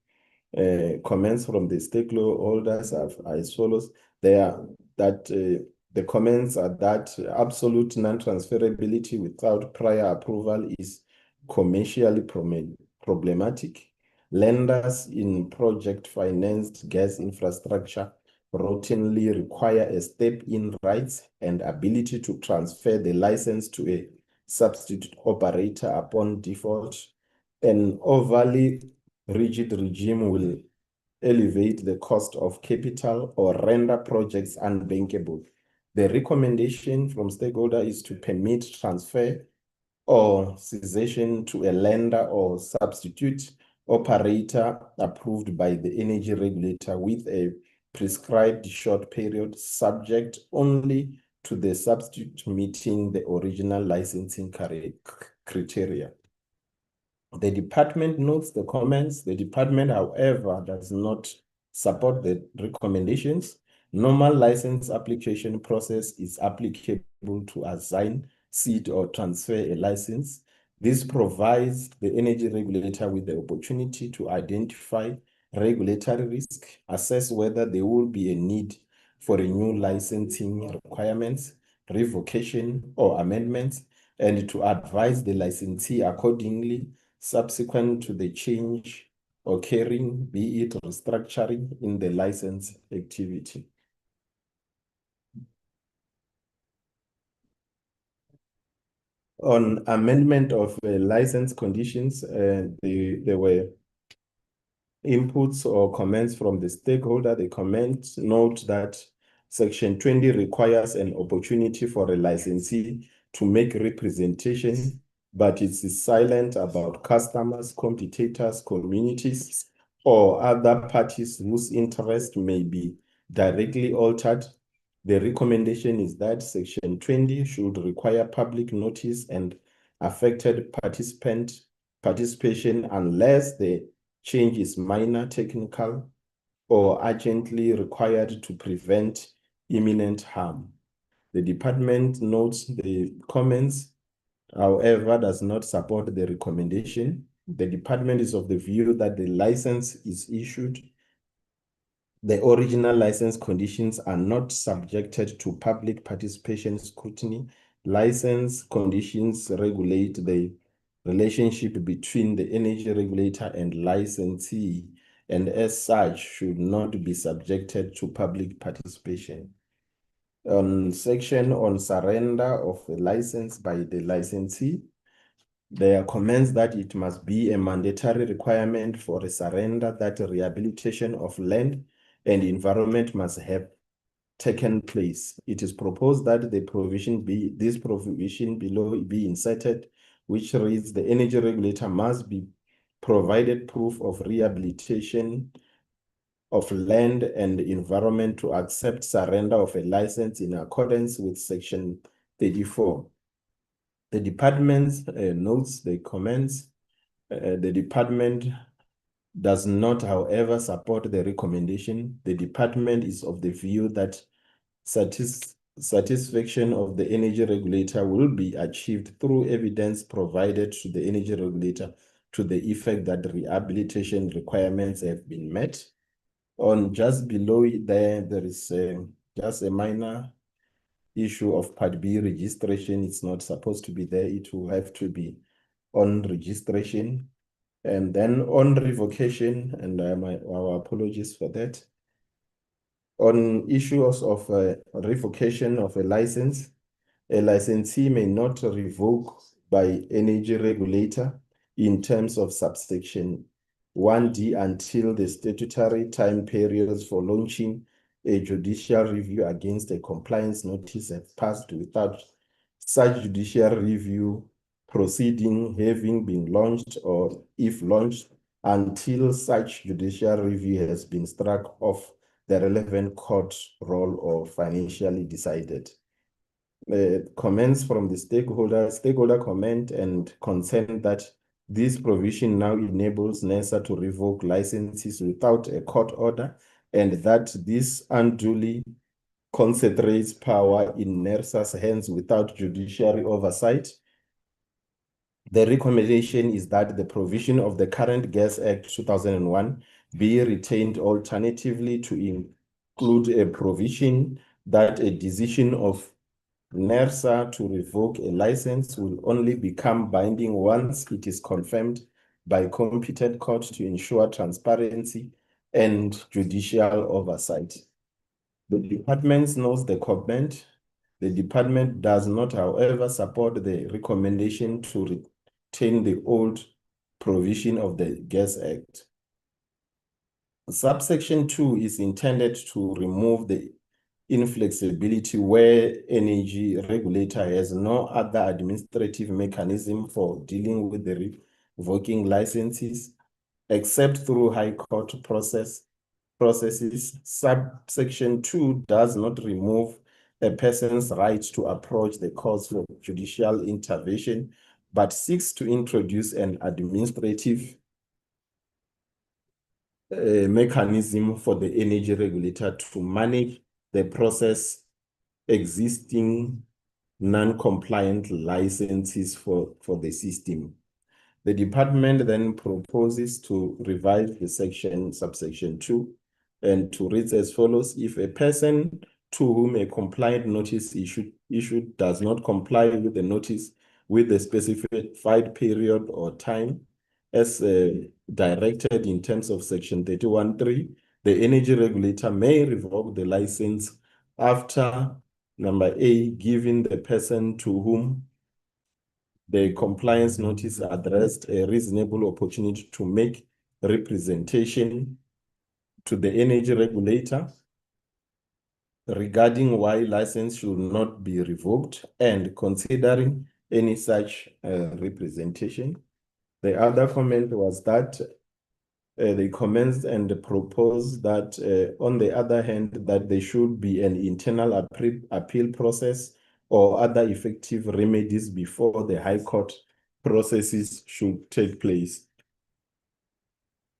Speaker 9: Comments from the stakeholders are as follows. The comments are that absolute non-transferability without prior approval is commercially problematic. Lenders in project-financed gas infrastructure routinely require a step-in rights and ability to transfer the license to a substitute operator upon default. An overly rigid regime will elevate the cost of capital or render projects unbankable. The recommendation from stakeholder is to permit transfer or cessation to a lender or substitute operator approved by the energy regulator with a prescribed short period, subject only to the substitute meeting the original licensing criteria. The department notes the comments. The department, however, does not support the recommendations. Normal license application process is applicable to assign, cede, or transfer a license. This provides the energy regulator with the opportunity to identify regulatory risk, assess whether there will be a need for a new licensing requirements, revocation, or amendments, and to advise the licensee accordingly subsequent to the change occurring, be it restructuring in the license activity. On amendment of license conditions, there were inputs or comments from the stakeholder. The comments note that Section 20 requires an opportunity for a licensee to make representation, but it is silent about customers, competitors, communities, or other parties whose interest may be directly altered. The recommendation is that Section 20 should require public notice and affected participation unless the change is minor, technical, or urgently required to prevent imminent harm. The department notes the comments, however, does not support the recommendation. The department is of the view that the license is issued. The original license conditions are not subjected to public participation scrutiny. License conditions regulate the relationship between the energy regulator and licensee, and as such should not be subjected to public participation. Section on surrender of a license by the licensee, there are comments that it must be a mandatory requirement for a surrender that rehabilitation of land and environment must have taken place. It is proposed that this provision below be inserted, which reads the energy regulator must be provided proof of rehabilitation of land and environment to accept surrender of a license in accordance with Section 34. The department notes the comments. The department does not, however, support the recommendation. The department is of the view that satisfaction of the energy regulator will be achieved through evidence provided to the energy regulator to the effect that rehabilitation requirements have been met. On just below it there is just a minor issue of Part B registration. It's not supposed to be there. It will have to be on registration. And then on revocation, and our apologies for that. On issues of revocation of a license, a licensee may not revoke by energy regulator in terms of subsection 1D until the statutory time periods for launching a judicial review against a compliance notice have passed without such judicial review proceeding having been launched, or if launched, until such judicial review has been struck off the relevant court roll or financially decided. Comments from the stakeholder comment and consent that this provision now enables NERSA to revoke licenses without a court order, and that this unduly concentrates power in NERSA's hands without judiciary oversight. The recommendation is that the provision of the current Gas Act 2001 be retained, alternatively to include a provision that a decision of NERSA to revoke a license will only become binding once it is confirmed by competent court to ensure transparency and judicial oversight. The department knows the comment. The department does not, however, support the recommendation to retain the old provision of the Gas Act. Subsection 2 is intended to remove the inflexibility where energy regulator has no other administrative mechanism for dealing with the revoking licenses except through high court processes. Subsection 2 does not remove a person's right to approach the courts for judicial intervention, but seeks to introduce an administrative mechanism for the energy regulator to manage the process existing non-compliant licenses for the system. The department then proposes to revise the subsection 2 and to read as follows: if a person to whom a compliant notice issued does not comply with the notice with the specified period or time as directed in terms of section 31.3, the energy regulator may revoke the license after number A, giving the person to whom the compliance notice addressed a reasonable opportunity to make representation to the energy regulator regarding why license should not be revoked, and considering any such representation. The other comment was that they commenced and proposed that, on the other hand, that there should be an internal appeal process or other effective remedies before the High Court processes should take place.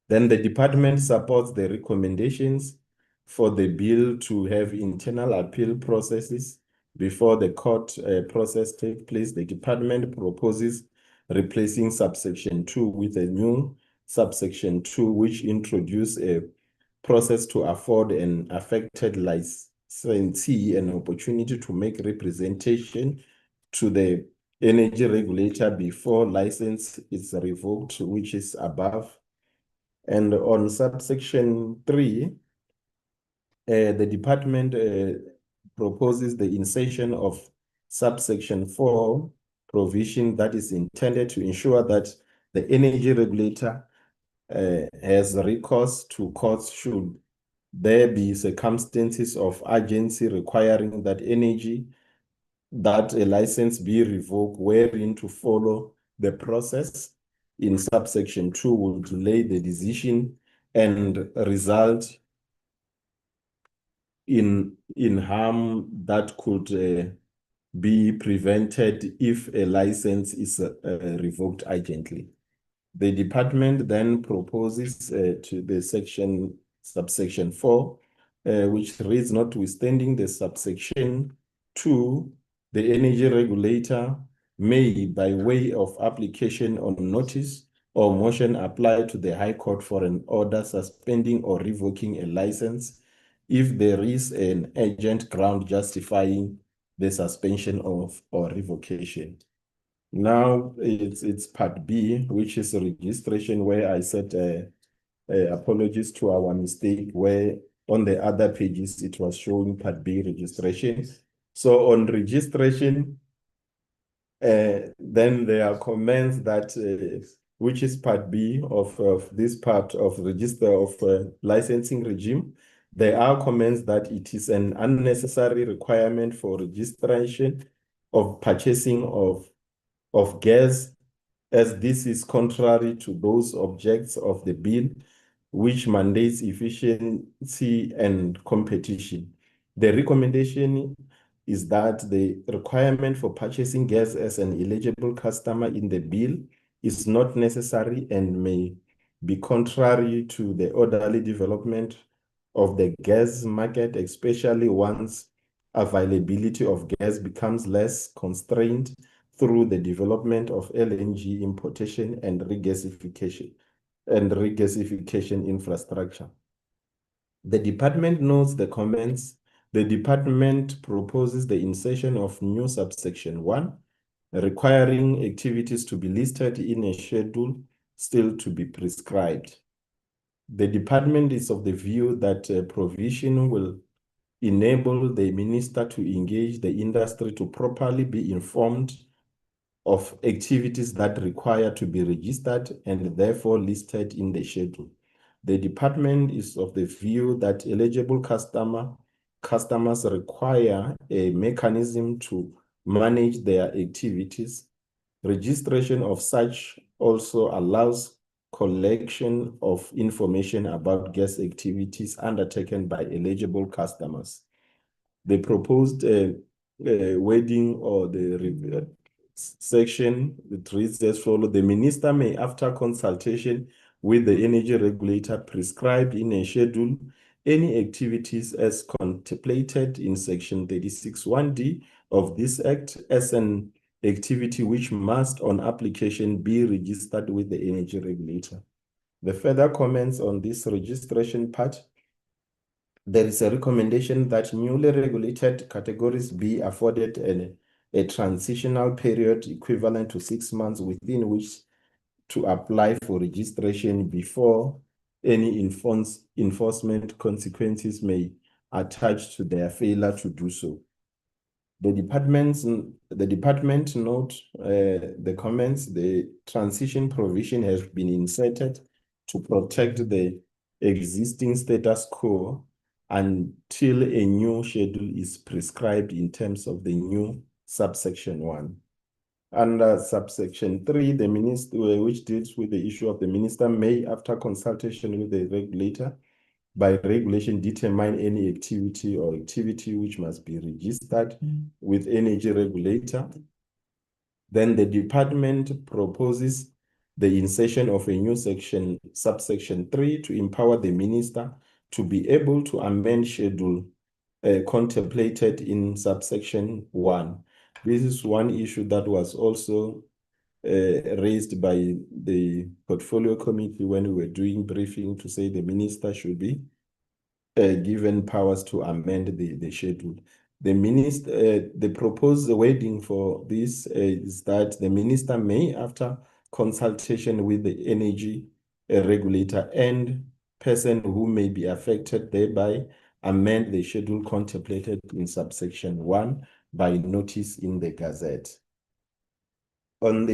Speaker 9: Then the department supports the recommendations for the bill to have internal appeal processes before the court process takes place. The department proposes replacing subsection 2 with a new subsection 2, which introduce a process to afford an affected licensee an opportunity to make representation to the energy regulator before license is revoked, which is above. And on subsection 3, the department proposes the insertion of subsection 4 provision that is intended to ensure that the energy regulator has recourse to courts should there be circumstances of urgency requiring that a license be revoked, wherein to follow the process in subsection 2 will delay the decision and result in harm that could be prevented if a license is revoked urgently. The department then proposes to the subsection 4, which reads, notwithstanding the subsection 2, the energy regulator may, by way of application on notice or motion, apply to the High Court for an order suspending or revoking a license if there is an urgent ground justifying the suspension of or revocation. Now it's part B, which is a registration, where I said apologies to our mistake, where on the other pages it was showing part B registration. So on registration, then there are comments that which is part B of this part of register of licensing regime. There are comments that it is an unnecessary requirement for registration of purchasing of gas, as this is contrary to those objects of the bill, which mandates efficiency and competition. The recommendation is that the requirement for purchasing gas as an eligible customer in the bill is not necessary and may be contrary to the orderly development of the gas market, especially once availability of gas becomes less constrained through the development of LNG importation and regasification infrastructure. The department notes the comments. The department proposes the insertion of new subsection 1, requiring activities to be listed in a schedule still to be prescribed. The department is of the view that provision will enable the minister to engage the industry to properly be informed of activities that require to be registered and therefore listed in the schedule. The department is of the view that eligible customers require a mechanism to manage their activities. Registration of such also allows collection of information about gas activities undertaken by eligible customers. The proposed wording or the section, it reads as follows: the minister may, after consultation with the energy regulator, prescribe in a schedule any activities as contemplated in section 36(1)(d) of this act as an activity which must on application be registered with the energy regulator. The further comments on this registration part: there is a recommendation that newly regulated categories be afforded a transitional period equivalent to 6 months within which to apply for registration before any enforcement consequences may attach to their failure to do so. The department note the comments. The transition provision has been inserted to protect the existing status quo until a new schedule is prescribed in terms of the new subsection 1. Under subsection 3, the minister, which deals with the issue of the minister, may, after consultation with the regulator, by regulation determine any activity or activity which must be registered with energy regulator. Then the department proposes the insertion of a new subsection 3, to empower the minister to be able to amend schedule contemplated in subsection 1. This is one issue that was also raised by the portfolio committee when we were doing briefing, to say the minister should be given powers to amend the schedule. The proposed wording for this is that the minister may, after consultation with the energy regulator and person who may be affected thereby, amend the schedule contemplated in subsection 1 by notice in the Gazette. On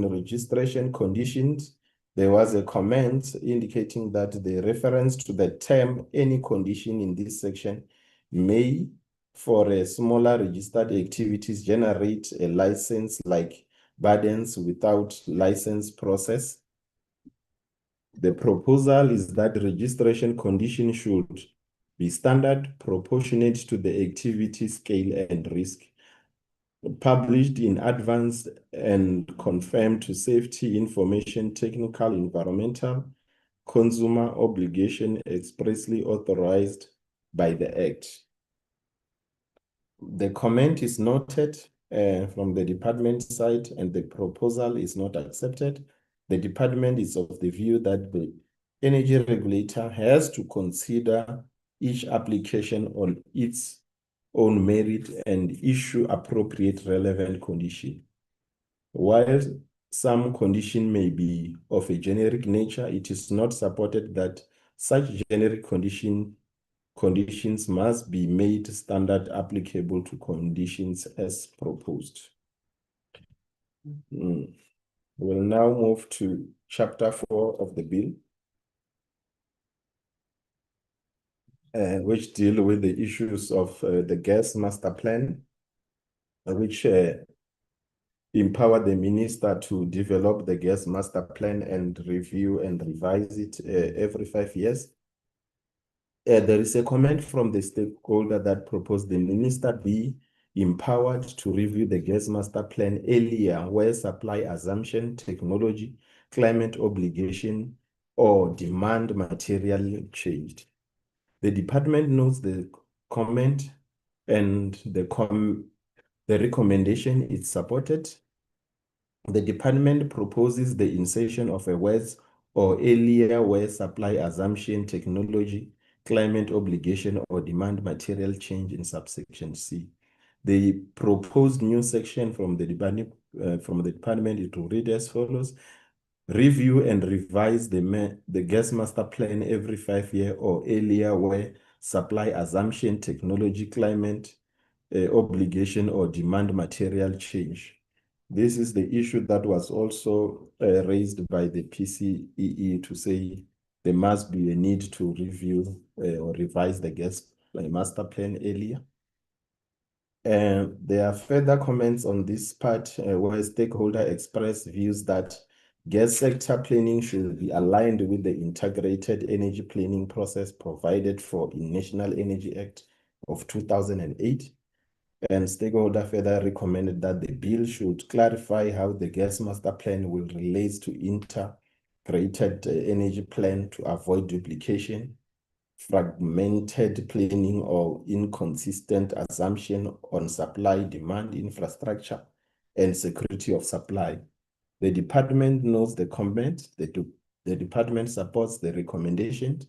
Speaker 9: registration conditions, there was a comment indicating that the reference to the term "any condition" in this section may, for a smaller registered activities, generate a license like burdens without license process. The proposal is that registration condition should be standard, proportionate to the activity scale and risk. published in advance and confirmed to safety information, technical, environmental, consumer obligation expressly authorized by the Act. The comment is noted from the department side and the proposal is not accepted. The department is of the view that the energy regulator has to consider each application on its own merit and issue appropriate relevant condition. While some condition may be of a generic nature, it is not supported that such generic conditions must be made standard applicable to conditions as proposed. We'll now move to Chapter 4 of the bill, which deal with the issues of the gas master plan, which empower the minister to develop the gas master plan and review and revise it every 5 years. There is a comment from the stakeholder that proposed the minister be empowered to review the gas master plan earlier where supply assumption, technology, climate obligation, or demand materially changed. The department notes the comment and the recommendation is supported. The department proposes the insertion of a words or earlier where supply assumption, technology, climate obligation, or demand material change in subsection C. The proposed new section from the department is to read as follows: review and revise the gas master plan every 5 years or earlier where supply assumption, technology, climate obligation, or demand material change. This is the issue that was also raised by the PCEE to say there must be a need to review or revise the gas master plan earlier. There are further comments on this part where stakeholder express views that gas sector planning should be aligned with the integrated energy planning process provided for in National Energy Act of 2008. And stakeholder further recommended that the bill should clarify how the gas master plan will relate to integrated energy plan to avoid duplication, fragmented planning, or inconsistent assumption on supply, demand, infrastructure, and security of supply. The department knows the comment. The department supports the recommendation.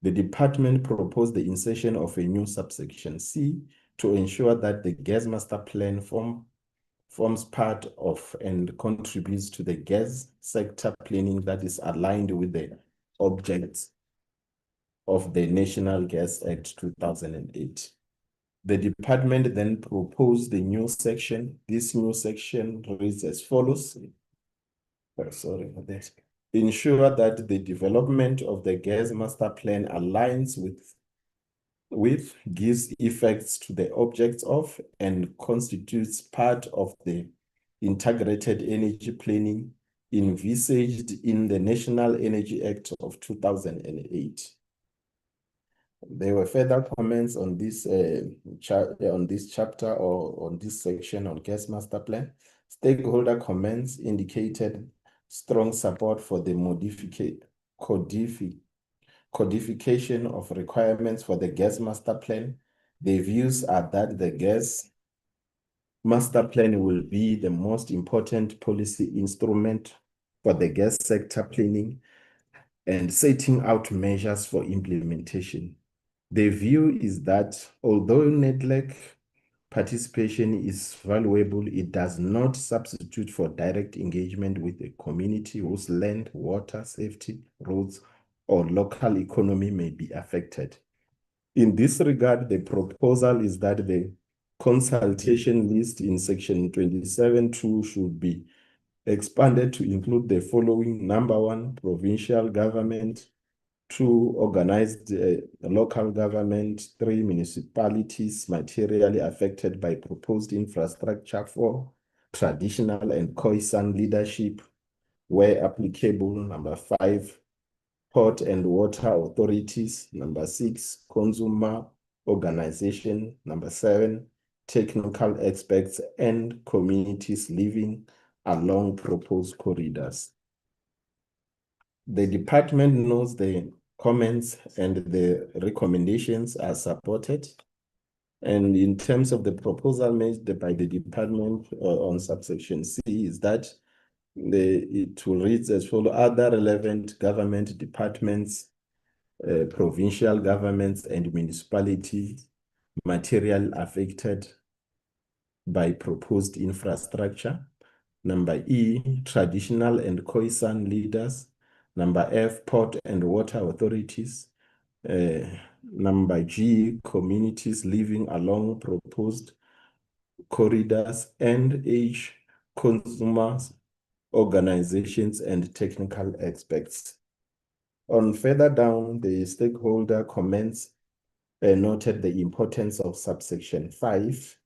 Speaker 9: The department proposed the insertion of a new subsection C to ensure that the gas master plan forms part of and contributes to the gas sector planning that is aligned with the objects of the National Gas Act 2008. The department then proposed the new section. This new section reads as follows. Sorry for this. Ensure that the development of the gas master plan aligns with gives effects to the objects of and constitutes part of the integrated energy planning envisaged in the National Energy Act of 2008. There were further comments on this chapter or on this section on gas master plan. Stakeholder comments indicated strong support for the codification of requirements for the gas master plan. The views are that the gas master plan will be the most important policy instrument for the gas sector planning and setting out measures for implementation. The view is that although NEDLAC participation is valuable, it does not substitute for direct engagement with the community whose land, water, safety, roads, or local economy may be affected. In this regard, the proposal is that the consultation list in section 27.2 should be expanded to include the following: number 1, provincial government; 2, organized local government; 3, municipalities materially affected by proposed infrastructure; 4, traditional and Khoisan leadership where applicable; number 5, port and water authorities; number 6, consumer organization; number 7, technical experts, and communities living along proposed corridors. The department knows the comments and the recommendations are supported. And in terms of the proposal made by the department on subsection C is that it will read as follows: other relevant government departments, provincial governments and municipalities material affected by proposed infrastructure. Number E, traditional and Khoisan leaders. Number F, port and water authorities. Number G, communities living along proposed corridors. And H, consumers, organizations, and technical experts. On further down, the stakeholder comments noted the importance of subsection 5,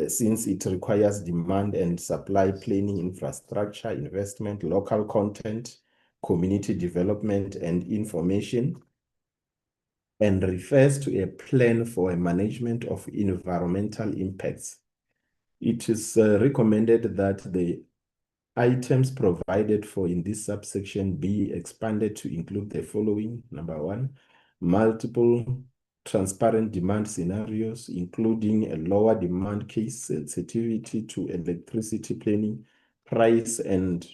Speaker 9: since it requires demand and supply planning, infrastructure, investment, local content, community development, and information, and refers to a plan for a management of environmental impacts. It is recommended that the items provided for in this subsection be expanded to include the following. Number 1, multiple transparent demand scenarios, including a lower demand case, sensitivity to electricity planning, price and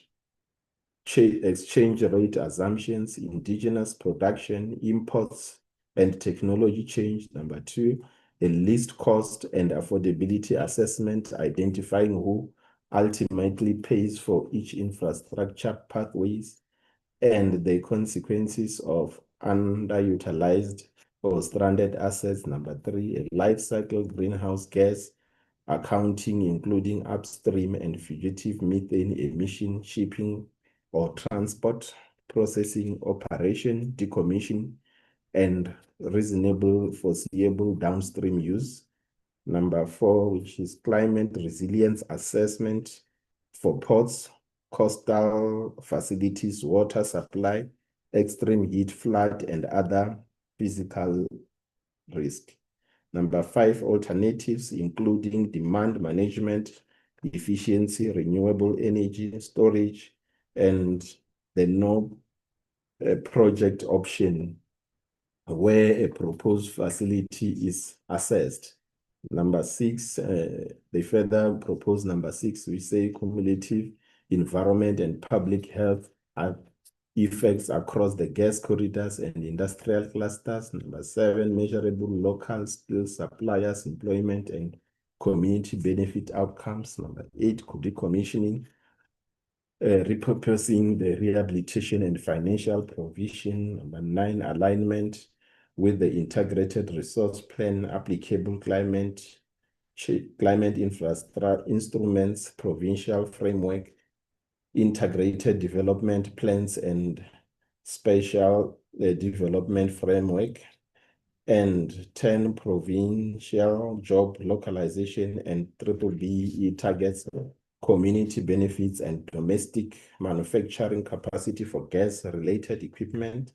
Speaker 9: exchange rate assumptions, indigenous production, imports, and technology change. Number 2, a least cost and affordability assessment, identifying who ultimately pays for each infrastructure pathways and the consequences of underutilized or stranded assets. Number 3, a life cycle greenhouse gas accounting, including upstream and fugitive methane emission, shipping or transport, processing, operation, decommission, and reasonable foreseeable downstream use. Number 4, which is climate resilience assessment for ports, coastal facilities, water supply, extreme heat, flood, and other physical risk. Number 5, alternatives, including demand management, efficiency, renewable energy, storage, and the no project option where a proposed facility is assessed. Number 6, they further propose number 6, we say cumulative environment and public health effects across the gas corridors and industrial clusters. Number 7, measurable local skills, suppliers, employment, and community benefit outcomes. Number 8, decommissioning, repurposing the rehabilitation and financial provision. Number 9, alignment with the integrated resource plan, applicable climate infrastructure instruments, provincial framework, integrated development plans, and spatial development framework. And 10, provincial job localization and BBBE targets, community benefits, and domestic manufacturing capacity for gas-related equipment,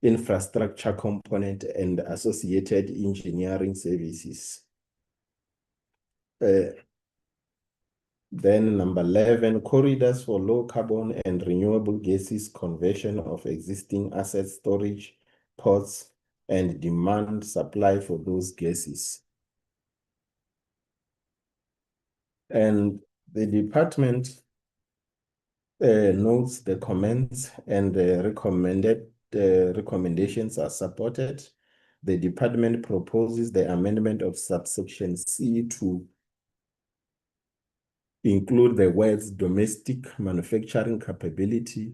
Speaker 9: infrastructure component, and associated engineering services. Then number 11, corridors for low carbon and renewable gases, conversion of existing asset storage, ports, and demand supply for those gases. And the department notes the comments and the recommendations are supported. The department proposes the amendment of subsection C to include the words domestic manufacturing capability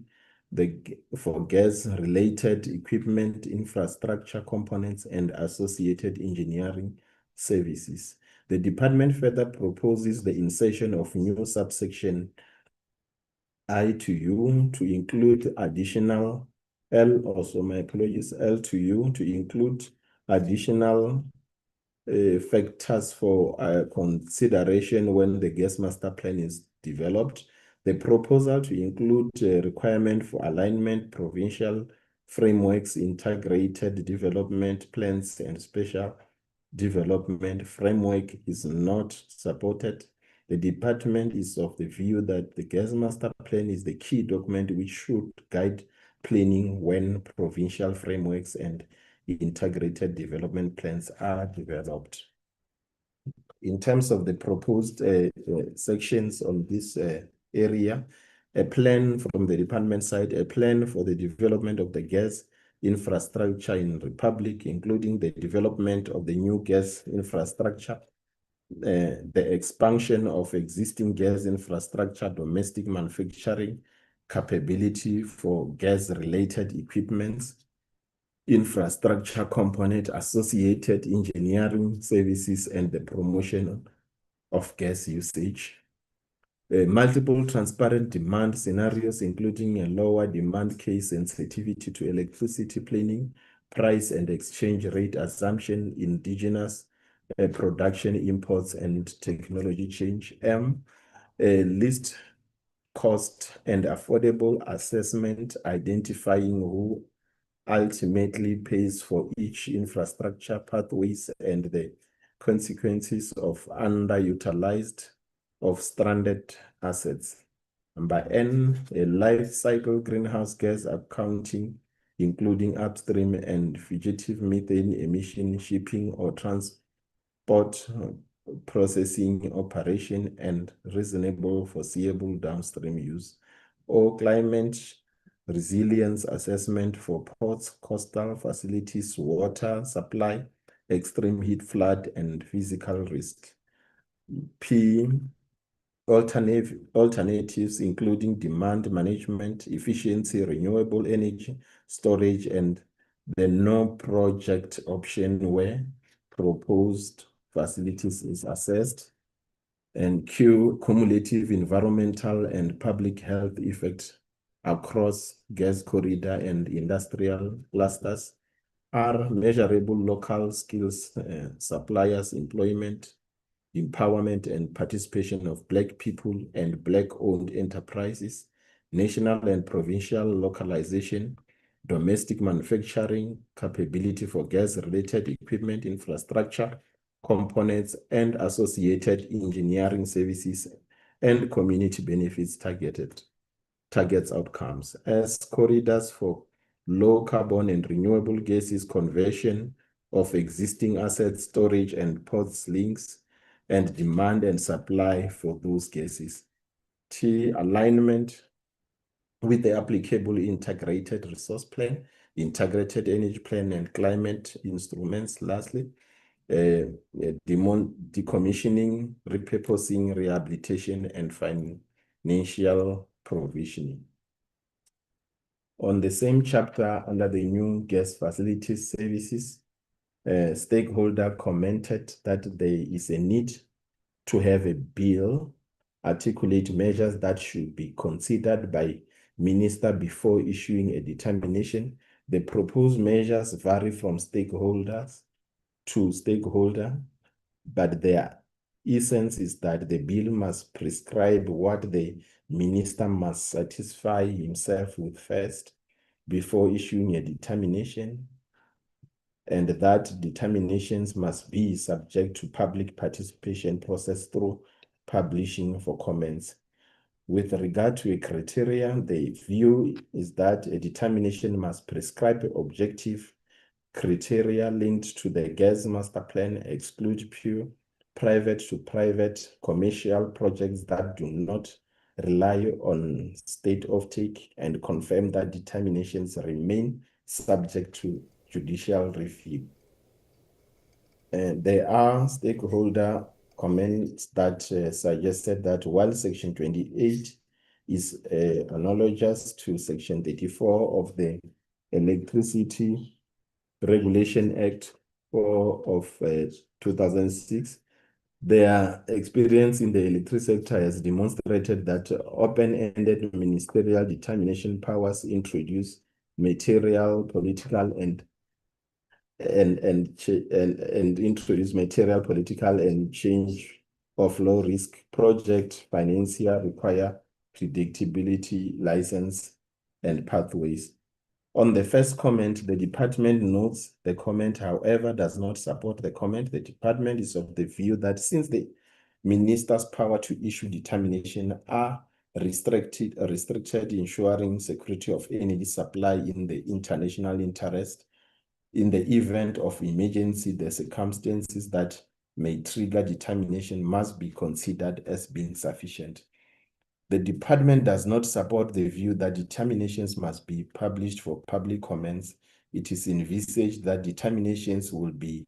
Speaker 9: for gas-related equipment, infrastructure components, and associated engineering services. The department further proposes the insertion of new subsection I to U to include additional L, also my apologies, L to U to include additional factors for consideration when the gas master plan is developed. The proposal to include a requirement for alignment, provincial frameworks, integrated development plans, and special development framework is not supported. The department is of the view that the gas master plan is the key document which should guide planning when provincial frameworks and integrated development plans are developed. In terms of the proposed sections on this area, a plan from the department side, a plan for the development of the gas infrastructure in Republic, including the development of the new gas infrastructure, the expansion of existing gas infrastructure, domestic manufacturing capability for gas-related equipments, infrastructure component, associated engineering services, and the promotion of gas usage. Multiple transparent demand scenarios, including a lower demand case sensitivity to electricity planning, price and exchange rate assumption, indigenous production imports, and technology change. List cost and affordable assessment, identifying who ultimately pays for each infrastructure pathways and the consequences of underutilized of stranded assets. Number N, a life cycle greenhouse gas accounting, including upstream and fugitive methane emission, shipping or transport, processing operation, and reasonable foreseeable downstream use. Or climate resilience assessment for ports, coastal facilities, water supply, extreme heat, flood, and physical risk. P, alternatives including demand management, efficiency, renewable energy, storage, and the no project option where proposed facilities is assessed. And Q, cumulative environmental and public health effects across gas corridor and industrial clusters. R, measurable local skills, suppliers, employment, empowerment and participation of Black people and Black-owned enterprises, national and provincial localization, domestic manufacturing, capability for gas-related equipment, infrastructure, components, and associated engineering services, and community benefits targets outcomes. As corridors for low carbon and renewable gases, conversion of existing assets, storage and ports links, and demand and supply for those gases. T, alignment with the applicable integrated resource plan, integrated energy plan, and climate instruments. Lastly, decommissioning, repurposing, rehabilitation, and financial provisioning. On the same chapter, under the new gas facilities services, stakeholder commented that there is a need to have a bill articulate measures that should be considered by minister before issuing a determination. The proposed measures vary from stakeholders to stakeholder, but their essence is that the bill must prescribe what the minister must satisfy himself with first before issuing a determination, and that determinations must be subject to public participation process through publishing for comments. With regard to a criteria, the view is that a determination must prescribe objective criteria linked to the gas master plan, exclude pure private commercial projects that do not rely on state offtake, and confirm that determinations remain subject to judicial review. There are stakeholder comments that suggested that while Section 28 is analogous to Section 34 of the Electricity Regulation Act of 2006, their experience in the electricity sector has demonstrated that open-ended ministerial determination powers introduce material, political, and introduce material, political, and change of low risk project financier require predictability, license, and pathways. On the first comment, the department notes the comment, however, does not support the comment. The department is of the view that since the minister's power to issue determination are restricted, ensuring security of energy supply in the international interest, in the event of emergency, the circumstances that may trigger determination must be considered as being sufficient. The department does not support the view that determinations must be published for public comments. It is envisaged that determinations will be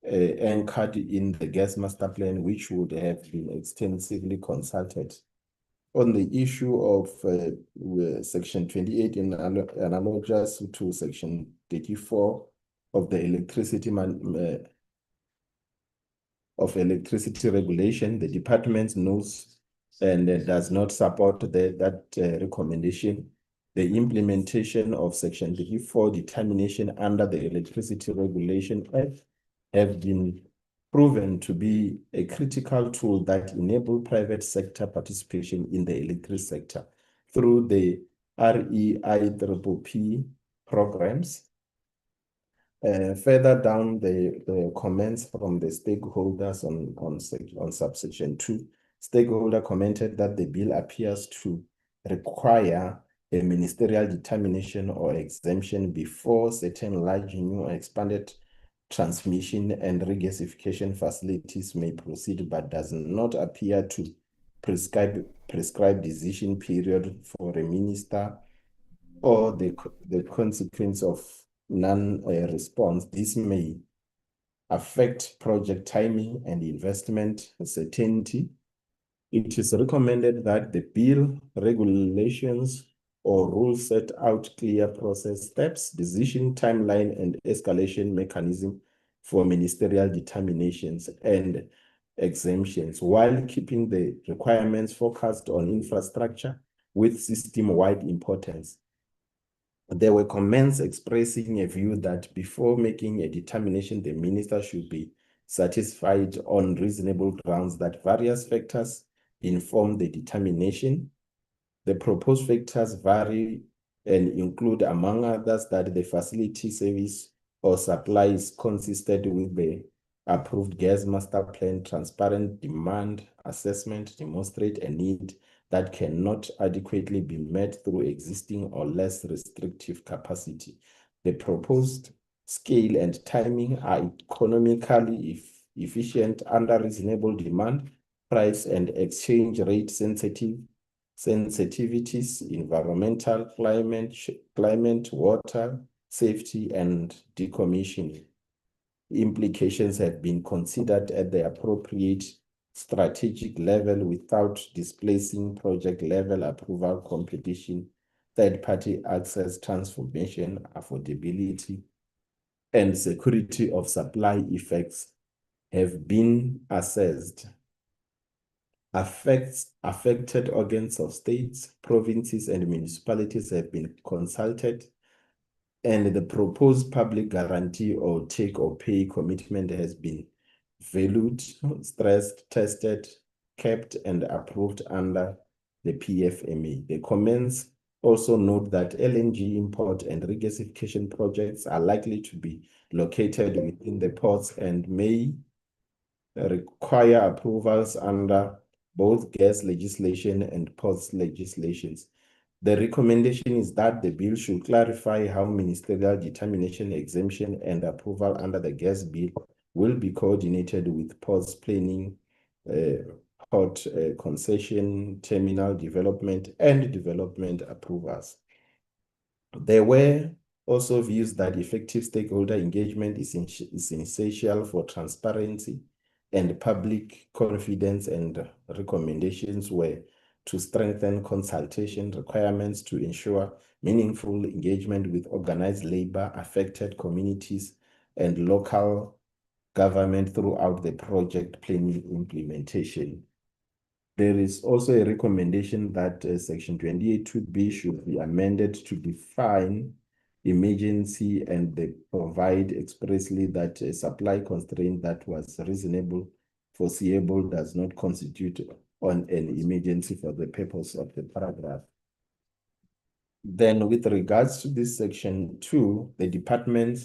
Speaker 9: anchored in the gas master plan, which would have been extensively consulted. On the issue of Section 28, in analogous to Section 34 of the electricity regulation, the department knows and does not support that recommendation. The implementation of Section 34 determination under the Electricity Regulation Act have been proven to be a critical tool that enable private sector participation in the electric sector through the REIPPP programs. Further down the comments from the stakeholders on subsection 2, stakeholder commented that the bill appears to require a ministerial determination or exemption before certain large new or expanded transmission and regasification facilities may proceed, but does not appear to prescribe decision period for a minister or the consequence of non-response. This may affect project timing and investment certainty. It is recommended that the bill, regulations, or rules set out clear process steps, decision timeline, and escalation mechanism for ministerial determinations and exemptions, while keeping the requirements focused on infrastructure with system-wide importance. There were comments expressing a view that before making a determination, the minister should be satisfied on reasonable grounds that various factors inform the determination. The proposed factors vary and include, among others, that the facility service or supply is consistent with the approved gas master plan. Transparent demand assessment demonstrate a need that cannot adequately be met through existing or less restrictive capacity. The proposed scale and timing are economically efficient under reasonable demand, price, and exchange rate sensitivities, environmental, climate, water, safety, and decommissioning. Implications have been considered at the appropriate strategic level without displacing project level approval, competition, third-party access, transformation, affordability, and security of supply effects have been assessed. Affected organs of states, provinces, and municipalities have been consulted, and the proposed public guarantee or take or pay commitment has been valued, stressed, tested, kept, and approved under the PFMA. The comments also note that LNG import and regasification projects are likely to be located within the ports and may require approvals under both gas legislation and ports legislations. The recommendation is that the bill should clarify how ministerial determination, exemption, and approval under the gas bill will be coordinated with ports planning, port concession, terminal development, and development approvals. There were also views that effective stakeholder engagement is essential for transparency and public confidence, and recommendations were to strengthen consultation requirements to ensure meaningful engagement with organized labor, affected communities, and local government throughout the project planning implementation. There is also a recommendation that Section 28(2)B should be amended to define emergency and they provide expressly that a supply constraint that was reasonable, foreseeable, does not constitute an emergency for the purpose of the paragraph. Then with regards to this section 2, the department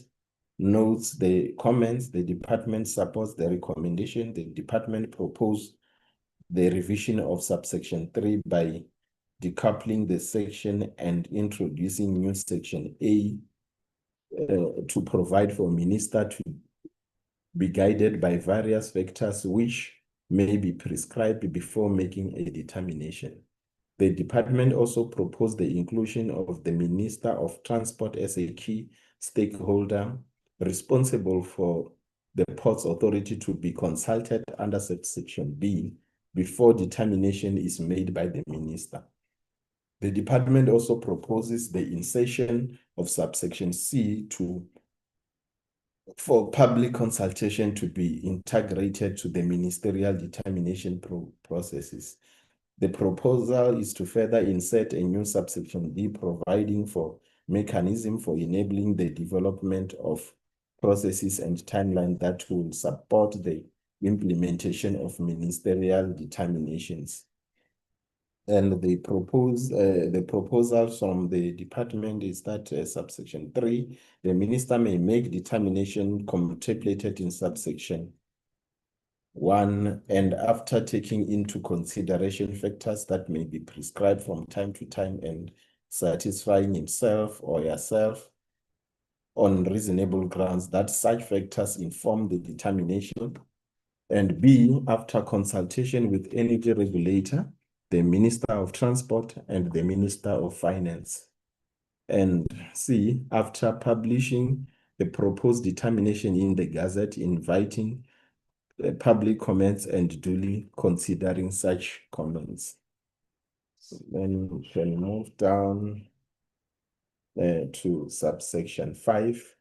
Speaker 9: notes the comments, the department supports the recommendation, the department proposed the revision of subsection 3 by decoupling the section and introducing new section A to provide for minister to be guided by various factors which may be prescribed before making a determination. The department also proposed the inclusion of the Minister of Transport as a key stakeholder responsible for the Ports Authority to be consulted under subsection B before determination is made by the minister. The department also proposes the insertion of subsection C for public consultation to be integrated to the ministerial determination processes. The proposal is to further insert a new subsection D providing for mechanism for enabling the development of processes and timeline that will support the implementation of ministerial determinations. And the proposal from the department is that subsection 3, the minister may make determination contemplated in subsection 1, and after taking into consideration factors that may be prescribed from time to time and satisfying himself or herself on reasonable grounds that such factors inform the determination. And B, after consultation with energy regulator, the Minister of Transport and the Minister of Finance. And C, after publishing the proposed determination in the Gazette, inviting public comments and duly considering such comments. Then we can move down to subsection 5,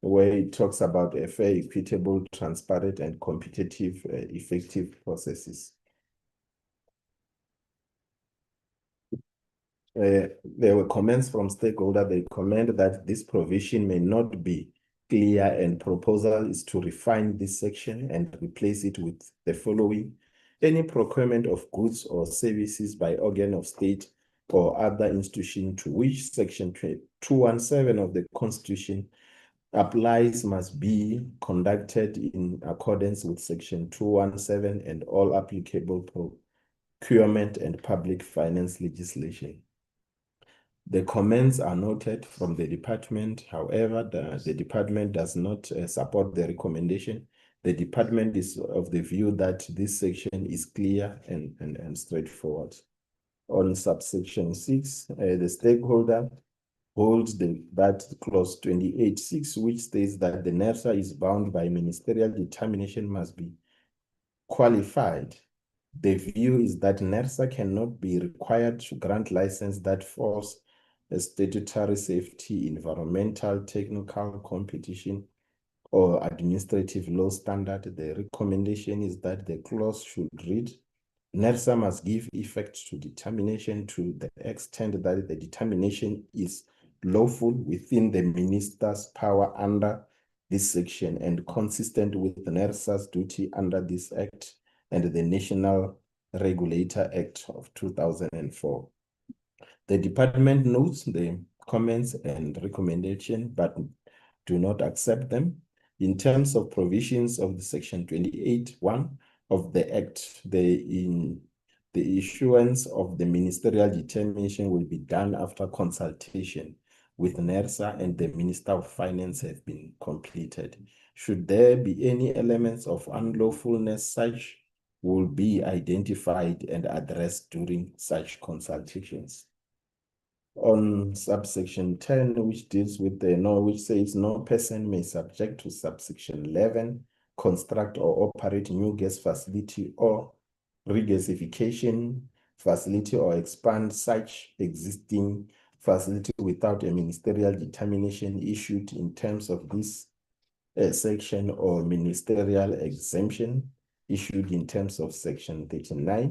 Speaker 9: where it talks about a fair, equitable, transparent, and competitive, effective processes. There were comments from stakeholders. They comment that this provision may not be clear, and proposal is to refine this section and replace it with the following: any procurement of goods or services by organ of state or other institution to which section 217 of the Constitution applies must be conducted in accordance with section 217 and all applicable procurement and public finance legislation. The comments are noted from the department. However, the department does not support the recommendation. The department is of the view that this section is clear and straightforward. On subsection 6, the stakeholder holds that clause 28.6, which states that the NERSA is bound by ministerial determination must be qualified. The view is that NERSA cannot be required to grant license that falls a statutory safety, environmental, technical, competition, or administrative law standard. The recommendation is that the clause should read: NERSA must give effect to determination to the extent that the determination is lawful within the minister's power under this section and consistent with NERSA's duty under this act and the National Regulator Act of 2004. The department notes the comments and recommendation, but do not accept them. In terms of provisions of the section 28.1 of the Act, the issuance of the ministerial determination will be done after consultation with NERSA and the Minister of Finance have been completed. Should there be any elements of unlawfulness, such will be identified and addressed during such consultations. On subsection 10, which deals with which says no person may subject to subsection 11, construct or operate new gas facility or regasification facility or expand such existing facility without a ministerial determination issued in terms of this section or ministerial exemption issued in terms of section 39.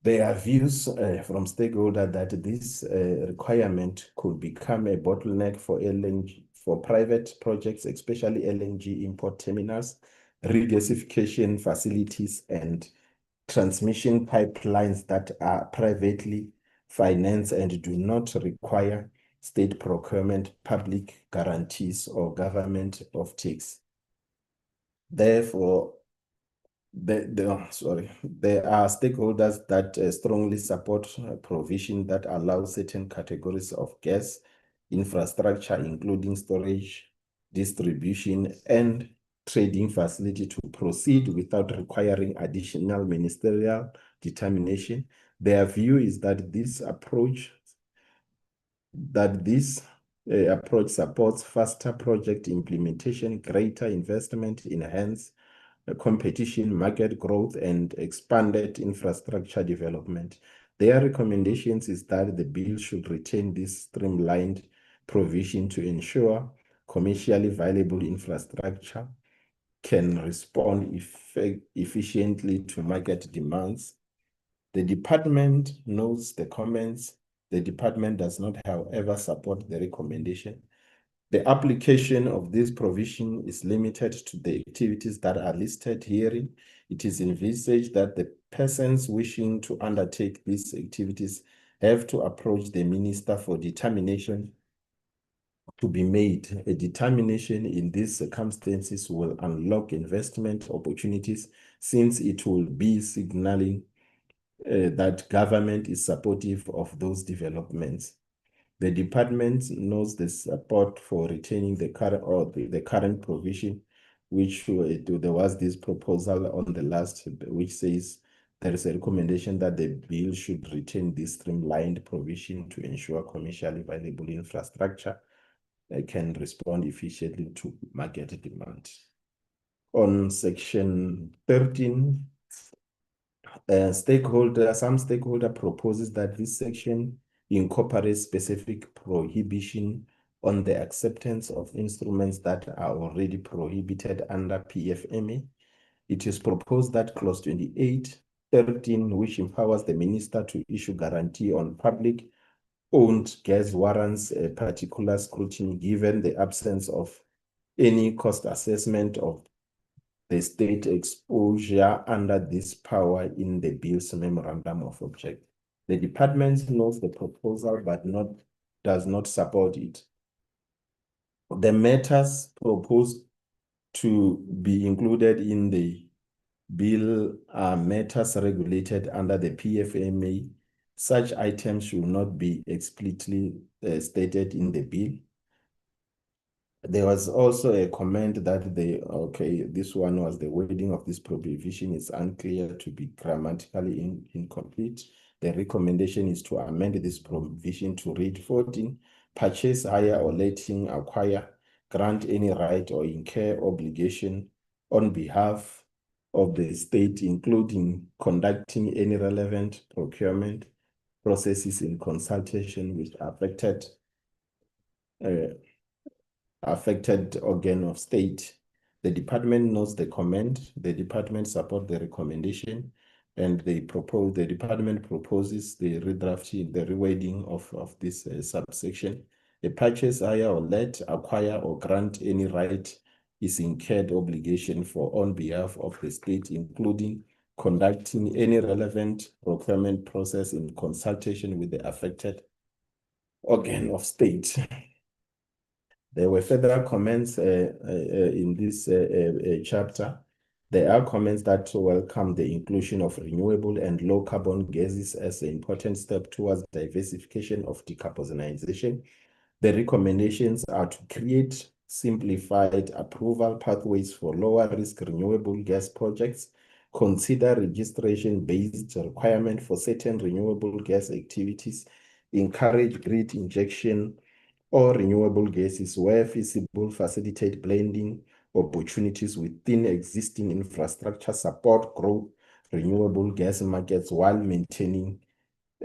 Speaker 9: There are views from stakeholders that this requirement could become a bottleneck for LNG, for private projects, especially LNG import terminals, regasification facilities, and transmission pipelines that are privately finance and do not require state procurement, public guarantees, or government offtakes. Therefore, there are stakeholders that strongly support provision that allows certain categories of gas infrastructure, including storage, distribution, and trading facility, to proceed without requiring additional ministerial determination. Their view is that this approach supports faster project implementation, greater investment, enhanced competition, market growth, and expanded infrastructure development. Their recommendations is that the bill should retain this streamlined provision to ensure commercially viable infrastructure can respond efficiently to market demands. The department notes the comments. The department does not, however, support the recommendation. The application of this provision is limited to the activities that are listed herein. It is envisaged that the persons wishing to undertake these activities have to approach the minister for determination to be made. A determination in these circumstances will unlock investment opportunities, since it will be signaling that government is supportive of those developments. The department knows the support for retaining the current provision, which there was this proposal on the last, which says there is a recommendation that the bill should retain this streamlined provision to ensure commercially viable infrastructure can respond efficiently to market demand. On section 13, some stakeholder proposes that this section incorporates specific prohibition on the acceptance of instruments that are already prohibited under PFMA. It is proposed that clause 28.13, which empowers the minister to issue guarantee on public-owned gas warrants, a particular scrutiny given the absence of any cost assessment of the state exposure under this power in the bill's memorandum of object. The department knows the proposal but does not support it. The matters proposed to be included in the bill are matters regulated under the PFMA. Such items should not be explicitly stated in the bill. There was also a comment that this one was the wording of this provision is unclear to be grammatically incomplete. The recommendation is to amend this provision to read 14, purchase, hire, or letting, acquire, grant any right or incur obligation on behalf of the state, including conducting any relevant procurement processes in consultation with affected organ of state. The department notes the comment. The department supports the recommendation, and the department proposes the redrafting, the rewording of this subsection. A purchase, hire, or let, acquire, or grant any right is incurred obligation for on behalf of the state, including conducting any relevant procurement process in consultation with the affected organ of state. There were further comments in this chapter. There are comments that welcome the inclusion of renewable and low carbon gases as an important step towards diversification of decarbonization. The recommendations are to create simplified approval pathways for lower risk renewable gas projects, consider registration-based requirement for certain renewable gas activities, encourage grid injection or renewable gases where feasible, facilitate blending opportunities within existing infrastructure, support growth renewable gas markets while maintaining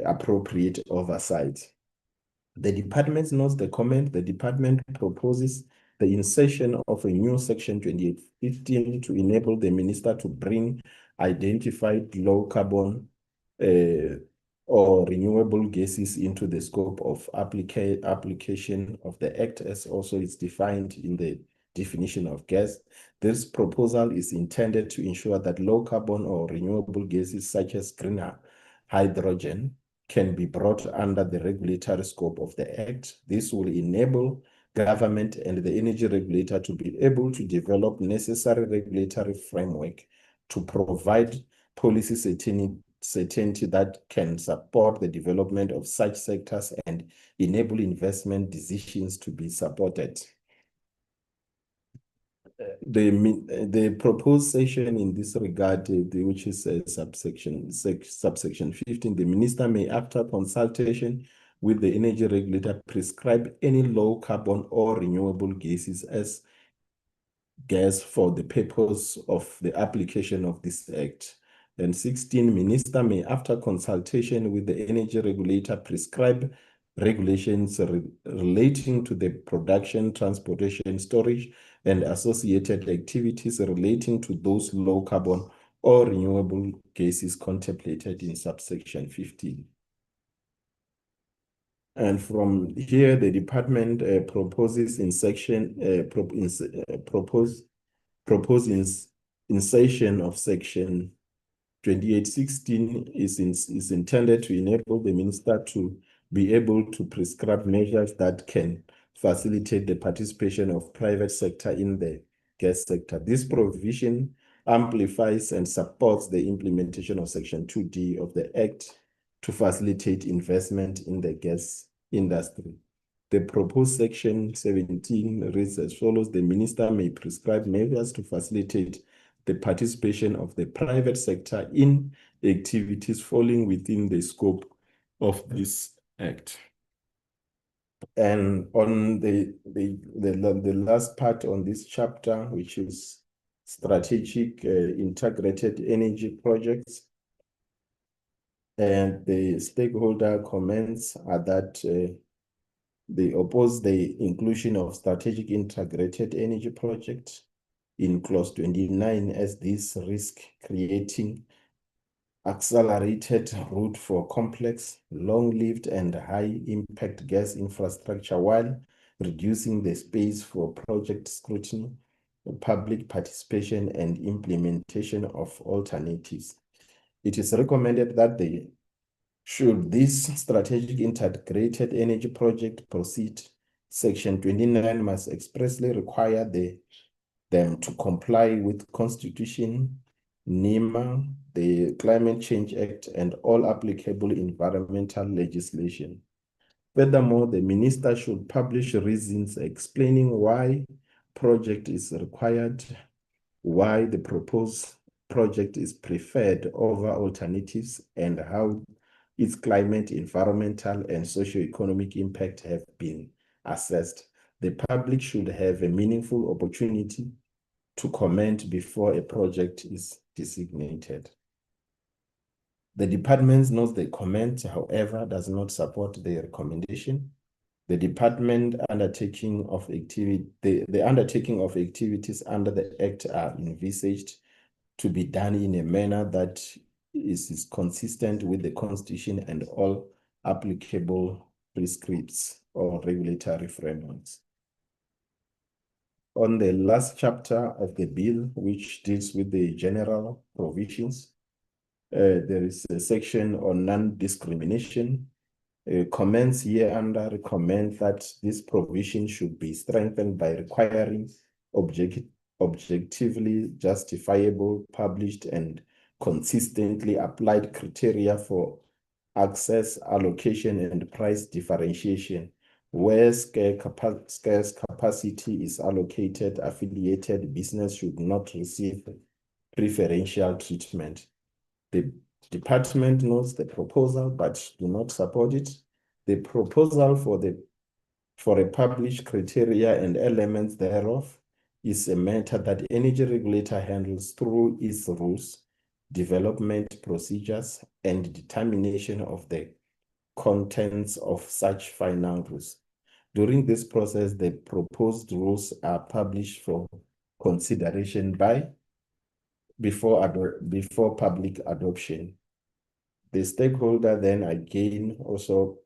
Speaker 9: appropriate oversight. The department notes the comment. The department proposes the insertion of a new section 2815 to enable the minister to bring identified low carbon or renewable gases into the scope of application of the Act, as also is defined in the definition of gas. This proposal is intended to ensure that low carbon or renewable gases such as green hydrogen can be brought under the regulatory scope of the Act. This will enable government and the energy regulator to be able to develop necessary regulatory framework to provide policy certainty that can support the development of such sectors and enable investment decisions to be supported. The proposed section in this regard, which is subsection 15, the minister may, after consultation with the energy regulator, prescribe any low carbon or renewable gases as gas for the purpose of the application of this act. And 16, minister may, after consultation with the energy regulator, prescribe regulations relating to the production, transportation, storage, and associated activities relating to those low carbon or renewable gases contemplated in subsection 15. And from here, the department proposes in section insertion of section 2816 is intended to enable the minister to be able to prescribe measures that can facilitate the participation of private sector in the gas sector. This provision amplifies and supports the implementation of section 2D of the Act to facilitate investment in the gas industry. The proposed section 17 reads as follows: the minister may prescribe measures to facilitate the participation of the private sector in activities falling within the scope of this act. And on the last part on this chapter, which is strategic integrated energy projects, and the stakeholder comments are that they oppose the inclusion of strategic integrated energy projects in clause 29 as this risk creating accelerated route for complex, long-lived and high-impact gas infrastructure while reducing the space for project scrutiny, public participation and implementation of alternatives. It is recommended that should this strategic integrated energy project proceed, section 29 must expressly require them to comply with Constitution, NEMA, the Climate Change Act, and all applicable environmental legislation. Furthermore, the minister should publish reasons explaining why project is required, why the proposed project is preferred over alternatives, and how its climate, environmental, and socio-economic impact have been assessed. The public should have a meaningful opportunity to comment before a project is designated. The department notes the comment, however, does not support the recommendation. The department undertaking of the undertaking of activities under the Act are envisaged to be done in a manner that is consistent with the Constitution and all applicable prescripts or regulatory frameworks. On the last chapter of the bill, which deals with the general provisions, there is a section on non-discrimination. Comments hereunder recommend that this provision should be strengthened by requiring objectively justifiable, published, and consistently applied criteria for access, allocation, and price differentiation. Where scarce capacity is allocated, affiliated business should not receive preferential treatment. The department notes the proposal but do not support it. The proposal for a published criteria and elements thereof is a matter that energy regulator handles through its rules, development procedures, and determination of the contents of such final rules. During this process, the proposed rules are published for consideration before public adoption. The stakeholder then again also,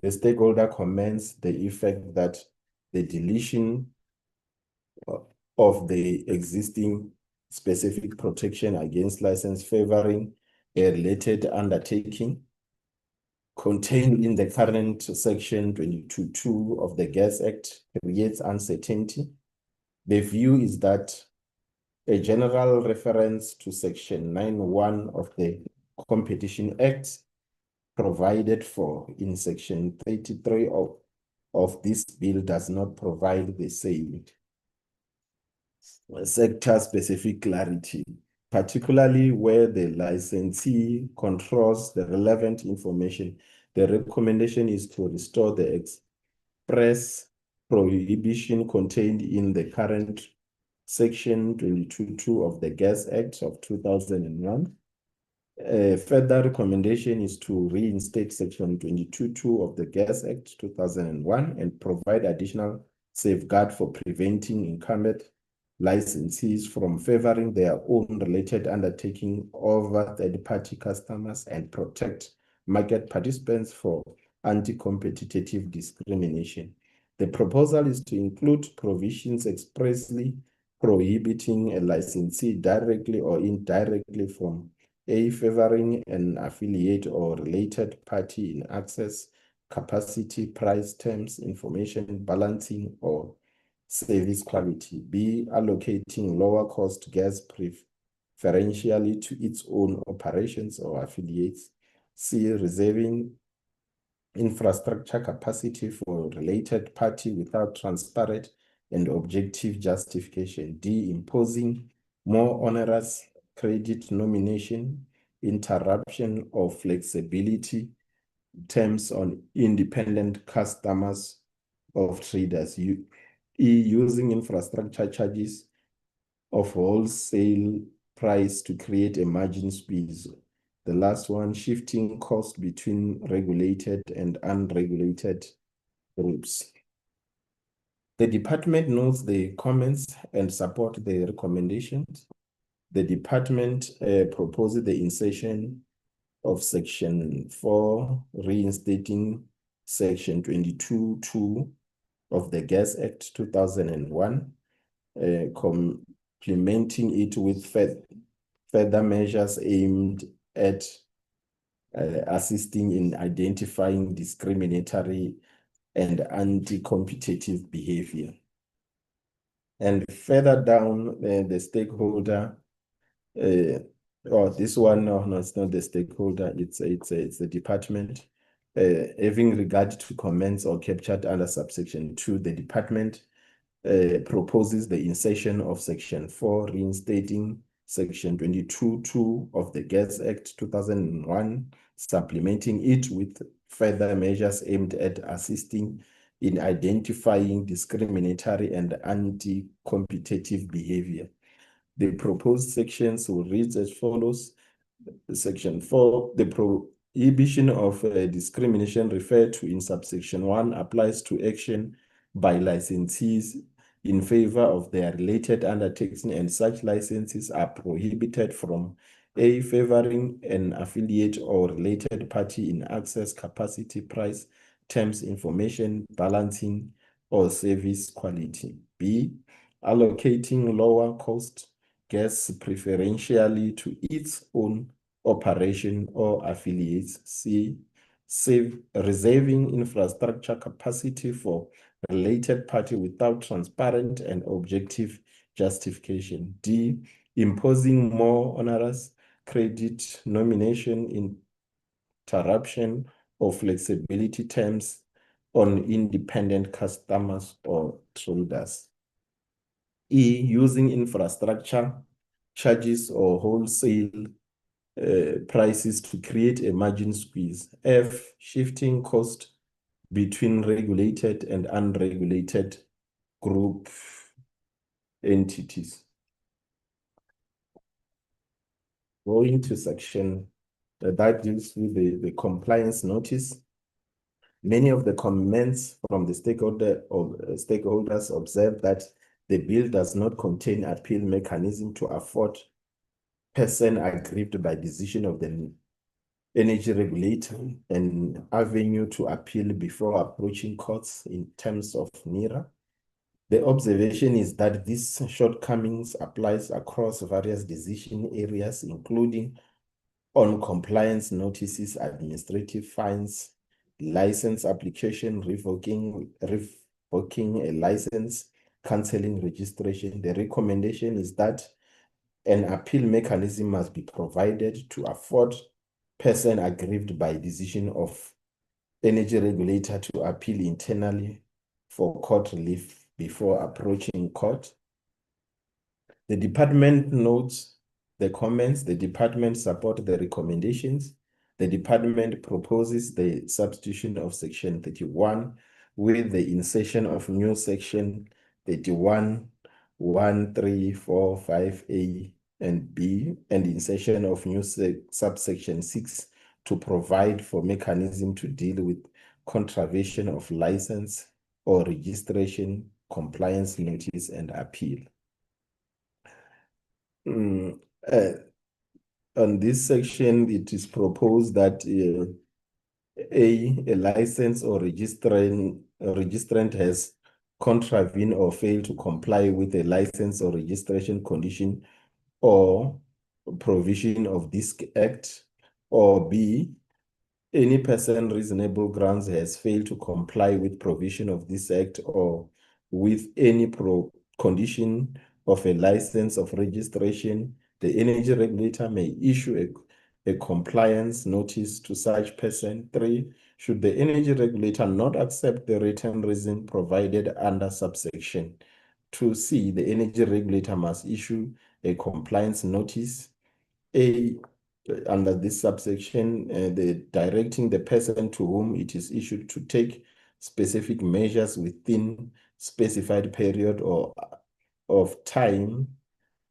Speaker 9: the stakeholder comments the effect that the deletion of the existing specific protection against license favoring a related undertaking contained in the current section 22.2 of the Gas Act creates uncertainty. The view is that a general reference to section 9.1 of the Competition Act provided for in section 33 of this bill does not provide the same sector-specific clarity, particularly where the licensee controls the relevant information. The recommendation is to restore the express prohibition contained in the current section 22.2 of the Gas Act of 2001. A further recommendation is to reinstate section 22.2 of the Gas Act 2001 and provide additional safeguard for preventing incumbent licensees from favoring their own related undertaking over third-party customers and protect market participants for anti-competitive discrimination. The proposal is to include provisions expressly prohibiting a licensee directly or indirectly from favoring an affiliate or related party in access, capacity, price, terms, information, balancing, or service quality. B, allocating lower cost gas preferentially to its own operations or affiliates. C, reserving infrastructure capacity for related party without transparent and objective justification. D, imposing more onerous credit nomination, interruption, or flexibility terms on independent customers of traders. E, using infrastructure charges of wholesale price to create a margin squeeze. The last one, shifting cost between regulated and unregulated groups. The department notes the comments and support the recommendations. The department proposes the insertion of section 4, reinstating section 22.2 of the Gas Act 2001, complementing it with further measures aimed at assisting in identifying discriminatory and anti-competitive behavior. And further down, the stakeholder, this one, no, it's not the stakeholder, it's the department. Having regard to comments or captured under subsection 2, the department proposes the insertion of section 4, reinstating section 22.2 of the Gas Act 2001, supplementing it with further measures aimed at assisting in identifying discriminatory and anti-competitive behavior. The proposed sections will read as follows. Section 4, the prohibition of discrimination referred to in subsection 1 applies to action by licensees in favor of their related undertaking, and such licenses are prohibited from A, favoring an affiliate or related party in access, capacity, price, terms, information, balancing, or service quality. B, allocating lower cost gas preferentially to its own operation or affiliates. C, reserving infrastructure capacity for related party without transparent and objective justification. D, imposing more onerous credit nomination, interruption, or flexibility terms on independent customers or traders. E, using infrastructure charges or wholesale prices to create a margin squeeze. F, shifting cost between regulated and unregulated group entities. Going to section that deals with the compliance notice. Many of the comments from the stakeholders observe that the bill does not contain appeal mechanism to afford person aggrieved by decision of the energy regulator an avenue to appeal before approaching courts in terms of NERA. The observation is that these shortcomings applies across various decision areas, including on compliance notices, administrative fines, license application, revoking a license, cancelling registration. The recommendation is that an appeal mechanism must be provided to afford person aggrieved by decision of energy regulator to appeal internally for court relief before approaching court. The department notes the comments. The department supports the recommendations. The department proposes the substitution of section 31 with the insertion of new section 31, 1, 3, 4, 5A and B, and insertion of new subsection 6 to provide for mechanism to deal with contravention of license or registration, compliance notice, and appeal. On this section, it is proposed that a license or registrant has contravened or failed to comply with a license or registration condition or provision of this act, or B, any person reasonable grounds has failed to comply with provision of this act or with any condition of a license of registration, the energy regulator may issue a compliance notice to such person. 3, should the energy regulator not accept the written reason provided under subsection 2C, the energy regulator must issue a compliance notice. Under this subsection, directing the person to whom it is issued to take specific measures within specified period or of time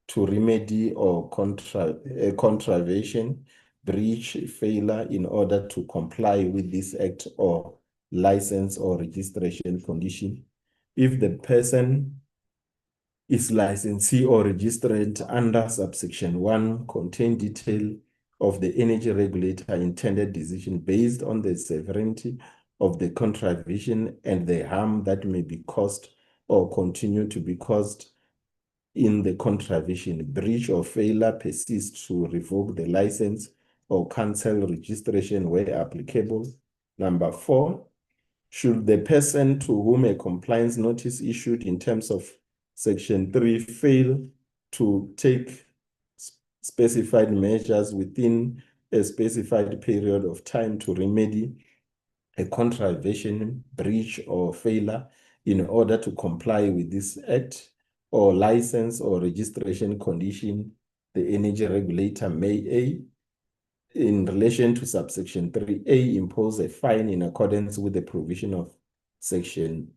Speaker 9: to remedy or contravention, breach, failure in order to comply with this act or license or registration condition. If the person is licensee or registrant under subsection 1 contain detail of the energy regulator intended decision based on the severity of the contravention and the harm that may be caused or continue to be caused in the contravention. Breach or failure persists to revoke the license or cancel registration where applicable. Number 4, should the person to whom a compliance notice issued in terms of Section 3 fail to take specified measures within a specified period of time to remedy a contravention, breach, or failure in order to comply with this act or license or registration condition, the energy regulator may in relation to subsection 3A, impose a fine in accordance with the provision of section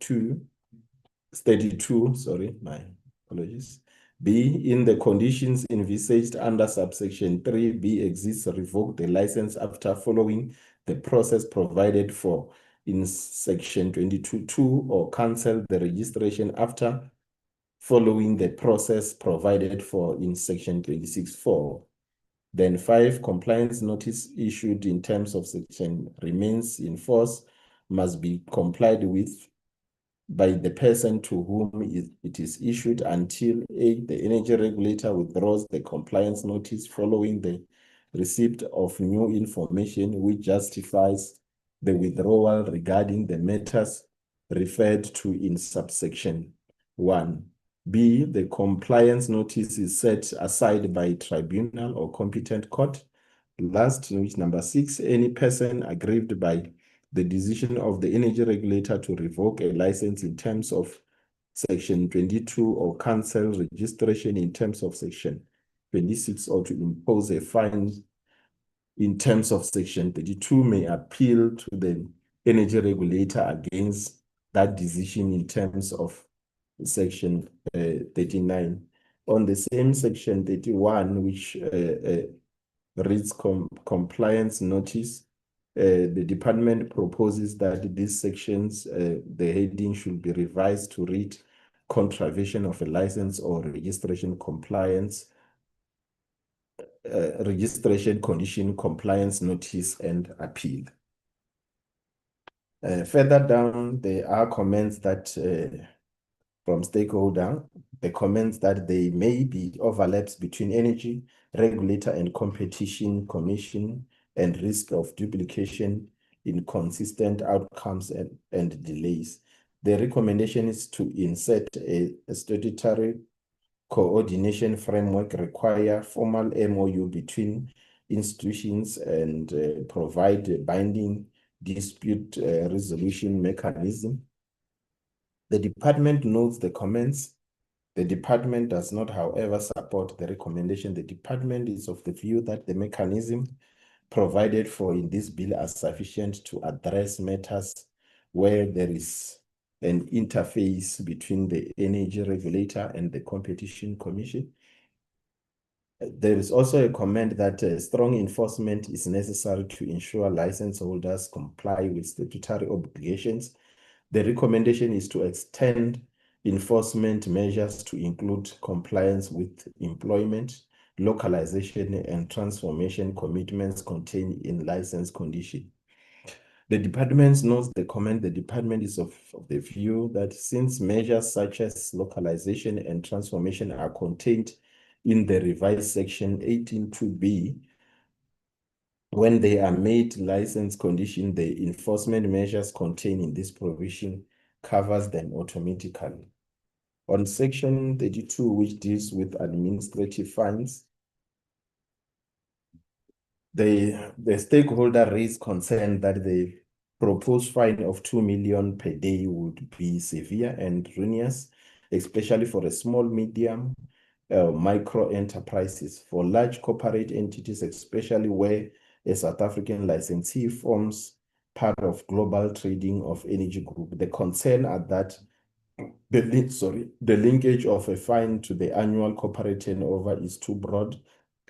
Speaker 9: 32, sorry, my apologies. B, in the conditions envisaged under subsection 3B exists, revoke the license after following the process provided for in section 22.2 or cancel the registration after following the process provided for in section 26.4. Then 5, compliance notice issued in terms of section remains in force must be complied with by the person to whom it is issued until A, the energy regulator withdraws the compliance notice following the receipt of new information which justifies the withdrawal regarding the matters referred to in subsection 1. B, the compliance notice is set aside by tribunal or competent court. Last, which number 6, any person aggrieved by the decision of the energy regulator to revoke a license in terms of section 22 or cancel registration in terms of section 26 or to impose a fine in terms of section 32 may appeal to the energy regulator against that decision in terms of section 39. On the same section 31, which reads compliance notice, the department proposes that these sections, the heading should be revised to read contravention of a license or registration compliance, registration condition, compliance notice, and appeal. Further down, there are comments that from stakeholder, the comments that there may be overlaps between energy regulator and competition commission and risk of duplication, inconsistent outcomes and delays. The recommendation is to insert a statutory coordination framework, require formal MOU between institutions, and provide a binding dispute resolution mechanism. The department notes the comments. The department does not, however, support the recommendation. The department is of the view that the mechanism provided for in this bill are sufficient to address matters where there is an interface between the energy regulator and the competition commission. There is also a comment that strong enforcement is necessary to ensure license holders comply with statutory obligations. The recommendation is to extend enforcement measures to include compliance with employment, localization, and transformation commitments contained in license condition. The department notes the comment. The department is of the view that since measures such as localization and transformation are contained in the revised section 18(2)(b), when they are made license condition, the enforcement measures contained in this provision covers them automatically. On section 32, which deals with administrative fines, the stakeholder raised concern that the proposed fine of 2 million per day would be severe and ruinous, especially for a small, medium, micro enterprises. For large corporate entities, especially where a South African licensee forms part of global trading of energy group, the concern are that the linkage of a fine to the annual corporate turnover is too broad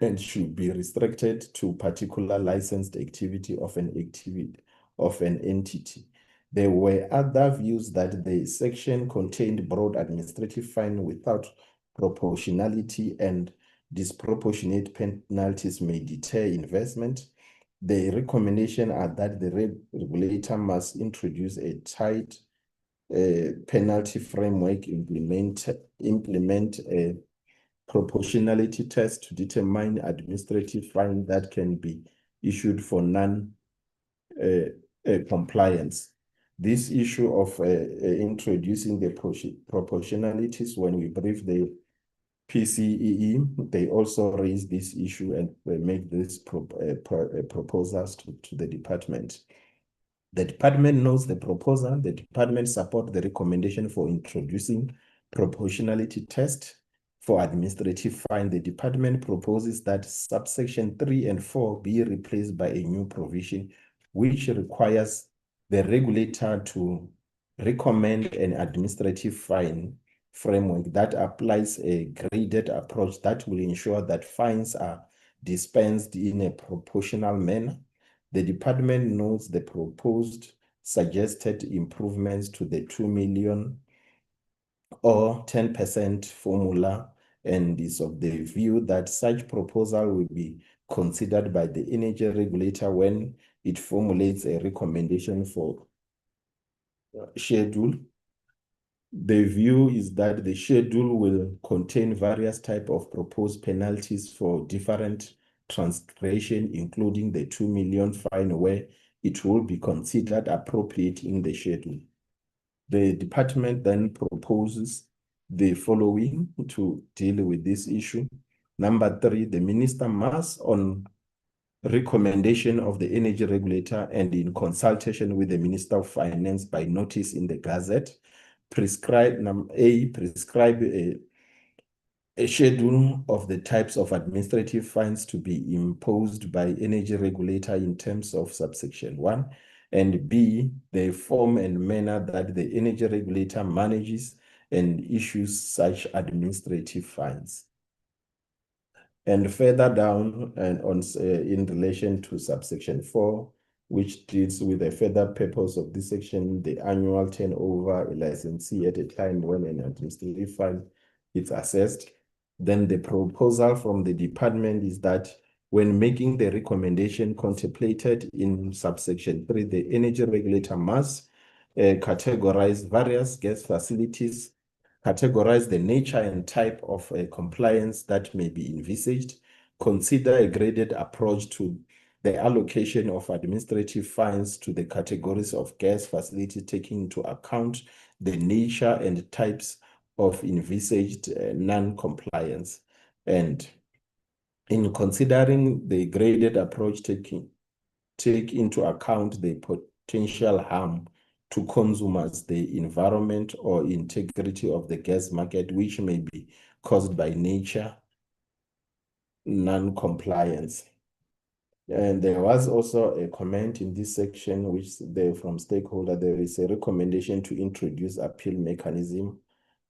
Speaker 9: and should be restricted to particular licensed activity of an entity. There were other views that the section contained broad administrative fine without proportionality, and disproportionate penalties may deter investment. The recommendation are that the regulator must introduce a tight penalty framework, implement a proportionality test to determine administrative fine that can be issued for non-compliance. This issue of introducing the proportionalities, when we brief the PCEE, they also raise this issue and make these proposals to the department. The department knows the proposal. The department supports the recommendation for introducing proportionality test for administrative fine. The department proposes that subsection 3 and 4 be replaced by a new provision which requires the regulator to recommend an administrative fine framework that applies a graded approach that will ensure that fines are dispensed in a proportional manner. The department notes the proposed suggested improvements to the 2 million or 10% formula, and is of the view that such proposal will be considered by the energy regulator when it formulates a recommendation for schedule. The view is that the schedule will contain various types of proposed penalties for different transgression, including the 2 million fine, where it will be considered appropriate in the schedule. The department then proposes the following to deal with this issue. Number 3, the minister must, on recommendation of the energy regulator and in consultation with the Minister of Finance by notice in the Gazette, prescribe a schedule of the types of administrative fines to be imposed by energy regulator in terms of subsection 1, and B, the form and manner that the energy regulator manages and issues such administrative fines. And further down, and in relation to subsection 4, which deals with the further purpose of this section, the annual turnover a licensee at a time when an administrative fine is assessed. Then the proposal from the department is that when making the recommendation contemplated in subsection 3, the energy regulator must categorize various gas facilities categorize the nature and type of compliance that may be envisaged, consider a graded approach to the allocation of administrative fines to the categories of gas facility, taking into account the nature and types of envisaged non-compliance. And in considering the graded approach, take into account the potential harm to consumers, the environment, or integrity of the gas market, which may be caused by nature non-compliance. And there was also a comment in this section, which from stakeholder, there is a recommendation to introduce appeal mechanism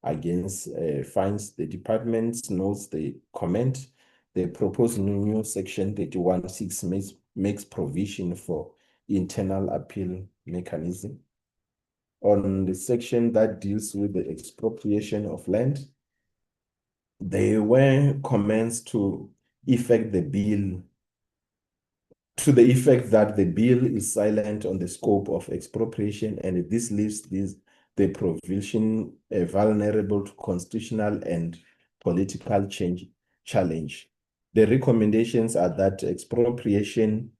Speaker 9: against fines. The department notes the comment. The proposed new section 31.6 makes provision for internal appeal mechanism. On the section that deals with the expropriation of land, there were comments to effect the bill, to the effect that the bill is silent on the scope of expropriation, and this leaves the provision vulnerable to constitutional and political challenge. The recommendations are that expropriation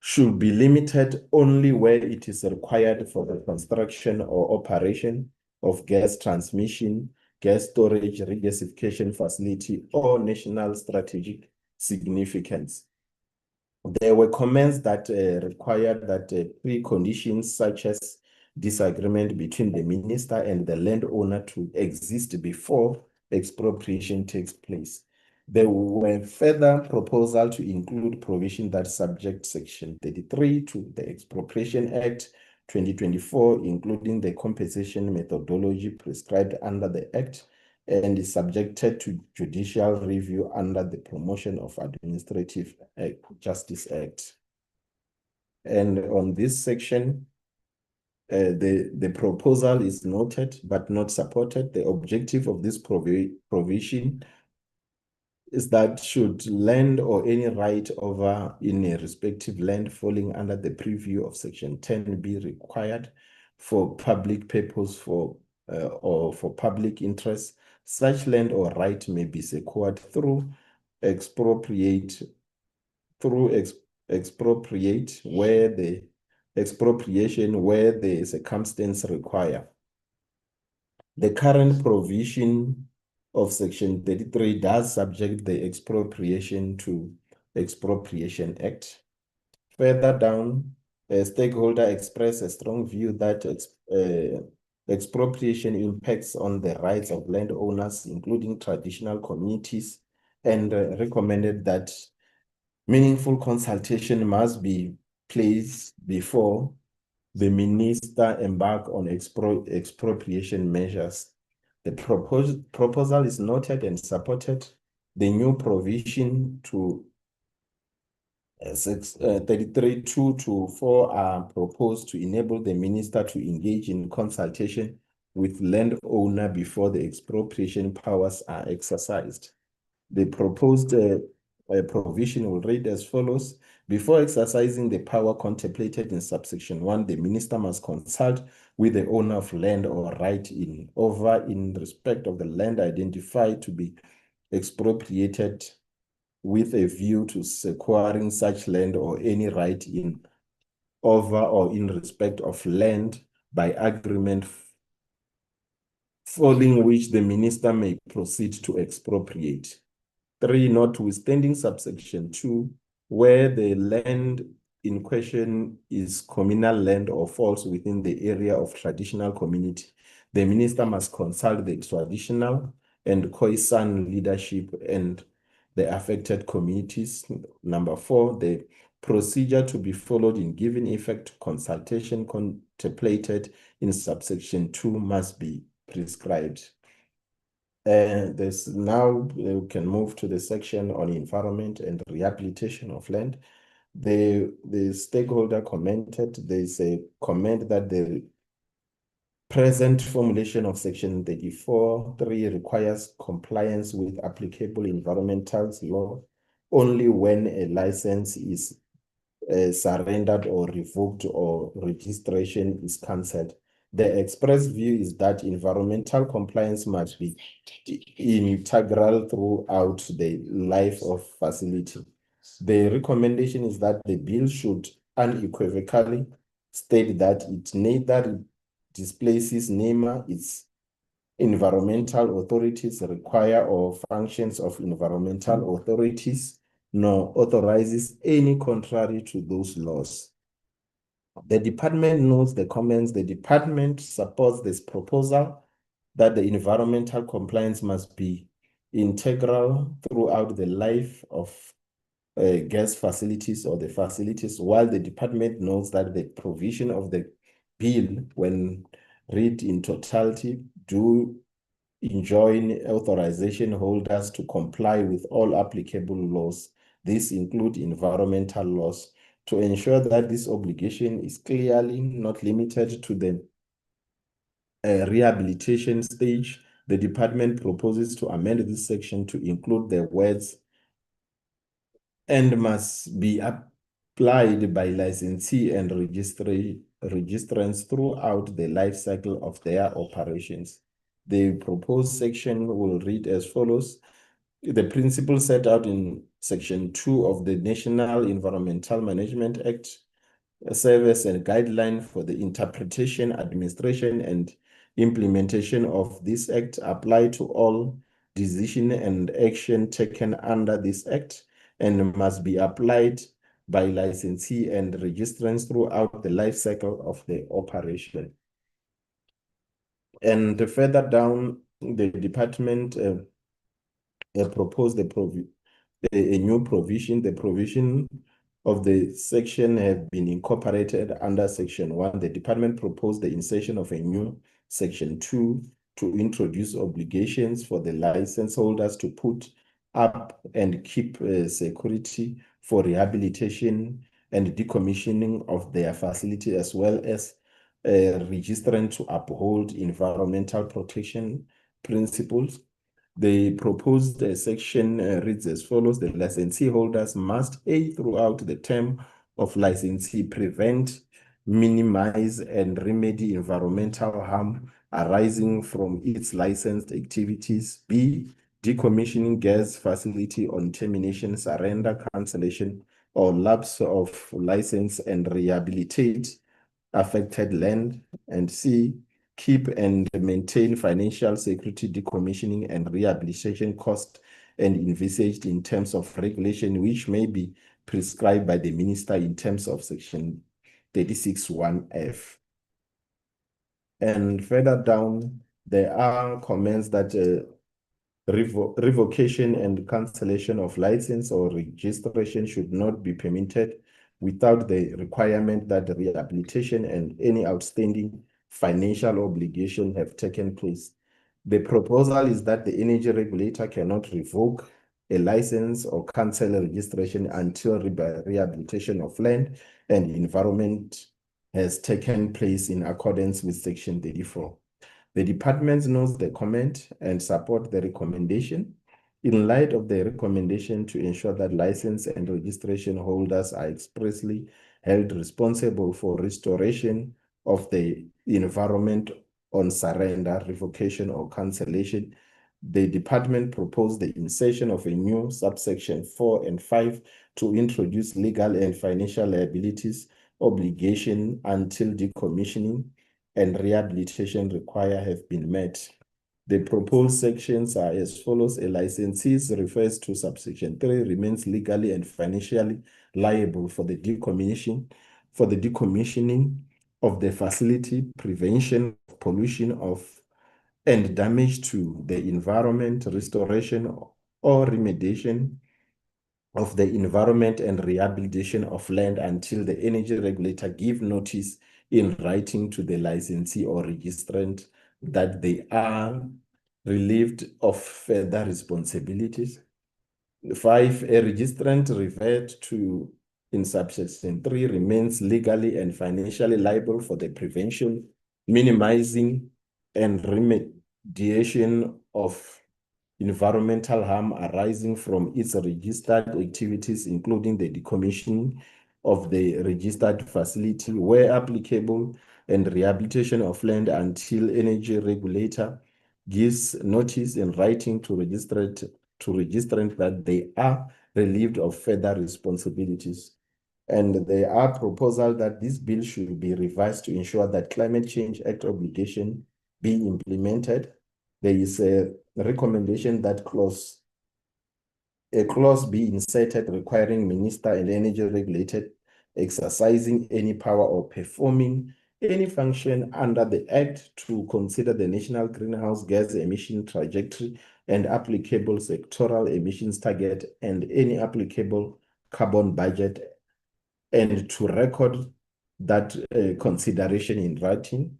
Speaker 9: should be limited only where it is required for the construction or operation of gas transmission, gas storage, regasification facility, or national strategic significance. There were comments that required that preconditions such as disagreement between the minister and the landowner to exist before expropriation takes place. There were further proposals to include provision that subject Section 33 to the Expropriation Act 2024, including the compensation methodology prescribed under the Act, and is subjected to judicial review under the Promotion of Administrative Justice Act. And on this section, the proposal is noted but not supported. The objective of this provision is that should land or any right over in a respective land falling under the preview of Section 10 be required for public purpose or for public interest, such land or right may be secured through expropriate where the expropriation where the circumstance require. The current provision of Section 33 does subject the expropriation to Expropriation Act. Further down, a stakeholder expressed a strong view that expropriation impacts on the rights of landowners, including traditional communities, and recommended that meaningful consultation must be placed before the minister embark on expropriation measures. The proposal is noted and supported. The new provision to 33.2 to 4 are proposed to enable the minister to engage in consultation with landowner before the expropriation powers are exercised. The proposed provision will read as follows. Before exercising the power contemplated in subsection 1, the minister must consult with the owner of land or right in respect of the land identified to be expropriated, with a view to securing such land or any right in over or in respect of land by agreement, following which the minister may proceed to expropriate. 3, notwithstanding subsection 2, where the land in question is communal land or falls within the area of traditional community, the minister must consult the traditional and Khoisan leadership and the affected communities. Number 4, the procedure to be followed in giving effect to consultation contemplated in subsection 2 must be prescribed. Now we can move to the section on environment and rehabilitation of land. The stakeholder commented, there's a comment that the present formulation of Section 34.3 requires compliance with applicable environmental law only when a license is surrendered or revoked or registration is cancelled. The express view is that environmental compliance must be integral throughout the life of facility. The recommendation is that the bill should unequivocally state that it neither displaces NEMA, its environmental authorities require or functions of environmental authorities, nor authorizes any contrary to those laws. The department notes the comments. The department supports this proposal that the environmental compliance must be integral throughout the life of gas facilities or the facilities, while the department notes that the provision of the bill, when read in totality, do enjoin authorization holders to comply with all applicable laws. These include environmental laws, to ensure that this obligation is clearly not limited to the rehabilitation stage. The department proposes to amend this section to include the words "and must be applied by licensee and registrants throughout the life cycle of their operations." The proposed section will read as follows. The principles set out in Section 2 of the National Environmental Management Act serve as a guideline for the interpretation, administration, and implementation of this act, apply to all decision and action taken under this act, and must be applied by licensee and registrants throughout the life cycle of the operation. And further down, the department proposed a new provision. The provision of the section have been incorporated under Section 1. The department proposed the insertion of a new Section 2 to introduce obligations for the license holders to put up and keep security for rehabilitation and decommissioning of their facility, as well as registrant to uphold environmental protection principles. The proposed section reads as follows. The licensee holders must, A, throughout the term of licensee, prevent, minimize, and remedy environmental harm arising from its licensed activities. B, decommissioning gas facility on termination, surrender, cancellation, or lapse of license, and rehabilitate affected land. And C, keep and maintain financial security, decommissioning, and rehabilitation costs and envisaged in terms of regulation, which may be prescribed by the minister in terms of Section 36(1)(f). And further down, there are comments that revocation and cancellation of license or registration should not be permitted without the requirement that the rehabilitation and any outstanding financial obligation have taken place. The proposal is that the energy regulator cannot revoke a license or cancel a registration until rehabilitation of land and environment has taken place in accordance with Section 34. The department knows the comment and support the recommendation. In light of the recommendation to ensure that license and registration holders are expressly held responsible for restoration of the environment on surrender, revocation, or cancellation, the department proposed the insertion of a new subsection 4 and 5 to introduce legal and financial liabilities obligation until decommissioning and rehabilitation required have been met. The proposed sections are as follows. A licensee refers to subsection 3 remains legally and financially liable for the decommissioning of the facility, prevention of pollution and damage to the environment, restoration or remediation of the environment, and rehabilitation of land until the energy regulator give notice in writing to the licensee or registrant that they are relieved of further responsibilities. 5, a registrant referred to in subsection 3 remains legally and financially liable for the prevention, minimizing, and remediation of environmental harm arising from its registered activities, including the decommissioning of the registered facility. Where applicable, and rehabilitation of land until energy regulator gives notice in writing to registrant that they are relieved of further responsibilities. And there are proposals that this bill should be revised to ensure that Climate Change Act obligation be implemented. There is a recommendation that a clause be inserted requiring minister and energy regulated exercising any power or performing any function under the Act to consider the national greenhouse gas emission trajectory and applicable sectoral emissions target and any applicable carbon budget, and to record that consideration in writing.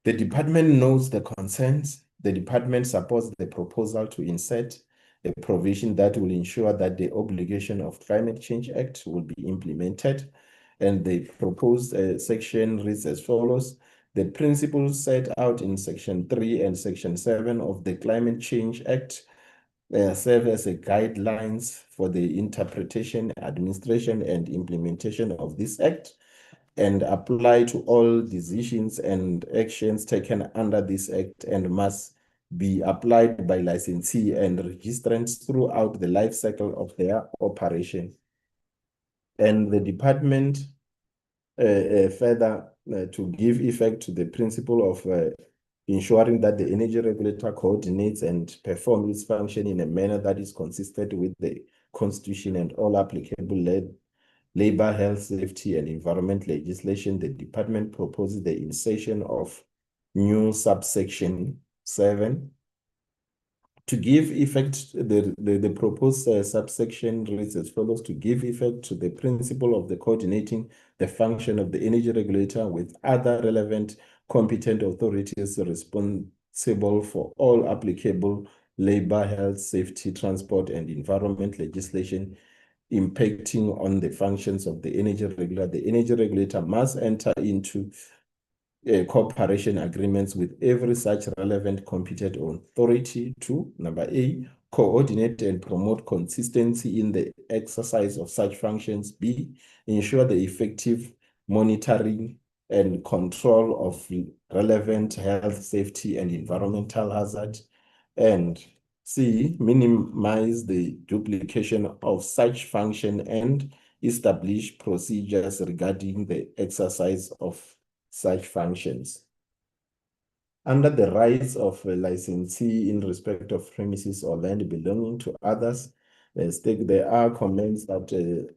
Speaker 9: The department knows the concerns. The department supports the proposal to insert a provision that will ensure that the obligation of Climate Change Act will be implemented. And the proposed section reads as follows. The principles set out in Section 3 and Section 7 of the Climate Change Act serve as a guidelines for the interpretation, administration, and implementation of this Act, and apply to all decisions and actions taken under this Act, and must be applied by licensee and registrants throughout the life cycle of their operation. And the department further to give effect to the principle of ensuring that the energy regulator coordinates and performs its function in a manner that is consistent with the Constitution and all applicable labor, health, safety, and environment legislation. The department proposes the insertion of new subsection 7 to give effect. The proposed subsection reads as follows: to give effect to the principle of the coordinating the function of the energy regulator with other relevant competent authorities responsible for all applicable labor, health, safety, transport, and environment legislation impacting on the functions of the energy regulator. The energy regulator must enter into cooperation agreements with every such relevant competent authority to, number A, coordinate and promote consistency in the exercise of such functions. B, ensure the effective monitoring and control of relevant health, safety, and environmental hazards. And C, minimize the duplication of such function and establish procedures regarding the exercise of such functions. Under the rights of a licensee in respect of premises or land belonging to others, there are comments that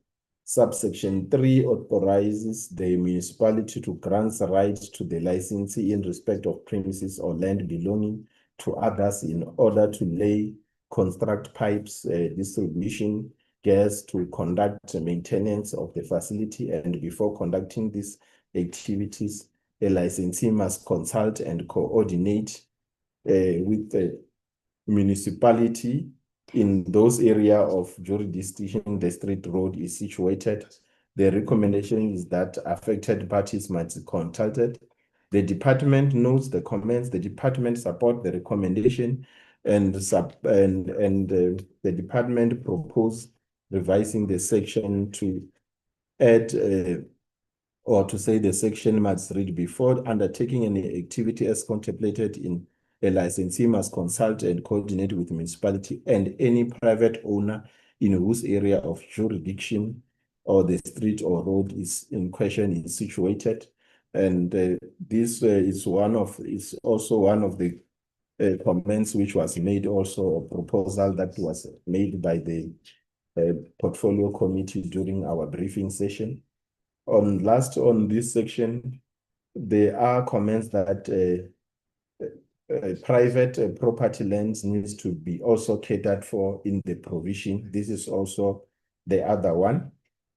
Speaker 9: subsection 3 authorizes the municipality to grant rights to the licensee in respect of premises or land belonging to others in order to construct pipes, distribution gas, to conduct maintenance of the facility, and before conducting these activities, a licensee must consult and coordinate with the municipality in those areas of jurisdiction the street road is situated. The recommendation is that affected parties must be consulted. The department notes the comments. The department support the recommendation, and the department propose revising the section to add or to say the section must read: before undertaking any activity as contemplated in a licensee must consult and coordinate with municipality and any private owner in whose area of jurisdiction or the street or road is in question is situated. And this is also one of the comments which was made, also a proposal that was made by the portfolio committee during our briefing session. On this section, there are comments that private property lands needs to be also catered for in the provision. This is also the other one.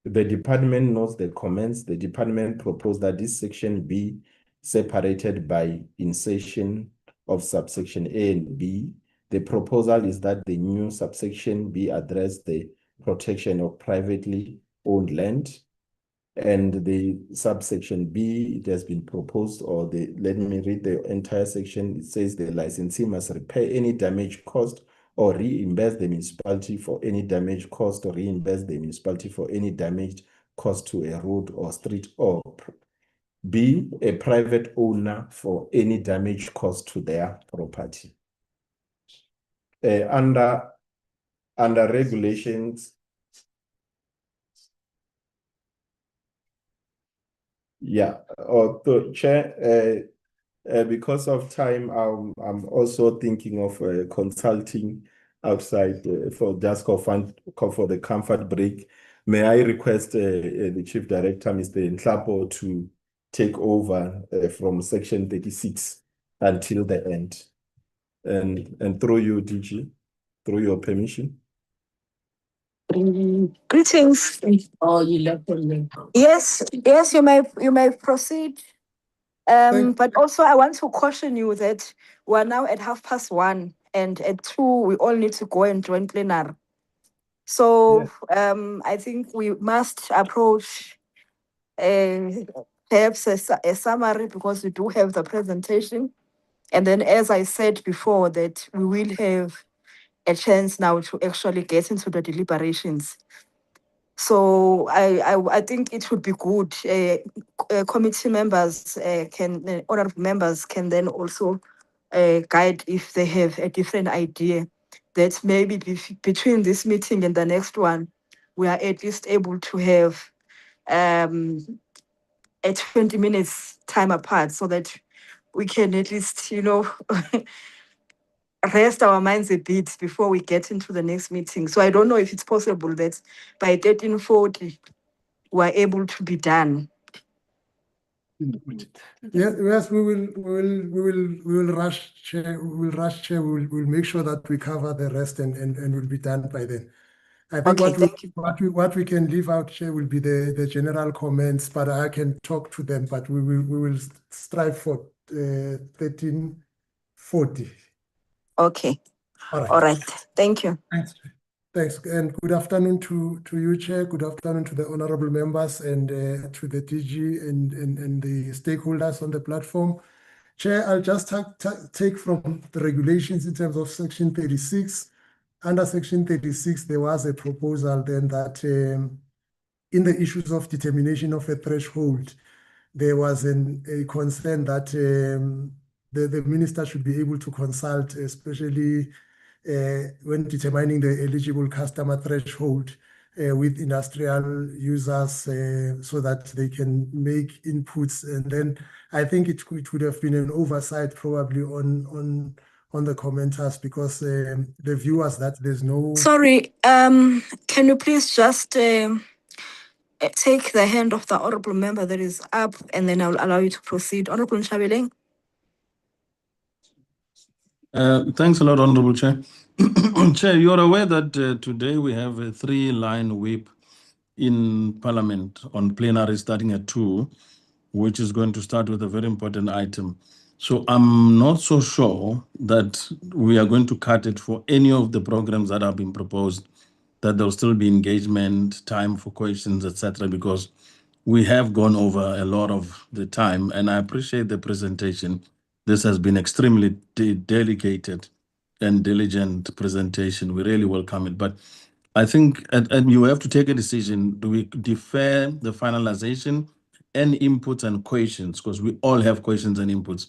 Speaker 9: The department notes the comments. The department proposed that this section be separated by insertion of subsection A and B. The proposal is that the new subsection B address the protection of privately owned land. And the subsection B, it has been proposed, let me read the entire section. It says the licensee must repair any damage caused or reimburse the municipality for any damage caused, or reimburse the municipality for any damage caused to a road or street or B, a private owner for any damage caused to their property. Under regulations, yeah, Chair, because of time, I'm also thinking of consulting outside for the comfort break. May I request the Chief Director, Mr. Nhlapo, to take over from Section 36 until the end, and through you, DG, through your permission.
Speaker 1: Greetings.
Speaker 10: Oh, you left them.
Speaker 1: Yes, you may proceed. But also I want to caution you that we're now at 1:30, and at 2 we all need to go and join plenary. So I think we must approach perhaps a summary, because we do have the presentation. And then, as I said before, that we will have a chance now to actually get into the deliberations. So I think it would be good. Committee members honorable members can then also guide if they have a different idea, that maybe between this meeting and the next one, we are at least able to have a 20 minutes time apart, so that we can at least, rest our minds a bit before we get into the next meeting. So I don't know if it's possible that by 13:40 we're able to be done.
Speaker 10: Yes, we will rush, Chair. We'll make sure that we cover the rest and we'll be done by then. I think
Speaker 1: Okay, thank you.
Speaker 10: what we can leave out, Chair, will be the general comments, but I can talk to them. But we will strive for 13:40.
Speaker 1: Okay.
Speaker 10: All right.
Speaker 1: All right. Thank you.
Speaker 10: Thanks, and good afternoon to you, Chair. Good afternoon to the honorable members and to the DG and the stakeholders on the platform. Chair, I'll just take from the regulations in terms of Section 36. Under Section 36, there was a proposal then that in the issues of determination of a threshold, there was a concern that the minister should be able to consult, especially when determining the eligible customer threshold with industrial users so that they can make inputs. And then I think it would have been an oversight probably on the commenters, because the view was that there's no...
Speaker 1: Sorry, can you please just take the hand of the honorable member that is up, and then I'll allow you to proceed. Honorable Nchabeleng.
Speaker 3: Thanks a lot, Honorable Chair. Chair, you're aware that today we have a 3-line whip in Parliament on plenary starting at 2, which is going to start with a very important item. So I'm not so sure that we are going to cut it for any of the programs that have been proposed, that there'll still be engagement, time for questions, etc., because we have gone over a lot of the time, and I appreciate the presentation. This has been extremely dedicated and diligent presentation. We really welcome it. But I think, and you have to take a decision, do we defer the finalization and inputs and questions, because we all have questions and inputs,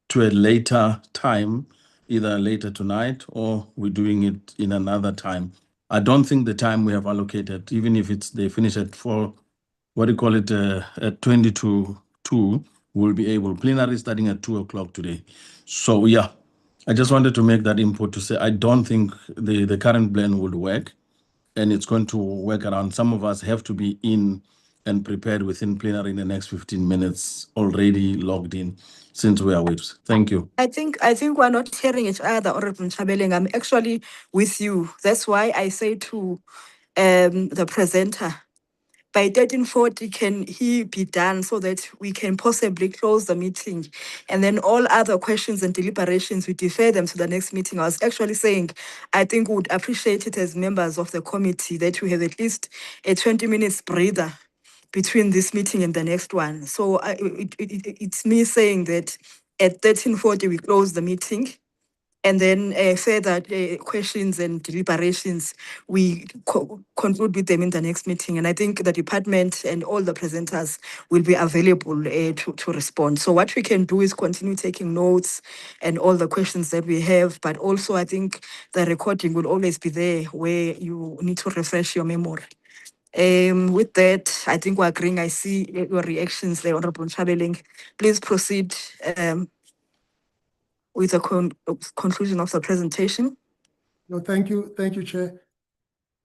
Speaker 3: to a later time, either later tonight or we're doing it in another time? I don't think the time we have allocated, even if they finish at 4, at 20 to 2, we'll be able. Plenary starting at 2 o'clock today. So yeah, I just wanted to make that input to say I don't think the current plan would work, and it's going to work around. Some of us have to be in and prepared within plenary in the next 15 minutes, already logged in, since we are whips. Thank you.
Speaker 1: I think we're not hearing each other, Honorable Nchabeleng. I'm actually with you. That's why I say to the presenter, by 13:40, can he be done so that we can possibly close the meeting? And then all other questions and deliberations, we defer them to the next meeting. I was actually saying, I think we would appreciate it as members of the committee that we have at least a 20 minutes breather between this meeting and the next one. So it's me saying that at 13:40, we close the meeting. And then further questions and deliberations, we conclude with them in the next meeting. And I think the department and all the presenters will be available to respond. So what we can do is continue taking notes and all the questions that we have, but also I think the recording will always be there where you need to refresh your memory. With that, I think we're agreeing. I see your reactions there, Honorable Chabeling. Please proceed with the conclusion of the presentation.
Speaker 10: No, thank you, Chair.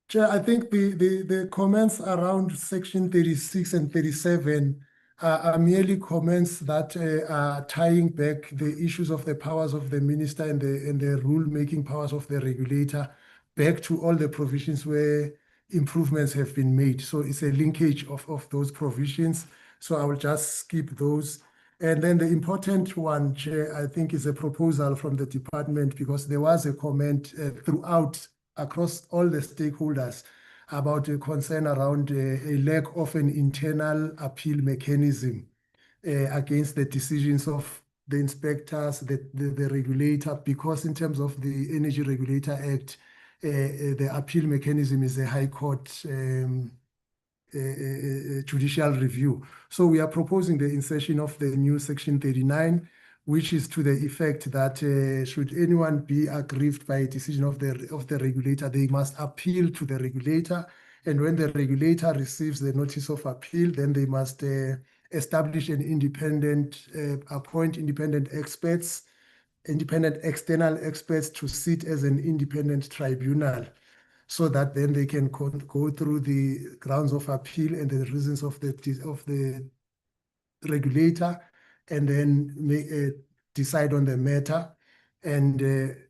Speaker 10: Chair, I think the comments around section 36 and 37 are merely comments that are tying back the issues of the powers of the minister and the rule-making powers of the regulator back to all the provisions where improvements have been made. So it's a linkage of those provisions. So I will just skip those. And then the important one, Chair, I think is a proposal from the department, because there was a comment throughout across all the stakeholders about a concern around a lack of an internal appeal mechanism against the decisions of the inspectors, the regulator, because in terms of the Energy Regulator Act, the appeal mechanism is a High Court judicial review. So we are proposing the insertion of the new section 39, which is to the effect that should anyone be aggrieved by a decision of the regulator, they must appeal to the regulator. And when the regulator receives the notice of appeal, then they must establish an appoint independent external experts to sit as an independent tribunal, so that then they can go through the grounds of appeal and the reasons of the regulator, and then decide on the matter. And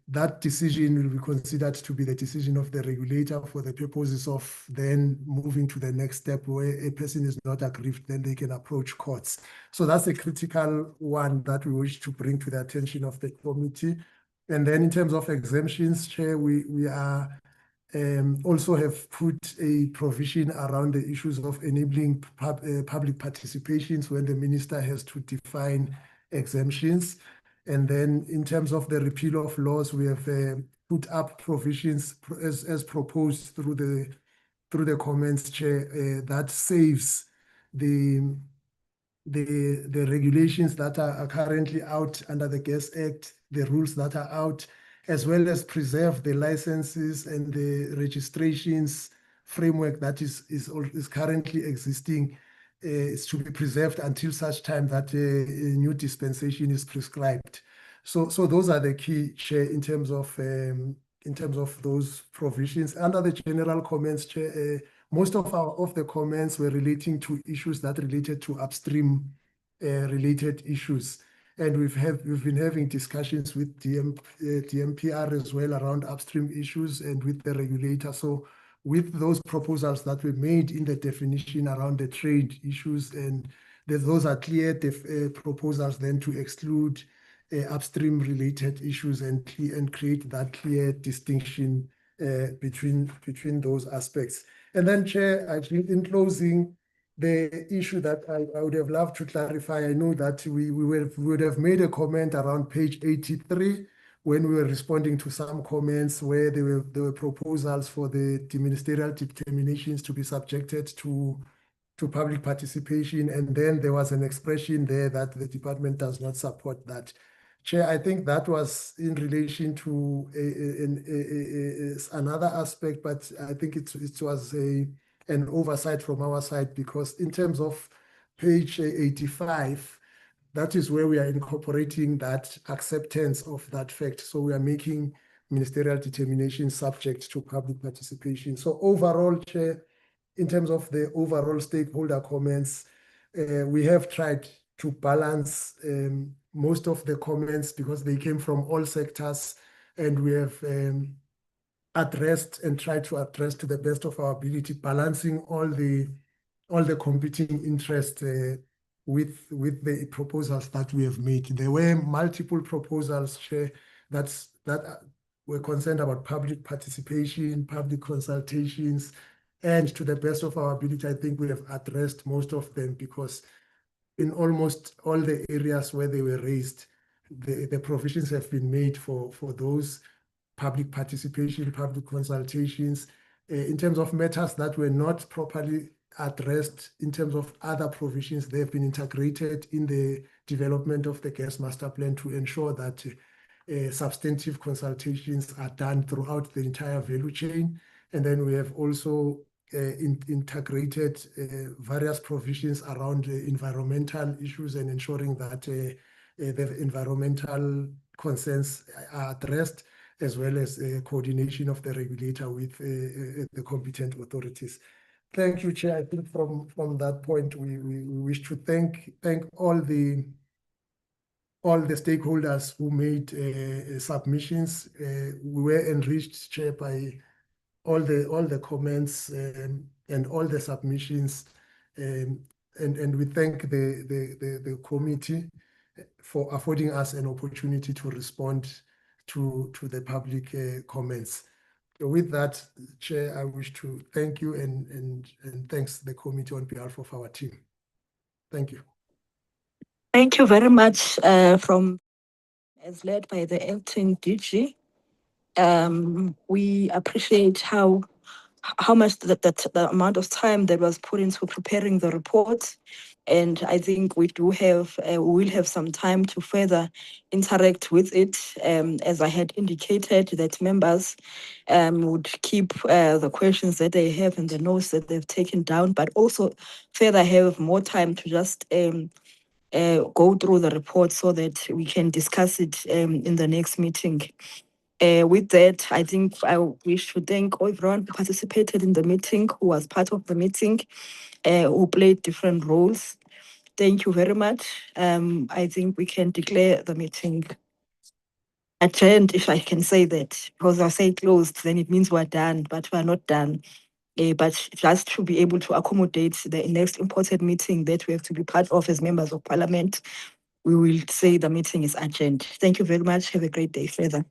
Speaker 10: that decision will be considered to be the decision of the regulator for the purposes of then moving to the next step, where a person is not aggrieved, then they can approach courts. So that's a critical one that we wish to bring to the attention of the committee. And then in terms of exemptions, Chair, we are also have put a provision around the issues of enabling public participations when the minister has to define exemptions. And then in terms of the repeal of laws, we have put up provisions as proposed through the comments, Chair, that saves the regulations that are currently out under the Gas Act, the rules that are out, as well as preserve the licenses and the registrations framework that is currently existing. Is to be preserved until such time that a new dispensation is prescribed. So those are the key, Chair, in terms of those provisions. Under the general comments, Chair, most of the comments were relating to issues that related to upstream related issues. And we've been having discussions with DMPR as well around upstream issues and with the regulator. So with those proposals that were made in the definition around the trade issues, and those are clear proposals then to exclude upstream related issues and create that clear distinction between those aspects. And then, Chair, actually in closing, the issue that I would have loved to clarify, I know that we would have made a comment around page 83 when we were responding to some comments where there were proposals for the ministerial determinations to be subjected to public participation. And then there was an expression there that the department does not support that. Chair, I think that was in relation to another aspect, but I think it was an oversight from our side, because in terms of page 85, that is where we are incorporating that acceptance of that fact. So we are making ministerial determination subject to public participation. So overall, Chair, in terms of the overall stakeholder comments, we have tried to balance most of the comments because they came from all sectors, and we have addressed and tried to address to the best of our ability, balancing all the competing interests with the proposals that we have made. There were multiple proposals, Chair, that were concerned about public participation, public consultations, and to the best of our ability, I think we have addressed most of them, because in almost all the areas where they were raised, the provisions have been made for those public participation, public consultations, in terms of matters that were not properly addressed in terms of other provisions. They have been integrated in the development of the gas master plan to ensure that substantive consultations are done throughout the entire value chain. And then we have also integrated various provisions around environmental issues and ensuring that the environmental concerns are addressed, as well as coordination of the regulator with the competent authorities. Thank you, Chair. I think from that point, we wish to thank all the stakeholders who made submissions. We were enriched, Chair, by all the comments and all the submissions, and we thank the committee for affording us an opportunity to respond to the public comments. So with that, Chair, I wish to thank you and thanks the committee on behalf of our team. Thank you.
Speaker 1: Thank you very much. As led by the acting DG, we appreciate how much the amount of time that was put into preparing the report. And I think we will have some time to further interact with it. As I had indicated, that members would keep the questions that they have and the notes that they've taken down, but also further have more time to just go through the report so that we can discuss it in the next meeting. With that, I think I wish to thank everyone who participated in the meeting, who was part of the meeting, who played different roles. Thank you very much. I think we can declare the meeting adjourned, if I can say that, because I say closed, then it means we're done, but we're not done. But just to be able to accommodate the next important meeting that we have to be part of as members of parliament, we will say the meeting is adjourned. Thank you very much. Have a great day further.